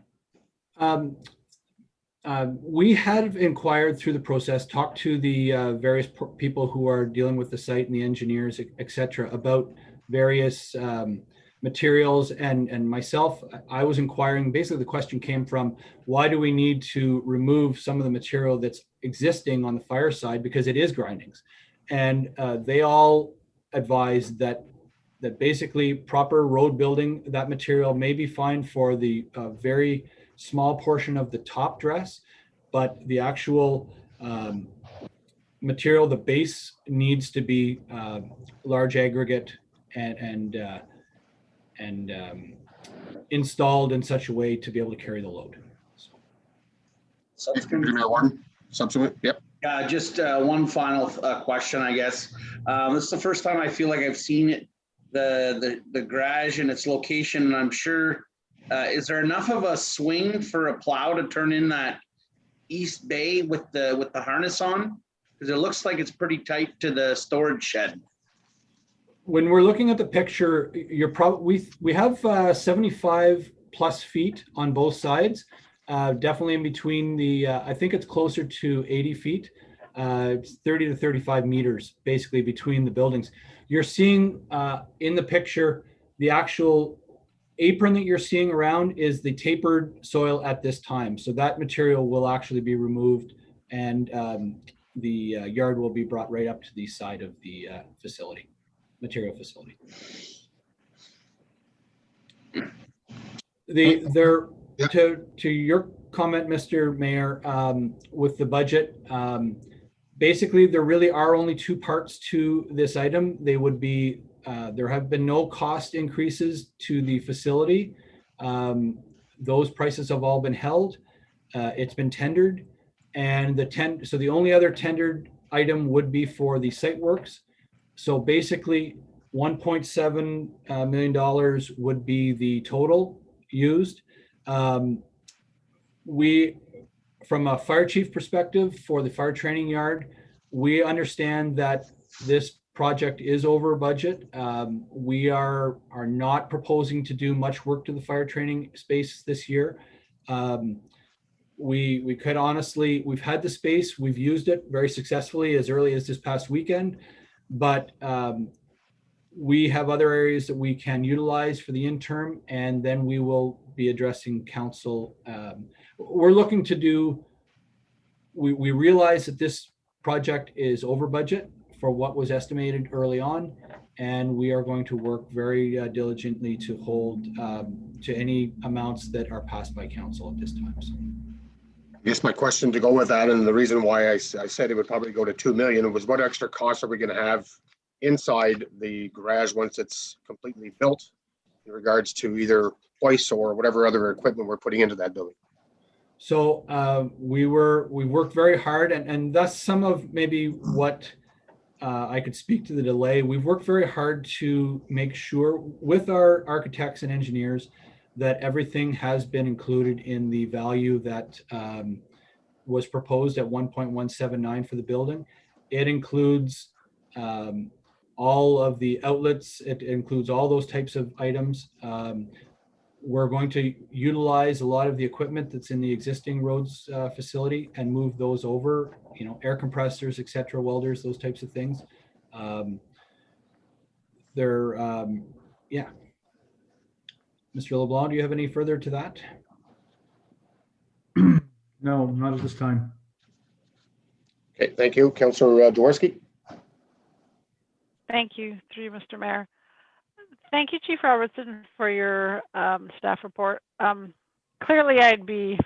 We have inquired through the process, talked to the various people who are dealing with the site and the engineers, et cetera, about various materials. And myself, I was inquiring, basically the question came from, why do we need to remove some of the material that's existing on the fire side? Because it is grindings. And they all advised that basically proper road building, that material may be fine for the very small portion of the top dress, but the actual material, the base, needs to be large aggregate and installed in such a way to be able to carry the load. Subsequent, yep. Just one final question, I guess. This is the first time I feel like I've seen it, the garage and its location, and I'm sure, is there enough of a swing for a plow to turn in that east bay with the harness on? Because it looks like it's pretty tight to the storage shed. When we're looking at the picture, you're probably, we have 75 plus feet on both sides. Definitely in between the, I think it's closer to 80 feet. It's 30 to 35 meters, basically between the buildings. You're seeing in the picture, the actual apron that you're seeing around is the tapered soil at this time. So that material will actually be removed, and the yard will be brought right up to the side of the facility, material facility. To your comment, Mr. Mayor, with the budget, basically there really are only two parts to this item. They would be, there have been no cost increases to the facility. Those prices have all been held. It's been tendered, and so the only other tendered item would be for the site works. So basically $1.7 million would be the total used. We, from a fire chief perspective for the fire training yard, we understand that this project is over budget. We are not proposing to do much work to the fire training space this year. We could honestly, we've had the space, we've used it very successfully as early as this past weekend, but we have other areas that we can utilize for the interim, and then we will be addressing council. We're looking to do, we realize that this project is over budget for what was estimated early on, and we are going to work very diligently to hold to any amounts that are passed by council at this time. So. I guess my question to go with that, and the reason why I said it would probably go to 2 million, was what extra costs are we going to have inside the garage once it's completely built in regards to either hoists or whatever other equipment we're putting into that building? So we worked very hard, and that's some of maybe what I could speak to the delay. We've worked very hard to make sure with our architects and engineers that everything has been included in the value that was proposed at 1.179 for the building. It includes all of the outlets. It includes all those types of items. We're going to utilize a lot of the equipment that's in the existing roads facility and move those over, air compressors, et cetera, welders, those types of things. Yeah. Mr. LeBlanc, do you have any further to that? No, not at this time. Okay, thank you. Councillor Jaworski. Thank you, through you, Mr. Mayor. Thank you, Chief Robertson, for your staff report. Clearly, I'd be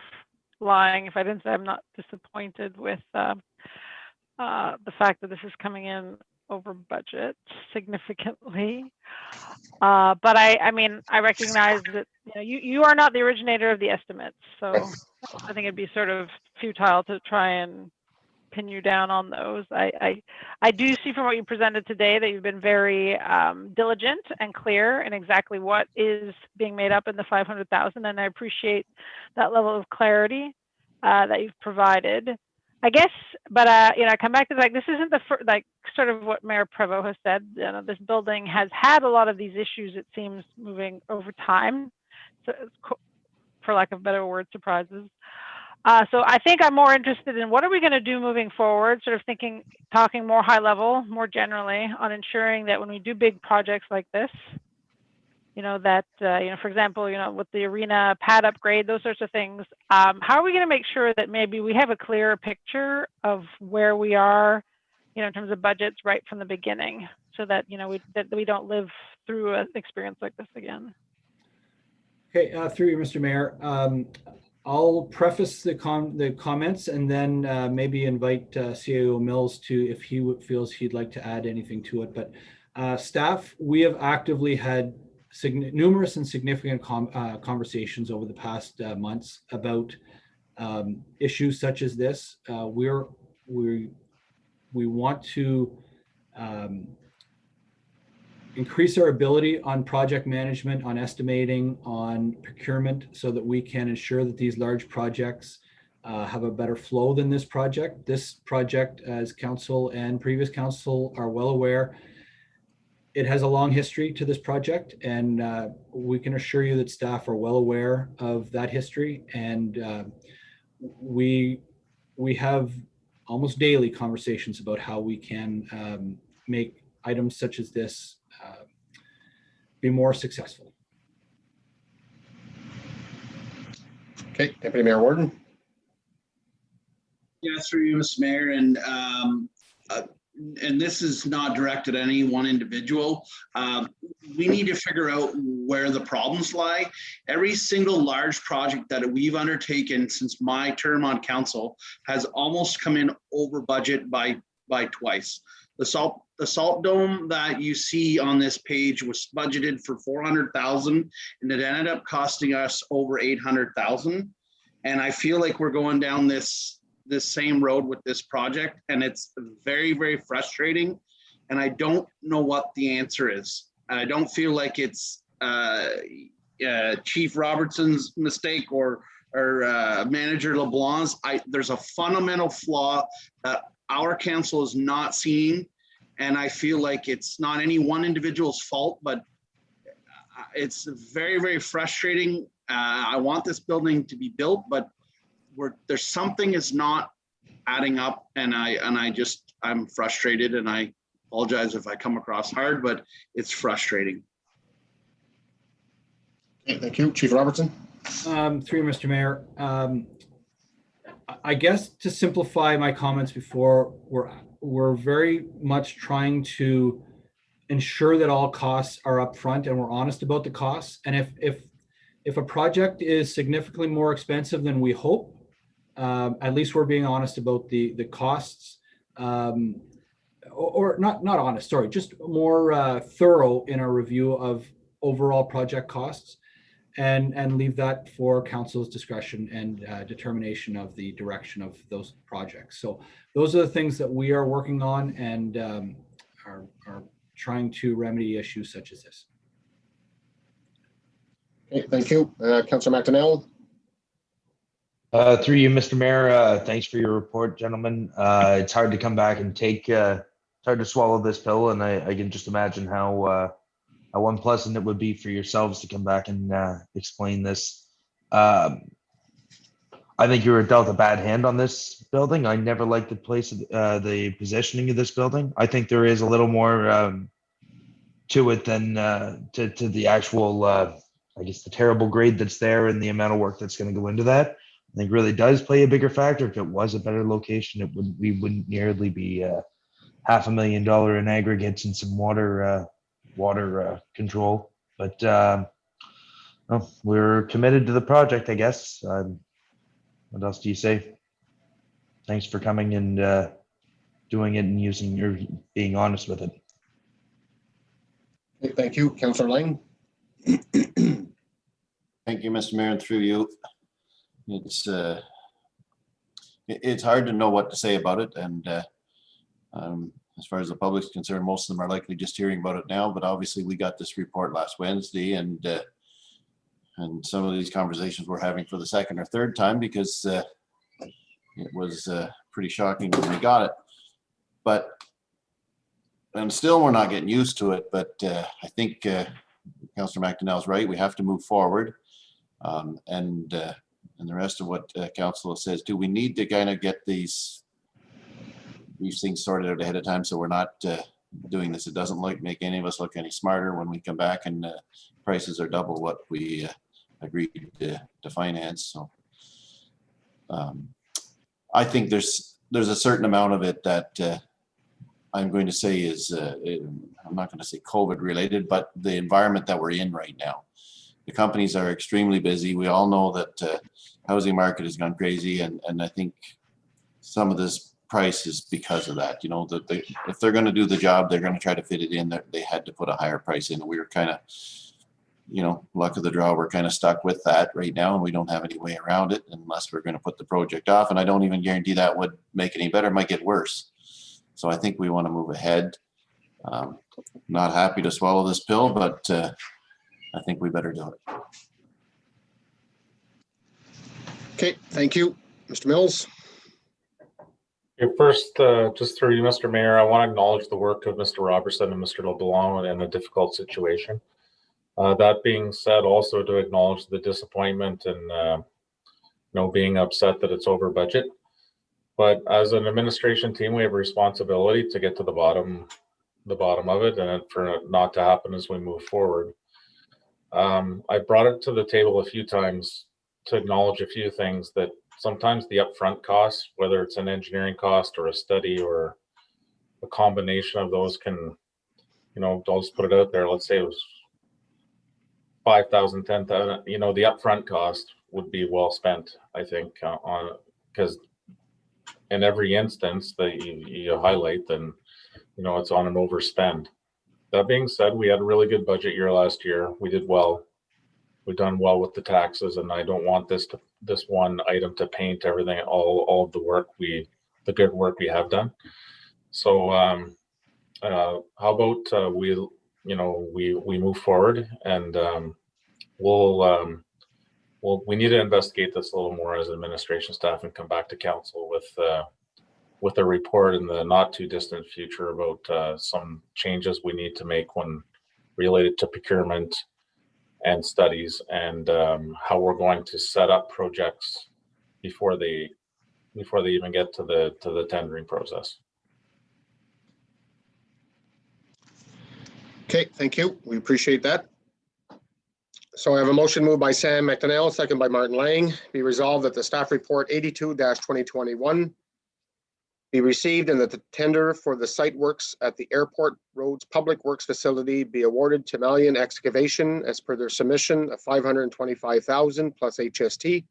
lying if I didn't say I'm not disappointed with the fact that this is coming in over budget significantly. But I mean, I recognize that you are not the originator of the estimates, so I think it'd be sort of futile to try and pin you down on those. I do see from what you presented today that you've been very diligent and clear in exactly what is being made up in the 500,000, and I appreciate that level of clarity that you've provided. I guess, but I come back to like this isn't the like sort of what Mayor Prevost has said. This building has had a lot of these issues. It seems moving over time, so for lack of better word, surprises. So I think I'm more interested in what are we going to do moving forward, sort of talking more high level, more generally on ensuring that when we do big projects like this, that, for example, with the arena pad upgrade, those sorts of things, how are we going to make sure that maybe we have a clearer picture of where we are, in terms of budgets right from the beginning so that, that we don't live through an experience like this again? Okay, through you, Mr. Mayor. I'll preface the comments and then maybe invite CAO Mills to, if he feels he'd like to add anything to it. But staff, we have actively had numerous and significant conversations over the past months about issues such as this. We want to increase our ability on project management, on estimating, on procurement, so that we can ensure that these large projects have a better flow than this project. This project, as council and previous council are well aware, it has a long history to this project, and we can assure you that staff are well aware of that history. And we have almost daily conversations about how we can make items such as this be more successful. Okay, Deputy Mayor Warden. Yeah, through you, Mr. Mayor, and this is not directed at any one individual. We need to figure out where the problems lie. Every single large project that we've undertaken since my term on council has almost come in over budget by twice. The salt dome that you see on this page was budgeted for 400,000 and it ended up costing us over 800,000. And I feel like we're going down this same road with this project, and it's very, very frustrating. And I don't know what the answer is. I don't feel like it's Chief Robertson's mistake or Manager LeBlanc's. There's a fundamental flaw that our council is not seeing, and I feel like it's not any one individual's fault, but it's very, very frustrating. I want this building to be built, but there's something is not adding up, and I'm frustrated, and I apologize if I come across hard, but it's frustrating. Okay, thank you. Chief Robertson. Through Mr. Mayor, I guess to simplify my comments before, we're very much trying to ensure that all costs are upfront and we're honest about the costs. And if a project is significantly more expensive than we hope, at least we're being honest about the costs, or not honest, sorry, just more thorough in our review of overall project costs, and leave that for council's discretion and determination of the direction of those projects. So those are the things that we are working on and are trying to remedy issues such as this. Okay, thank you. Councillor McDonnell. Through you, Mr. Mayor, thanks for your report, gentlemen. It's hard to come back and it's hard to swallow this pill, and I can just imagine how unpleasant it would be for yourselves to come back and explain this. I think you were dealt a bad hand on this building. I never liked the place, the positioning of this building. I think there is a little more to it than to the actual, I guess, the terrible grade that's there and the amount of work that's going to go into that. I think really does play a bigger factor. If it was a better location, we wouldn't nearly be $500,000 in aggregates and some water control. But well, we're committed to the project, I guess. What else do you say? Thanks for coming and doing it and using your being honest with it. Okay, thank you, Councillor Lang. Thank you, Mr. Mayor, and through you. It's hard to know what to say about it, and as far as the public's concerned, most of them are likely just hearing about it now. But obviously, we got this report last Wednesday, and some of these conversations we're having for the second or third time because it was pretty shocking when we got it. And still, we're not getting used to it. But I think Councillor McDonnell's right. We have to move forward. And the rest of what Council says too, we need to kind of get these things sorted out ahead of time, so we're not doing this. It doesn't make any of us look any smarter when we come back and prices are double what we agreed to finance. So I think there's a certain amount of it that I'm going to say is I'm not going to say COVID related, but the environment that we're in right now. The companies are extremely busy. We all know that housing market has gone crazy, and I think some of this price is because of that. You know, that if they're going to do the job, they're going to try to fit it in. They had to put a higher price in. We were kind of, you know, luck of the draw. We're kind of stuck with that right now, and we don't have any way around it unless we're going to put the project off. And I don't even guarantee that would make it any better. It might get worse. So I think we want to move ahead. Not happy to swallow this pill, but I think we better do it. Okay, thank you. Mr. Mills. Okay, first, just through you, Mr. Mayor, I want to acknowledge the work of Mr. Robertson and Mr. LeBlanc in a difficult situation. That being said, also to acknowledge the disappointment and being upset that it's over budget. But as an administration team, we have a responsibility to get to the bottom of it, and for it not to happen as we move forward. I brought it to the table a few times to acknowledge a few things, that sometimes the upfront costs, whether it's an engineering cost or a study or a combination of those, can, I'll just put it out there. Let's say it was 5,000, 10,000. The upfront cost would be well spent, I think, because in every instance that you highlight, then it's on an overspend. That being said, we had a really good budget year last year. We did well. We've done well with the taxes, and I don't want this one item to paint everything, all of the good work we have done. So how about we move forward, and we need to investigate this a little more as administration staff and come back to council with a report in the not too distant future about some changes we need to make when related to procurement and studies, and how we're going to set up projects before they even get to the tendering process. Okay, thank you. We appreciate that. So I have a motion moved by Sam McDonnell, second by Martin Lang. Be resolved that the staff report 82-2021 be received and that the tender for the site works at the Airport Roads Public Works Facility be awarded to Malian Excavation as per their submission of $525,000 plus HST.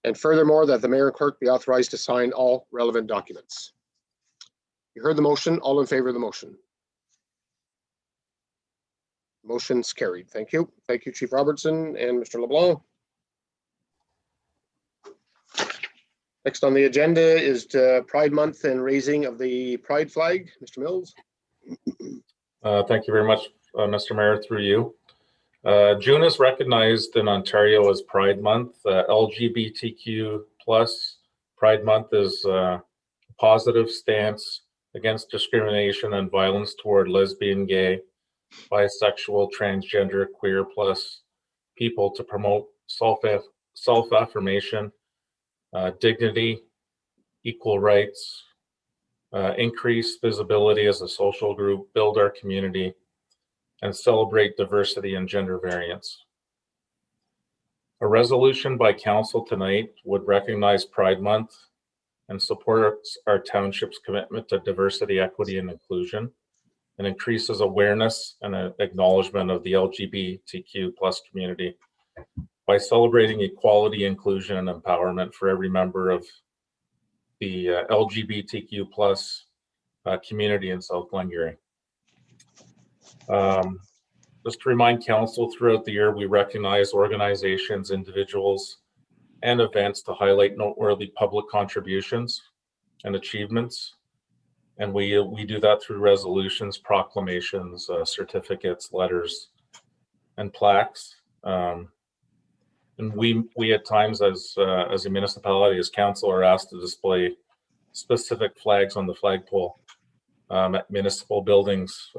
And furthermore, that the mayor and clerk be authorized to sign all relevant documents. You heard the motion. All in favor of the motion? Motion's carried. Thank you. Thank you, Chief Robertson and Mr. LeBlanc. Next on the agenda is Pride Month and raising of the Pride flag. Mr. Mills. Thank you very much, Mr. Mayor, through you. June is recognized in Ontario as Pride Month. LGBTQ plus Pride Month is a positive stance against discrimination and violence toward lesbian, gay, bisexual, transgender, queer plus people to promote self-affirmation, dignity, equal rights, increase visibility as a social group, build our community, and celebrate diversity and gender variance. A resolution by council tonight would recognize Pride Month and supports our township's commitment to diversity, equity, and inclusion, and increases awareness and acknowledgement of the LGBTQ plus community by celebrating equality, inclusion, and empowerment for every member of the LGBTQ plus community in South Glengarry. Just to remind council, throughout the year, we recognize organizations, individuals, and events to highlight noteworthy public contributions and achievements. And we do that through resolutions, proclamations, certificates, letters, and plaques. And we at times as a municipality, as council, are asked to display specific flags on the flagpole at municipal buildings.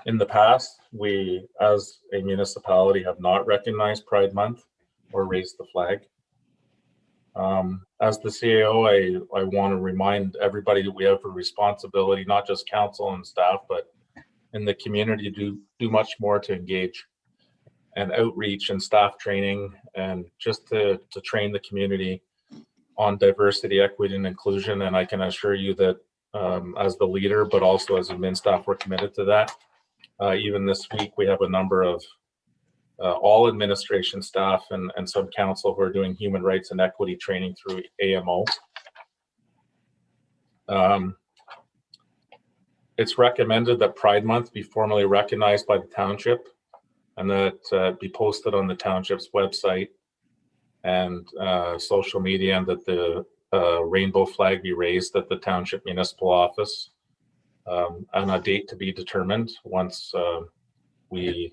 In the past, we as a municipality have not recognized Pride Month or raised the flag. As the CAO, I want to remind everybody that we have a responsibility, not just council and staff, but in the community to do much more to engage and outreach and staff training, and just to train the community on diversity, equity, and inclusion. And I can assure you that as the leader, but also as admin staff, we're committed to that. Even this week, we have a number of all administration staff and some council who are doing human rights and equity training through AMO. It's recommended that Pride Month be formally recognized by the township, and that be posted on the township's website and social media, and that the rainbow flag be raised at the township municipal office, and a date to be determined once we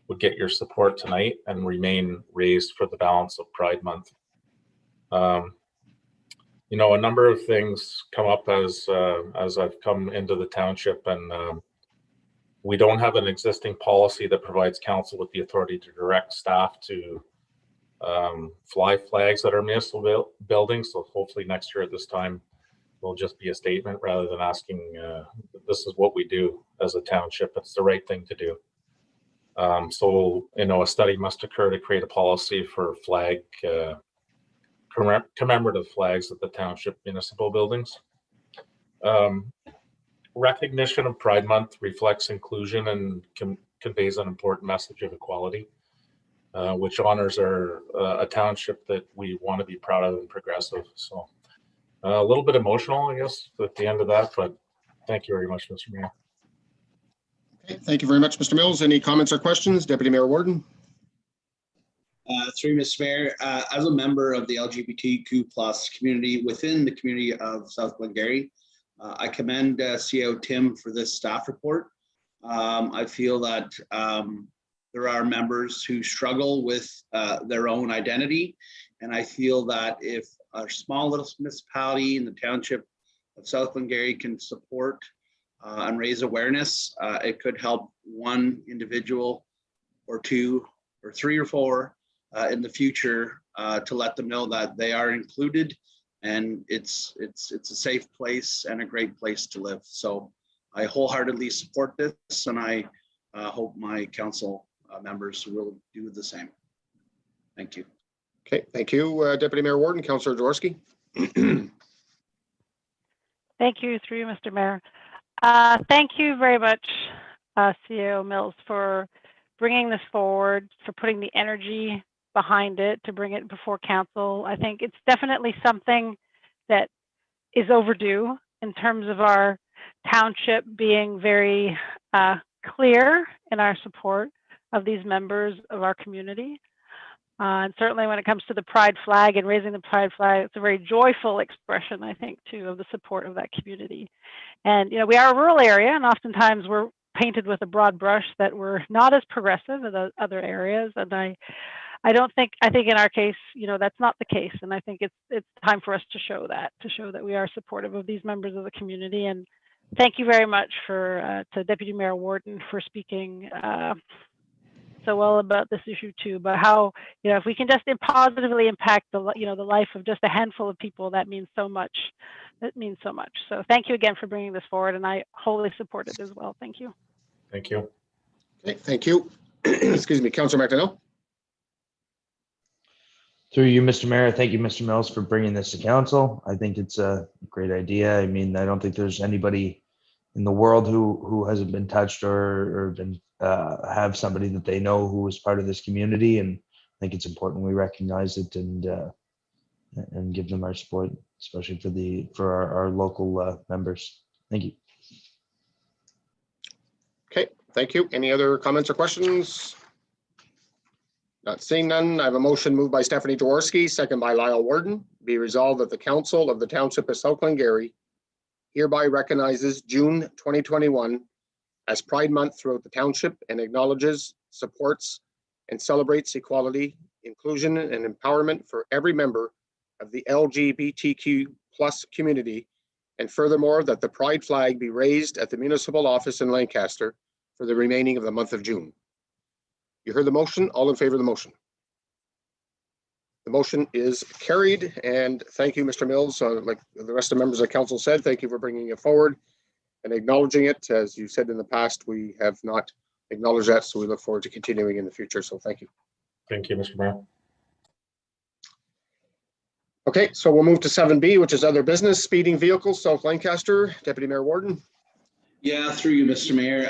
would get your support tonight, and remain raised for the balance of Pride Month. You know, a number of things come up as I've come into the township, and we don't have an existing policy that provides council with the authority to direct staff to fly flags at our municipal buildings. So hopefully next year at this time will just be a statement rather than asking, this is what we do as a township. It's the right thing to do. So, you know, a study must occur to create a policy for flag, commemorative flags at the township municipal buildings. Recognition of Pride Month reflects inclusion and conveys an important message of equality, which honors a township that we want to be proud of and progressive. So a little bit emotional, I guess, at the end of that, but thank you very much, Mr. Mayor. Okay, thank you very much, Mr. Mills. Any comments or questions? Deputy Mayor Warden. Through Mr. Mayor, as a member of the LGBTQ plus community within the community of South Glengarry, I commend CAO Tim for this staff report. I feel that there are members who struggle with their own identity, and I feel that if a small little municipality in the township of South Glengarry can support and raise awareness, it could help one individual or two or three or four in the future to let them know that they are included, and it's a safe place and a great place to live. So I wholeheartedly support this, and I hope my council members will do the same. Thank you. Okay, thank you, Deputy Mayor Warden. Councillor Jaworski. Thank you, through you, Mr. Mayor. Thank you very much, CAO Mills, for bringing this forward, for putting the energy behind it to bring it before council. I think it's definitely something that is overdue in terms of our township being very clear in our support of these members of our community. And certainly when it comes to the pride flag and raising the pride flag, it's a very joyful expression, I think, too, of the support of that community. And, you know, we are a rural area, and oftentimes we're painted with a broad brush that we're not as progressive as other areas. And I think in our case, you know, that's not the case. And I think it's time for us to show that we are supportive of these members of the community. And thank you very much to Deputy Mayor Warden for speaking so well about this issue too, but how, you know, if we can just positively impact the life of just a handful of people, that means so much. That means so much. So thank you again for bringing this forward, and I wholly support it as well. Thank you. Thank you. Okay, thank you. Excuse me, Councillor McDonnell. Through you, Mr. Mayor, thank you, Mr. Mills, for bringing this to council. I think it's a great idea. I mean, I don't think there's anybody in the world who hasn't been touched or been have somebody that they know who was part of this community, and I think it's important we recognize it and give them our support, especially for our local members. Thank you. Okay, thank you. Any other comments or questions? Not seeing none. I have a motion moved by Stephanie Jaworski, second by Lyle Warden. Be resolved that the Council of the Township of South Glengarry hereby recognizes June 2021 as Pride Month throughout the township and acknowledges, supports, and celebrates equality, inclusion, and empowerment for every member of the LGBTQ+ community. And furthermore, that the Pride flag be raised at the municipal office in Lancaster for the remaining of the month of June. You heard the motion. All in favor of the motion? The motion is carried, and thank you, Mr. Mills. Like the rest of the members of council said, thank you for bringing it forward and acknowledging it. As you said in the past, we have not acknowledged that, so we look forward to continuing in the future. So thank you. Thank you, Mr. Mayor. Okay, so we'll move to 7B, which is other business, speeding vehicles, South Lancaster. Deputy Mayor Warden. Yeah, through you, Mr. Mayor.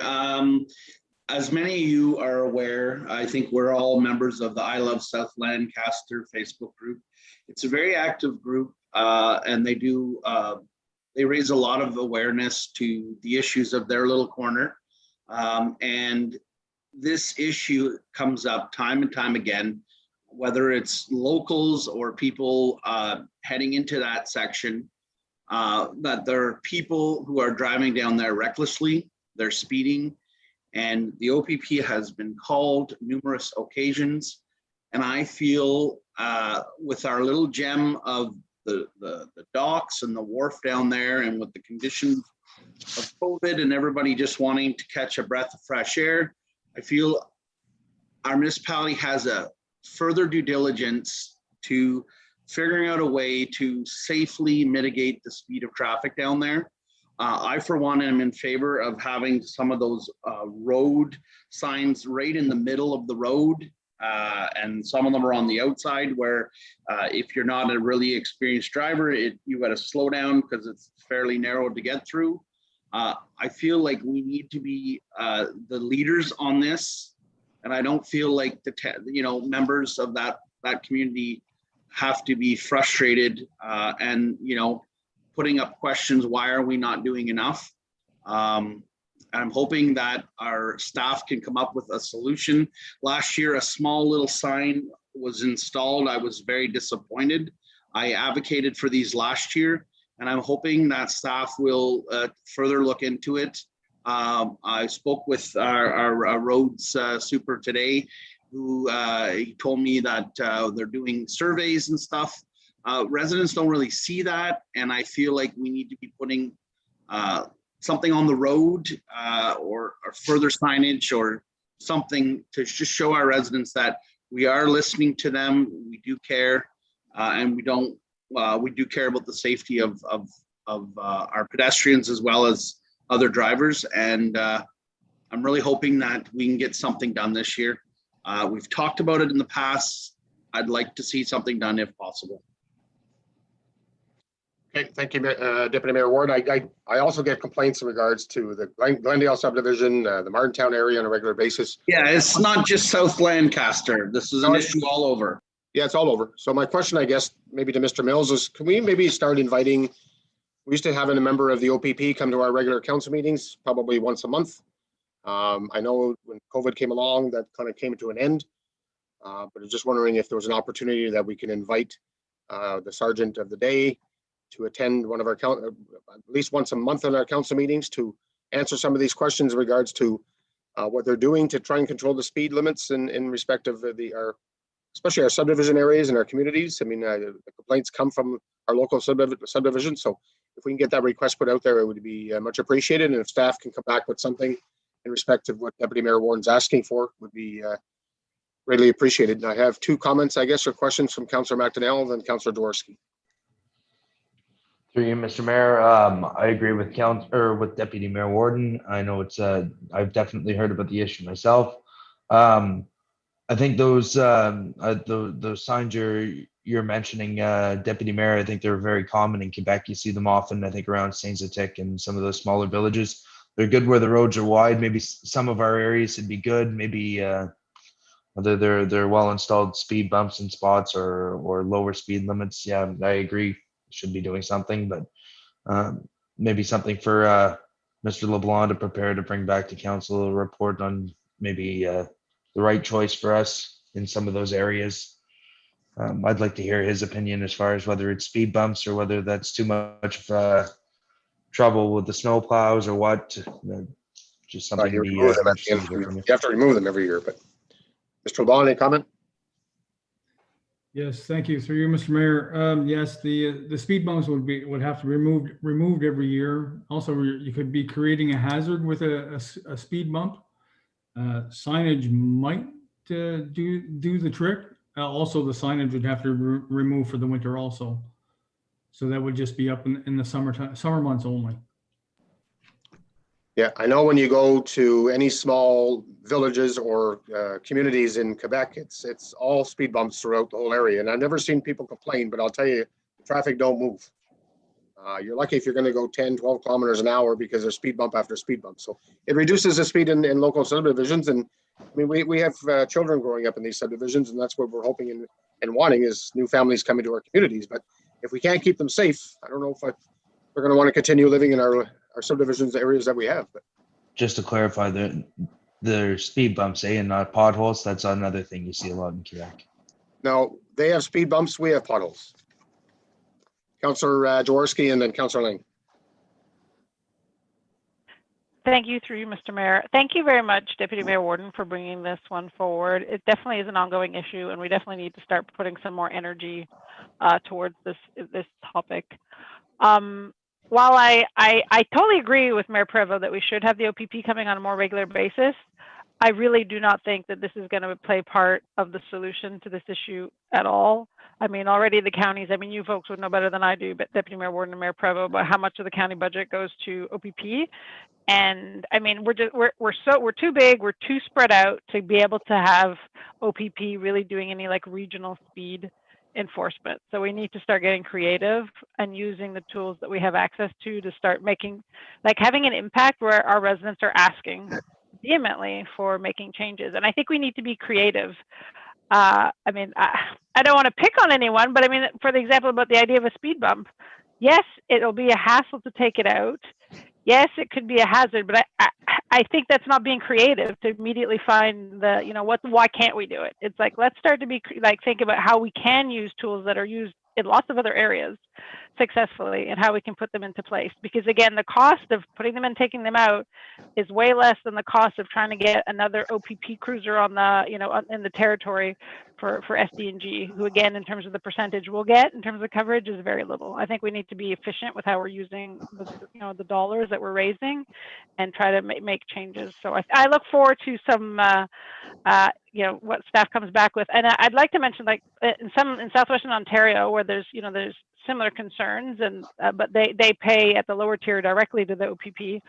As many of you are aware, I think we're all members of the I Love South Lancaster Facebook group. It's a very active group, and they raise a lot of awareness to the issues of their little corner. And this issue comes up time and time again, whether it's locals or people heading into that section, that there are people who are driving down there recklessly, they're speeding, and the OPP has been called numerous occasions. And I feel with our little gem of the docks and the wharf down there, and with the conditions of COVID and everybody just wanting to catch a breath of fresh air, I feel our municipality has a further due diligence to figuring out a way to safely mitigate the speed of traffic down there. I, for one, am in favor of having some of those road signs right in the middle of the road. And some of them are on the outside where if you're not a really experienced driver, you got to slow down because it's fairly narrow to get through. I feel like we need to be the leaders on this. And I don't feel like members of that community have to be frustrated and putting up questions, why are we not doing enough? I'm hoping that our staff can come up with a solution. Last year, a small little sign was installed. I was very disappointed. I advocated for these last year, and I'm hoping that staff will further look into it. I spoke with our roads super today, who he told me that they're doing surveys and stuff. Residents don't really see that, and I feel like we need to be putting something on the road or further signage or something to just show our residents that we are listening to them, we do care, and we do care about the safety of our pedestrians as well as other drivers. And I'm really hoping that we can get something done this year. We've talked about it in the past. I'd like to see something done if possible. Okay, thank you, Deputy Mayor Ward. I also get complaints in regards to the Glendale subdivision, the Martintown area on a regular basis. Yeah, it's not just South Lancaster. This is an issue all over. Yeah, it's all over. So my question, I guess, maybe to Mr. Mills is, can we maybe start inviting, we used to have a member of the OPP come to our regular council meetings, probably once a month. I know when COVID came along, that kind of came to an end. But I was just wondering if there was an opportunity that we can invite the sergeant of the day to attend one of our at least once a month in our council meetings to answer some of these questions in regards to what they're doing to try and control the speed limits in respect of especially our subdivision areas and our communities. I mean, the complaints come from our local subdivision. So if we can get that request put out there, it would be much appreciated. And if staff can come back with something in respect of what Deputy Mayor Warren's asking for, would be greatly appreciated. And I have two comments, I guess, or questions from Councillor McDonnell and Councillor Jaworski. Through you, Mr. Mayor, I agree with with Deputy Mayor Warden. I know it's I've definitely heard about the issue myself. I think those signs you're mentioning, Deputy Mayor, I think they're very common in Quebec. You see them often, I think, around Saint-Zotique and some of those smaller villages. They're good where the roads are wide. Maybe some of our areas would be good. Maybe whether they're well installed speed bumps and spots or lower speed limits. Yeah, I agree. Should be doing something, but maybe something for Mr. LeBlanc to prepare to bring back to council a report on maybe the right choice for us in some of those areas. I'd like to hear his opinion as far as whether it's speed bumps or whether that's too much trouble with the snow plows or what. Just something to be interesting to hear from you. You have to remove them every year, but Mr. LeBlanc, any comment? Yes, thank you. Through you, Mr. Mayor. Yes, the speed bumps would have to be removed every year. Also, you could be creating a hazard with a speed bump. Signage might do the trick. Also, the signage would have to remove for the winter also. So that would just be up in the summer months only. Yeah, I know when you go to any small villages or communities in Quebec, it's all speed bumps throughout the whole area. And I've never seen people complain, but I'll tell you, the traffic don't move. You're lucky if you're going to go 10, 12 kilometers an hour because there's speed bump after speed bump. So it reduces the speed in local subdivisions. And I mean, we have children growing up in these subdivisions, and that's what we're hoping and wanting is new families coming to our communities. But if we can't keep them safe, I don't know if we're going to want to continue living in our subdivisions areas that we have. But just to clarify, the speed bumps, and not potholes. That's another thing you see a lot in Quebec. No, they have speed bumps. We have potholes. Councillor Jaworski and then Councillor Lang. Thank you, through you, Mr. Mayor. Thank you very much, Deputy Mayor Warden, for bringing this one forward. It definitely is an ongoing issue, and we definitely need to start putting some more energy towards this topic. While I totally agree with Mayor Prevost that we should have the OPP coming on a more regular basis, I really do not think that this is going to play part of the solution to this issue at all. I mean, already the counties, I mean, you folks would know better than I do, but Deputy Mayor Warden and Mayor Prevost, about how much of the county budget goes to OPP. And I mean, we're too big, we're too spread out to be able to have OPP really doing any like regional speed enforcement. So we need to start getting creative and using the tools that we have access to start making, like having an impact where our residents are asking vehemently for making changes. And I think we need to be creative. I mean, I don't want to pick on anyone, but I mean, for the example about the idea of a speed bump, yes, it'll be a hassle to take it out. Yes, it could be a hazard, but I think that's not being creative to immediately find the, you know, why can't we do it? It's like, let's start to be like, think about how we can use tools that are used in lots of other areas successfully and how we can put them into place. Because again, the cost of putting them and taking them out is way less than the cost of trying to get another OPP cruiser on the, you know, in the territory for SD&G, who again, in terms of the percentage we'll get in terms of coverage is very little. I think we need to be efficient with how we're using the, you know, the dollars that we're raising and try to make changes. So I look forward to some, you know, what staff comes back with. And I'd like to mention, like in Southwestern Ontario, where there's, you know, there's similar concerns, and but they pay at the lower tier directly to the OPP.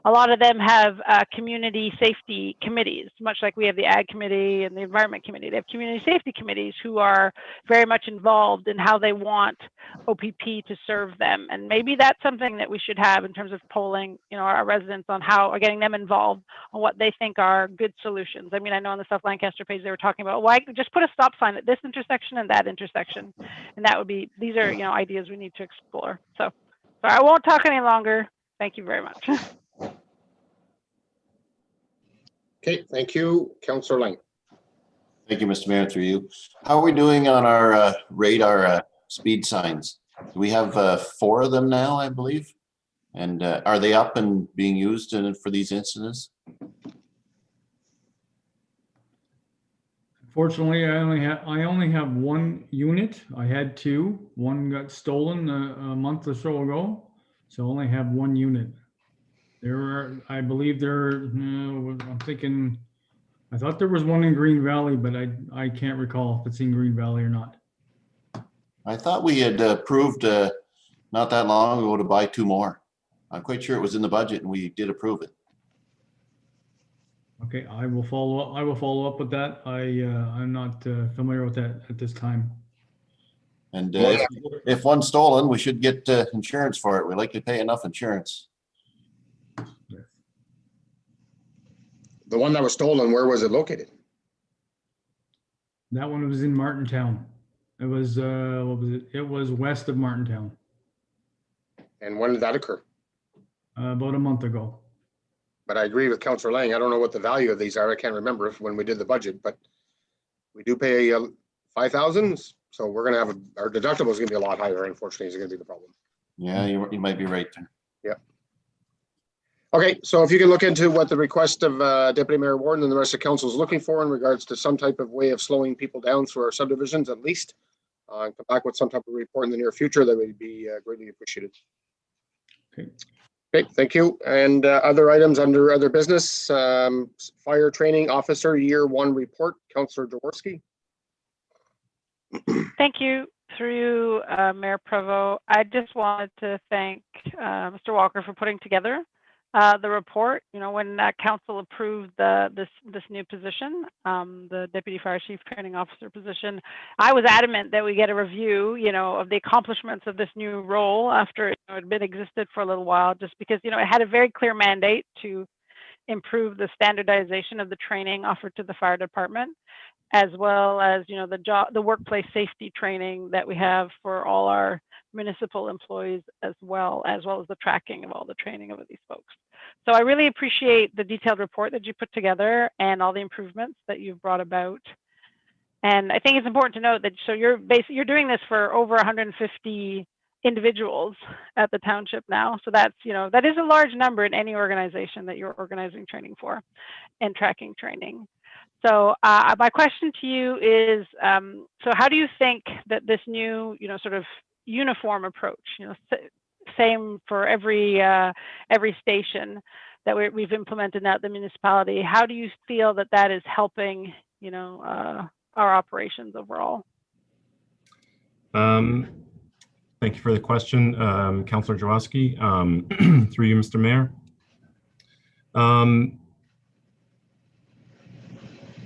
A lot of them have community safety committees, much like we have the Ag Committee and the Environment Committee. They have community safety committees who are very much involved in how they want OPP to serve them. And maybe that's something that we should have in terms of polling, you know, our residents on how, or getting them involved on what they think are good solutions. I mean, I know on the South Lancaster page they were talking about, why just put a stop sign at this intersection and that intersection, and that would be, these are, you know, ideas we need to explore. So I won't talk any longer. Thank you very much. Okay, thank you, Councillor Lang. Thank you, Mr. Mayor, through you. How are we doing on our radar speed signs? We have 4 of them now, I believe. And are they up and being used for these incidents? Fortunately, I only have 1 unit. I had 2. One got stolen a month or so ago, so I only have 1 unit. There are, I believe I'm thinking, I thought there was one in Green Valley, but I can't recall if it's in Green Valley or not. I thought we had approved not that long ago to buy 2 more. I'm quite sure it was in the budget and we did approve it. Okay, I will follow up with that. I'm not familiar with that at this time. And Well, if one's stolen, we should get insurance for it. We like to pay enough insurance. The one that was stolen, where was it located? That one was in Martintown. It was, what was it? It was west of Martintown, And when did that occur? about a month ago. But I agree with Councillor Lang. I don't know what the value of these are. I can't remember when we did the budget, but we do pay 5,000. So we're gonna have, our deductible is gonna be a lot higher, unfortunately, is gonna be the problem. Yeah, you might be right there. Okay, so if you can look into what the request of Deputy Mayor Warden and the rest of council is looking for in regards to some type of way of slowing people down through our subdivisions at least, and come back with some type of report in the near future, that would be greatly appreciated. Okay. Okay, thank you. And other items under other business, Fire Training Officer Year 1 report, Councillor Jaworski. Thank you. Through Mayor Provost, I just wanted to thank Mr. Walker for putting together the report. You know, when council approved this new position, the Deputy Fire Chief Training Officer position, I was adamant that we get a review, you know, of the accomplishments of this new role after it had been existed for a little while, just because, you know, it had a very clear mandate to improve the standardization of the training offered to the fire department, as well as, you know, the workplace safety training that we have for all our municipal employees, as well as the tracking of all the training of these folks. So I really appreciate the detailed report that you put together and all the improvements that you've brought about. And I think it's important to note that, so you're doing this for over 150 individuals at the township now. So that's, you know, that is a large number in any organization that you're organizing training for and tracking training. So my question to you is, so how do you think that this new, you know, sort of uniform approach, you know, same for every station that we've implemented at the municipality, how do you feel that that is helping, you know, our operations overall? Thank you for the question, Councillor Jaworski. Through you, Mr. Mayor.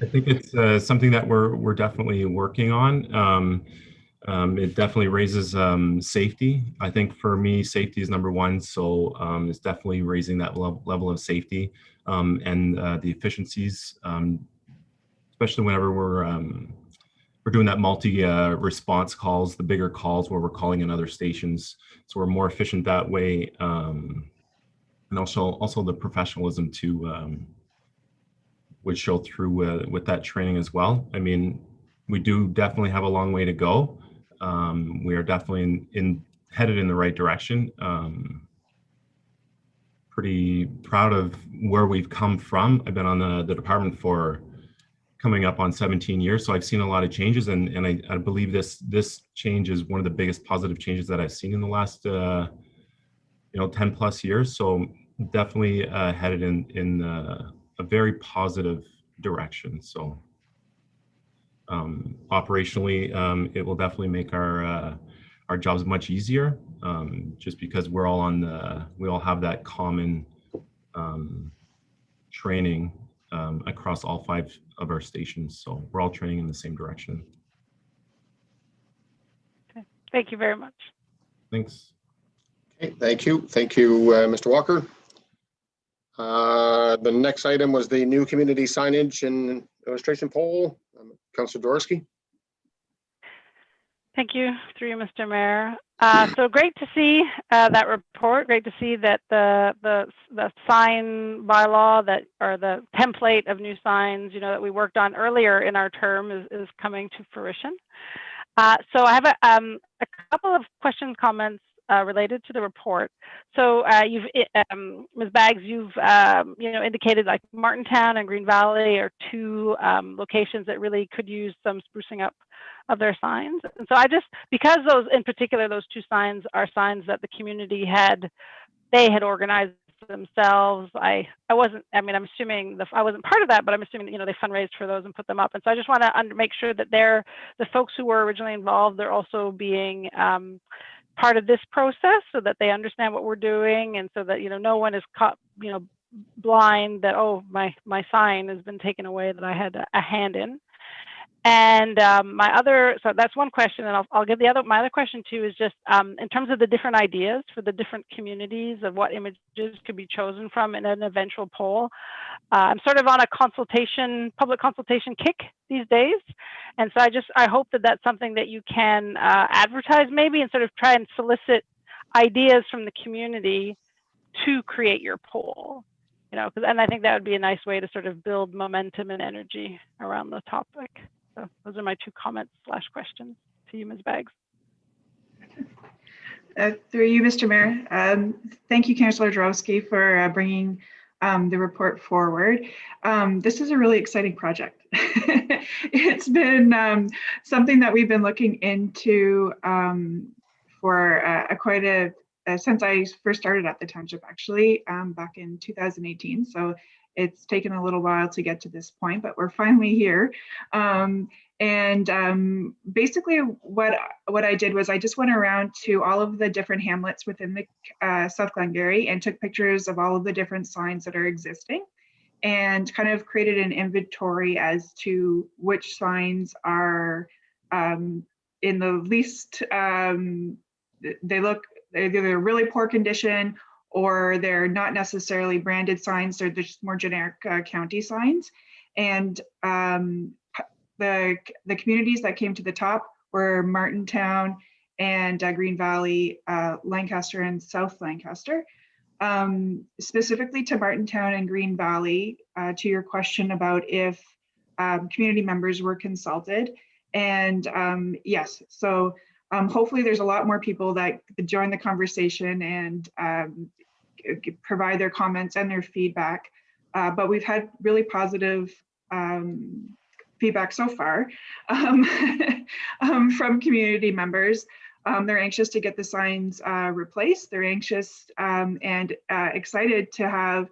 I think it's something that we're definitely working on. It definitely raises safety. I think for me, safety is number one. So it's definitely raising that level of safety and the efficiencies, especially whenever we're doing that multi-response calls, the bigger calls where we're calling in other stations. So we're more efficient that way. And also the professionalism too would show through with that training as well. I mean, we do definitely have a long way to go. We are definitely headed in the right direction. Pretty proud of where we've come from. I've been on the department for coming up on 17 years, so I've seen a lot of changes, and I believe this change is one of the biggest positive changes that I've seen in the last 10 plus years. So definitely headed in a very positive direction. So operationally, it will definitely make our jobs much easier, just because we all have that common training across all 5 of our stations. So we're all training in the same direction. Okay. Thank you very much. Thanks. Okay, thank you. Thank you, Mr. Walker. The next item was the new community signage and illustration pole. Councillor Jaworski. Thank you, through you, Mr. Mayor. So great to see that report. Great to see that the sign bylaw or the template of new signs, you know, that we worked on earlier in our term is coming to fruition. So I have a couple of questions, comments related to the report. So Ms. Baggs, you've indicated like Martintown and Green Valley are 2 locations that really could use some sprucing up of their signs. And so because those, in particular, those 2 signs are signs that the community had organized themselves. I'm assuming I wasn't part of that, but I'm assuming that, you know, they fundraised for those and put them up. And so I just want to make sure that the folks who were originally involved, they're also being part of this process, so that they understand what we're doing, and so that, you know, no one is caught, you know, blind that, oh, my sign has been taken away that I had a hand in. And so that's one question, and I'll give my other question too is just in terms of the different ideas for the different communities of what images could be chosen from in an eventual poll. I'm sort of on a public consultation kick these days, and so I hope that that's something that you can advertise maybe and sort of try and solicit ideas from the community to create your poll. And I think that would be a nice way to sort of build momentum and energy around the topic. So those are my 2 comments / questions to you, Ms. Baggs. Through you, Mr. Mayor. Thank you, Councillor Jarowski, for bringing the report forward. This is a really exciting project. It's been something that we've been looking into for since I first started at the township, actually, back in 2018. So it's taken a little while to get to this point, but we're finally here. Basically what I did was I just went around to all of the different hamlets within the South Glengarry and took pictures of all of the different signs that are existing and kind of created an inventory as to which signs are in the least, they're either really poor condition or they're not necessarily branded signs, they're just more generic county signs. And the communities that came to the top were Martintown and Green Valley, Lancaster and South Lancaster. Specifically to Martintown and Green Valley, to your question about if community members were consulted. And yes, so hopefully there's a lot more people that join the conversation and provide their comments and their feedback. But we've had really positive feedback so far from community members. They're anxious to get the signs replaced. They're anxious and excited to have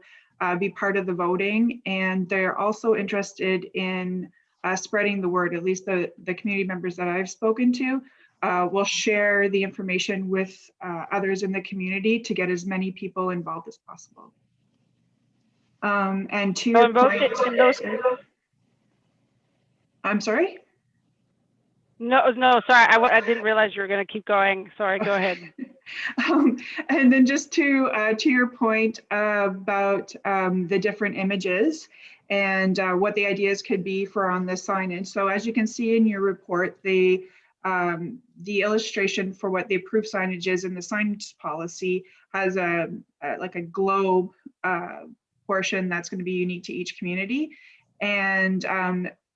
be part of the voting. And they're also interested in spreading the word. At least the community members that I've spoken to will share the information with others in the community to get as many people involved as possible. And to your point, I'm sorry? No, sorry, I didn't realize you were going to keep going. Sorry, go ahead. And then just to your point about the different images and what the ideas could be for on the signage. So as you can see in your report, the illustration for what the approved signage is in the signage policy has like a globe portion that's going to be unique to each community. And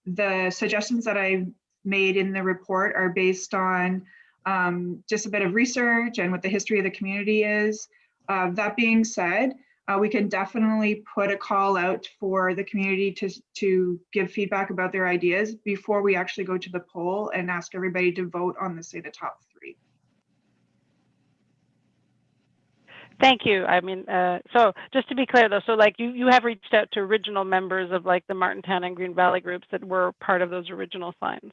the suggestions that I made in the report are based on just a bit of research and what the history of the community is. That being said, we can definitely put a call out for the community to give feedback about their ideas before we actually go to the poll and ask everybody to vote on the top 3. Thank you. I mean, so just to be clear though, so like you have reached out to original members of like the Martintown and Green Valley groups that were part of those original signs.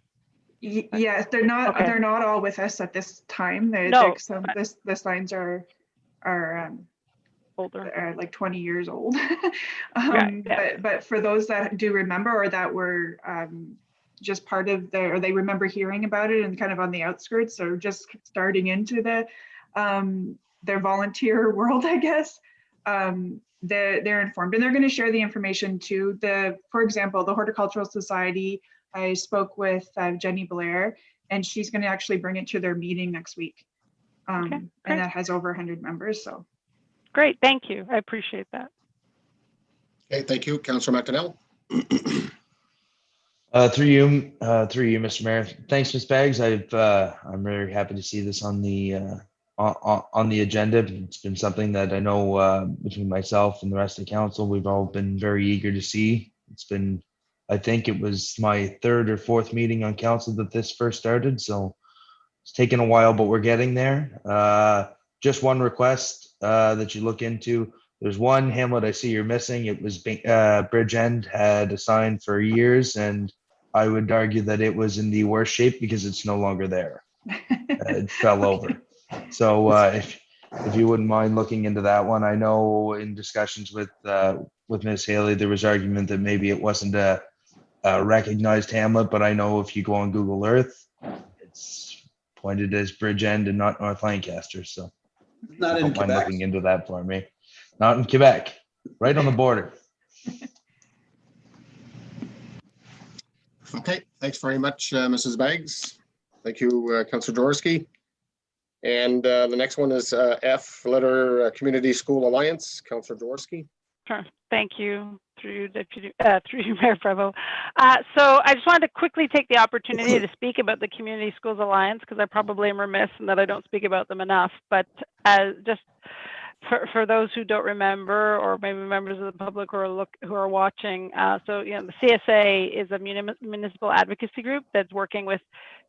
Yes, they're not. Okay. They're not all with us at this time. No. The signs are older, are like 20 years old. Yeah. But for those that do remember or that were just part of or they remember hearing about it and kind of on the outskirts or just starting into their volunteer world, I guess, they're informed and they're going to share the information to for example, the Horticultural Society. I spoke with Jenny Blair and she's going to actually bring it to their meeting next week. And that has over 100 members. So. Great, thank you. I appreciate that. Okay, thank you. Councillor McDonnell. Through you, Mr. Mayor. Thanks, Ms. Baggs. I'm very happy to see this on the agenda. It's been something that I know between myself and the rest of the council, we've all been very eager to see. It's been, I think it was my 3rd or 4th meeting on council that this first started, so it's taken a while, but we're getting there. Just one request that you look into. There's one hamlet I see you're missing. It was Bridge End had a sign for years, and I would argue that it was in the worst shape because it's no longer there. It fell over. So if you wouldn't mind looking into that one, I know in discussions with Ms. Haley, there was argument that maybe it wasn't a recognized hamlet, but I know if you go on Google Earth, it's pointed as Bridgend and not North Lancaster. So Not in don't mind Quebec. looking into that for me. Not in Quebec, right on the border. Okay, thanks very much, Mrs. Beggs. Thank you, Councillor Jaworski. And the next one is F, letter Community School Alliance, Councillor Jaworski. Sure. Thank you, through you, Mayor Prevo. So I just wanted to quickly take the opportunity to speak about the Community Schools Alliance, because I probably am remiss in that I don't speak about them enough. But just for those who don't remember, or maybe members of the public who are watching, so the CSA is a municipal advocacy group that's working with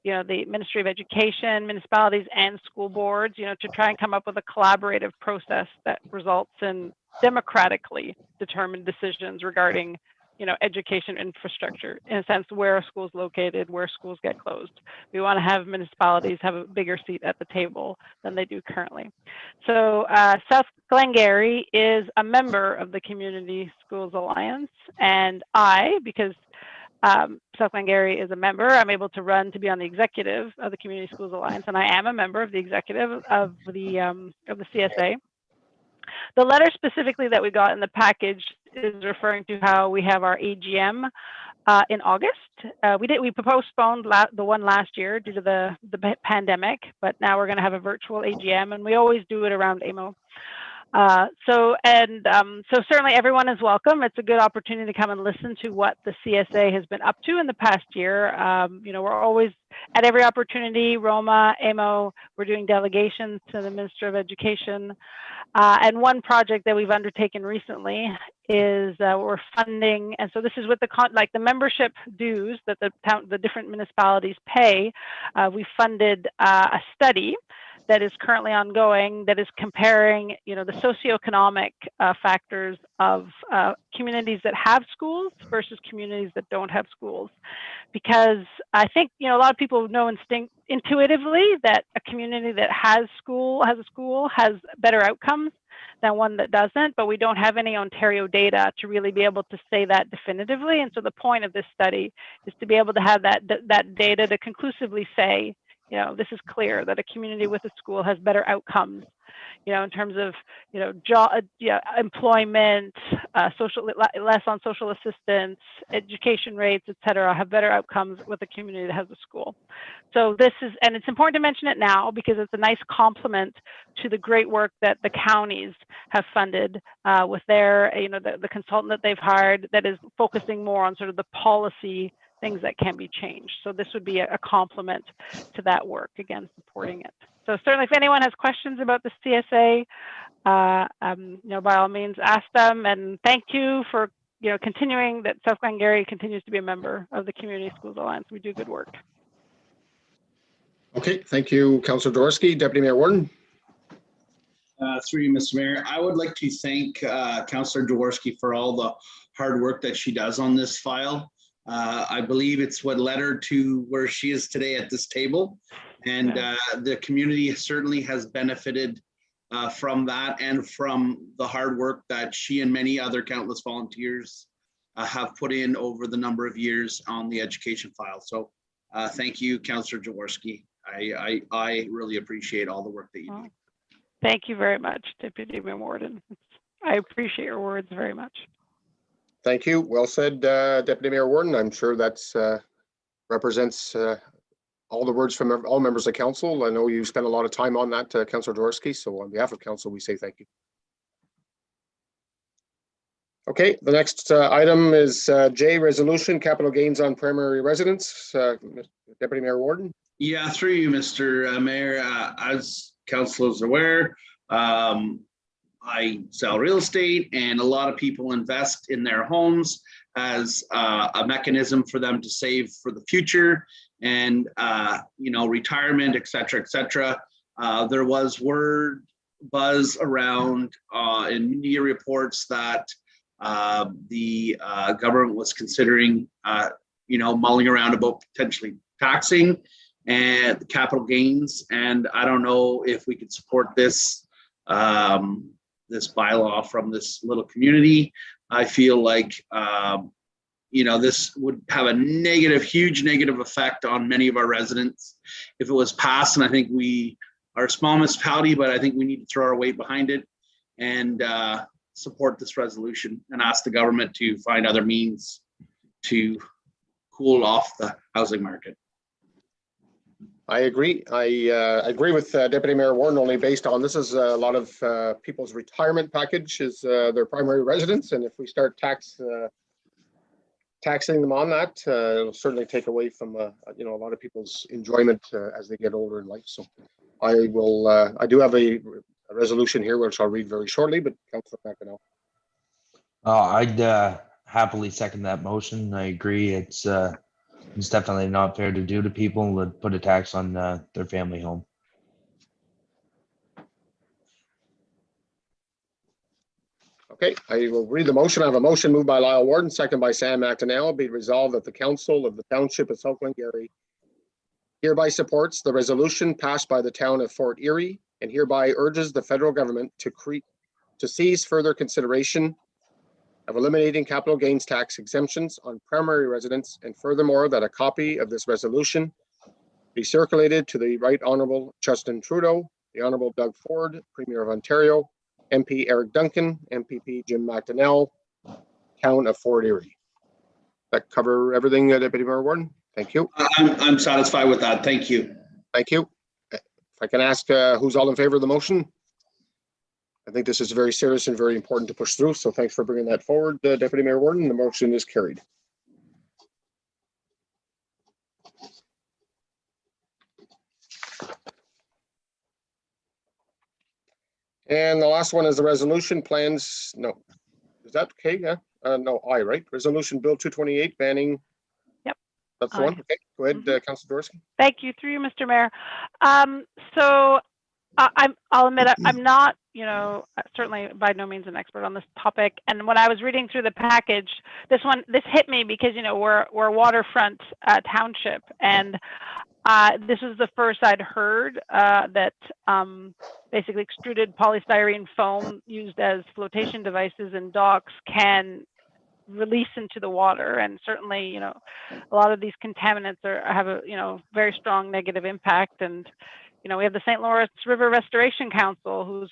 the Ministry of Education, municipalities, and school boards, to try and come up with a collaborative process that results in democratically determined decisions regarding education infrastructure, in a sense, where a school is located, where schools get closed. We want to have municipalities have a bigger seat at the table than they do currently. So South Glengarry is a member of the Community Schools Alliance, and because South Glengarry is a member, I'm able to run to be on the executive of the Community Schools Alliance, and I am a member of the executive of the CSA. The letter specifically that we got in the package is referring to how we have our AGM in August. We postponed the one last year due to the pandemic, but now we're going to have a virtual AGM, and we always do it around AMO. So certainly everyone is welcome. It's a good opportunity to come and listen to what the CSA has been up to in the past year. We're always at every opportunity, Roma, AMO, we're doing delegations to the Minister of Education. And one project that we've undertaken recently is we're funding, and so this is with the membership dues that the different municipalities pay. We funded a study that is currently ongoing that is comparing, the socioeconomic factors of communities that have schools versus communities that don't have schools. Because I think, a lot of people know intuitively that a community that has a school has better outcomes than one that doesn't, but we don't have any Ontario data to really be able to say that definitively. And so the point of this study is to be able to have that data to conclusively say, this is clear that a community with a school has better outcomes, in terms of, job, employment, less on social assistance, education rates, et cetera, have better outcomes with a community that has a school. So and it's important to mention it now because it's a nice complement to the great work that the counties have funded with their, the consultant that they've hired that is focusing more on sort of the policy things that can be changed. So this would be a complement to that work, again, supporting it. So certainly if anyone has questions about the CSA, by all means, ask them. And thank you for, continuing that South Glengarry continues to be a member of the Community Schools Alliance. We do good work. Okay, thank you, Councillor Jaworski. Deputy Mayor Warden. Through you, Mr. Mayor, I would like to thank Councillor Jaworski for all the hard work that she does on this file. I believe it's what led her to where she is today at this table. And the community certainly has benefited from that and from the hard work that she and many other countless volunteers have put in over the number of years on the education file. So thank you, Councillor Jaworski. I really appreciate all the work that you do. Thank you very much, Deputy Mayor Warden. I appreciate your words very much. Thank you. Well said, Deputy Mayor Warden. I'm sure that's represents all the words from all members of council. I know you spent a lot of time on that, Councillor Jaworski. So on behalf of council, we say thank you. Okay, the next item is J, resolution, capital gains on primary residence. Deputy Mayor Warden. Yeah, through you, Mr. Mayor. As council is aware, I sell real estate and a lot of people invest in their homes as a mechanism for them to save for the future and, retirement, et cetera, et cetera. There was buzz around in media reports that the government was considering, mulling around about potentially taxing and capital gains. And I don't know if we could support this this bylaw from this little community. I feel like this would have a huge negative effect on many of our residents if it was passed. And I think we are a small municipality, but I think we need to throw our weight behind it and support this resolution and ask the government to find other means to cool off the housing market. I agree. I agree with Deputy Mayor Warren, only based on this is a lot of people's retirement package is their primary residence. And if we start taxing them on that, it'll certainly take away from, a lot of people's enjoyment as they get older in life. So I do have a resolution here, which I'll read very shortly, but Councilor McEnell. I'd happily second that motion. I agree. It's definitely not fair to do to people to put a tax on their family home. Okay, I will read the motion. I have a motion moved by Lyle Warden, second by Sam McDonnell. Be resolved that the Council of the Township of South Glengarry hereby supports the resolution passed by the town of Fort Erie and hereby urges the federal government to cease further consideration of eliminating capital gains tax exemptions on primary residents, and furthermore that a copy of this resolution be circulated to the Right Honorable Justin Trudeau, the Honorable Doug Ford, Premier of Ontario, MP Eric Duncan, MPP Jim McDonnell, Town of Fort Erie. That cover everything, Deputy Mayor Warden? Thank you. I'm satisfied with that. Thank you. Thank you. If I can ask who's all in favor of the motion? I think this is very serious and very important to push through. So thanks for bringing that forward, Deputy Mayor Warden. The motion is carried. And the last one is the resolution plans. No, is that okay? Yeah. No, right? Resolution Bill 228 banning. Yep. That's the one. Okay. Go ahead, Councilor Dworsky. Thank you, through you, Mr. Mayor. So I'll admit I'm not, certainly by no means an expert on this topic. And when I was reading through the package, this hit me because we're a waterfront township, and this was the first I'd heard that basically extruded polystyrene foam used as flotation devices in docks can release into the water. And certainly, a lot of these contaminants have a very strong negative impact. And we have the St. Lawrence River Restoration Council, whose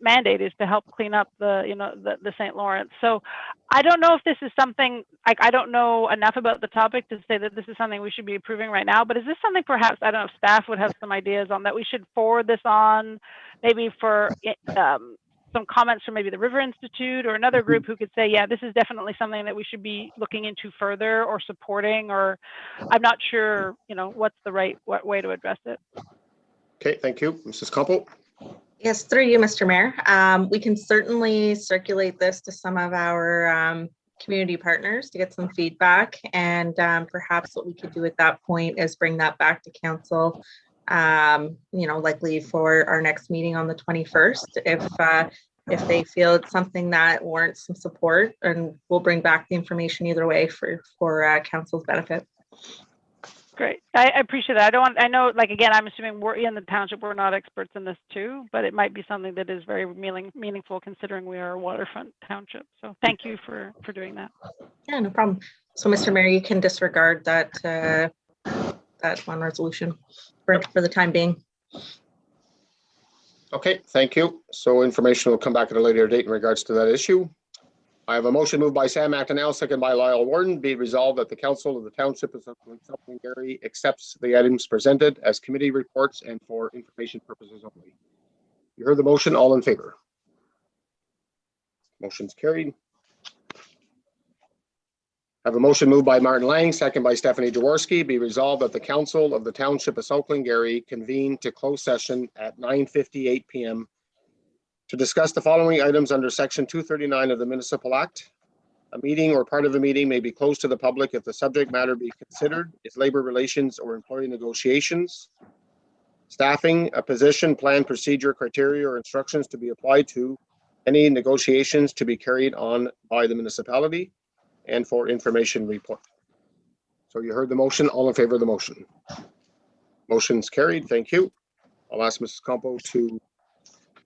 mandate is to help clean up the St. Lawrence. So I don't know if this is something, I don't know enough about the topic to say that this is something we should be approving right now, but is this something perhaps, I don't know if staff would have some ideas on that we should forward this on, maybe for some comments from maybe the River Institute or another group who could say, yeah, this is definitely something that we should be looking into further or supporting, or I'm not sure, what's the right way to address it. Okay, thank you. Mrs. Koppel. Yes, through you, Mr. Mayor. We can certainly circulate this to some of our community partners to get some feedback. And perhaps what we could do at that point is bring that back to council, likely for our next meeting on the 21st. If they feel it's something that warrants some support, and we'll bring back the information either way for council's benefit. Great. I appreciate that. I know, again, I'm assuming we're in the township, we're not experts in this too, but it might be something that is very meaningful considering we are a waterfront township. So thank you for doing that. Yeah, no problem. So Mr. Mayor, you can disregard that one resolution for the time being. Okay, thank you. So information will come back at a later date in regards to that issue. I have a motion moved by Sam McDonnell, second by Lyle Warden. Be resolved that the Council of the Township of South Glengarry accepts the items presented as committee reports and for information purposes only. You heard the motion. All in favor? Motion's carried. I have a motion moved by Martin Lang, second by Stephanie Jaworski. Be resolved that the Council of the Township of South Glengarry convene to close session at 9:58 p.m. to discuss the following items under Section 239 of the Municipal Act. A meeting or part of a meeting may be closed to the public if the subject matter be considered is labor relations or employee negotiations, staffing, a position, plan, procedure, criteria, or instructions to be applied to any negotiations to be carried on by the municipality, and for information report. So you heard the motion. All in favor of the motion? Motion's carried. Thank you. I'll ask Mrs. Campo to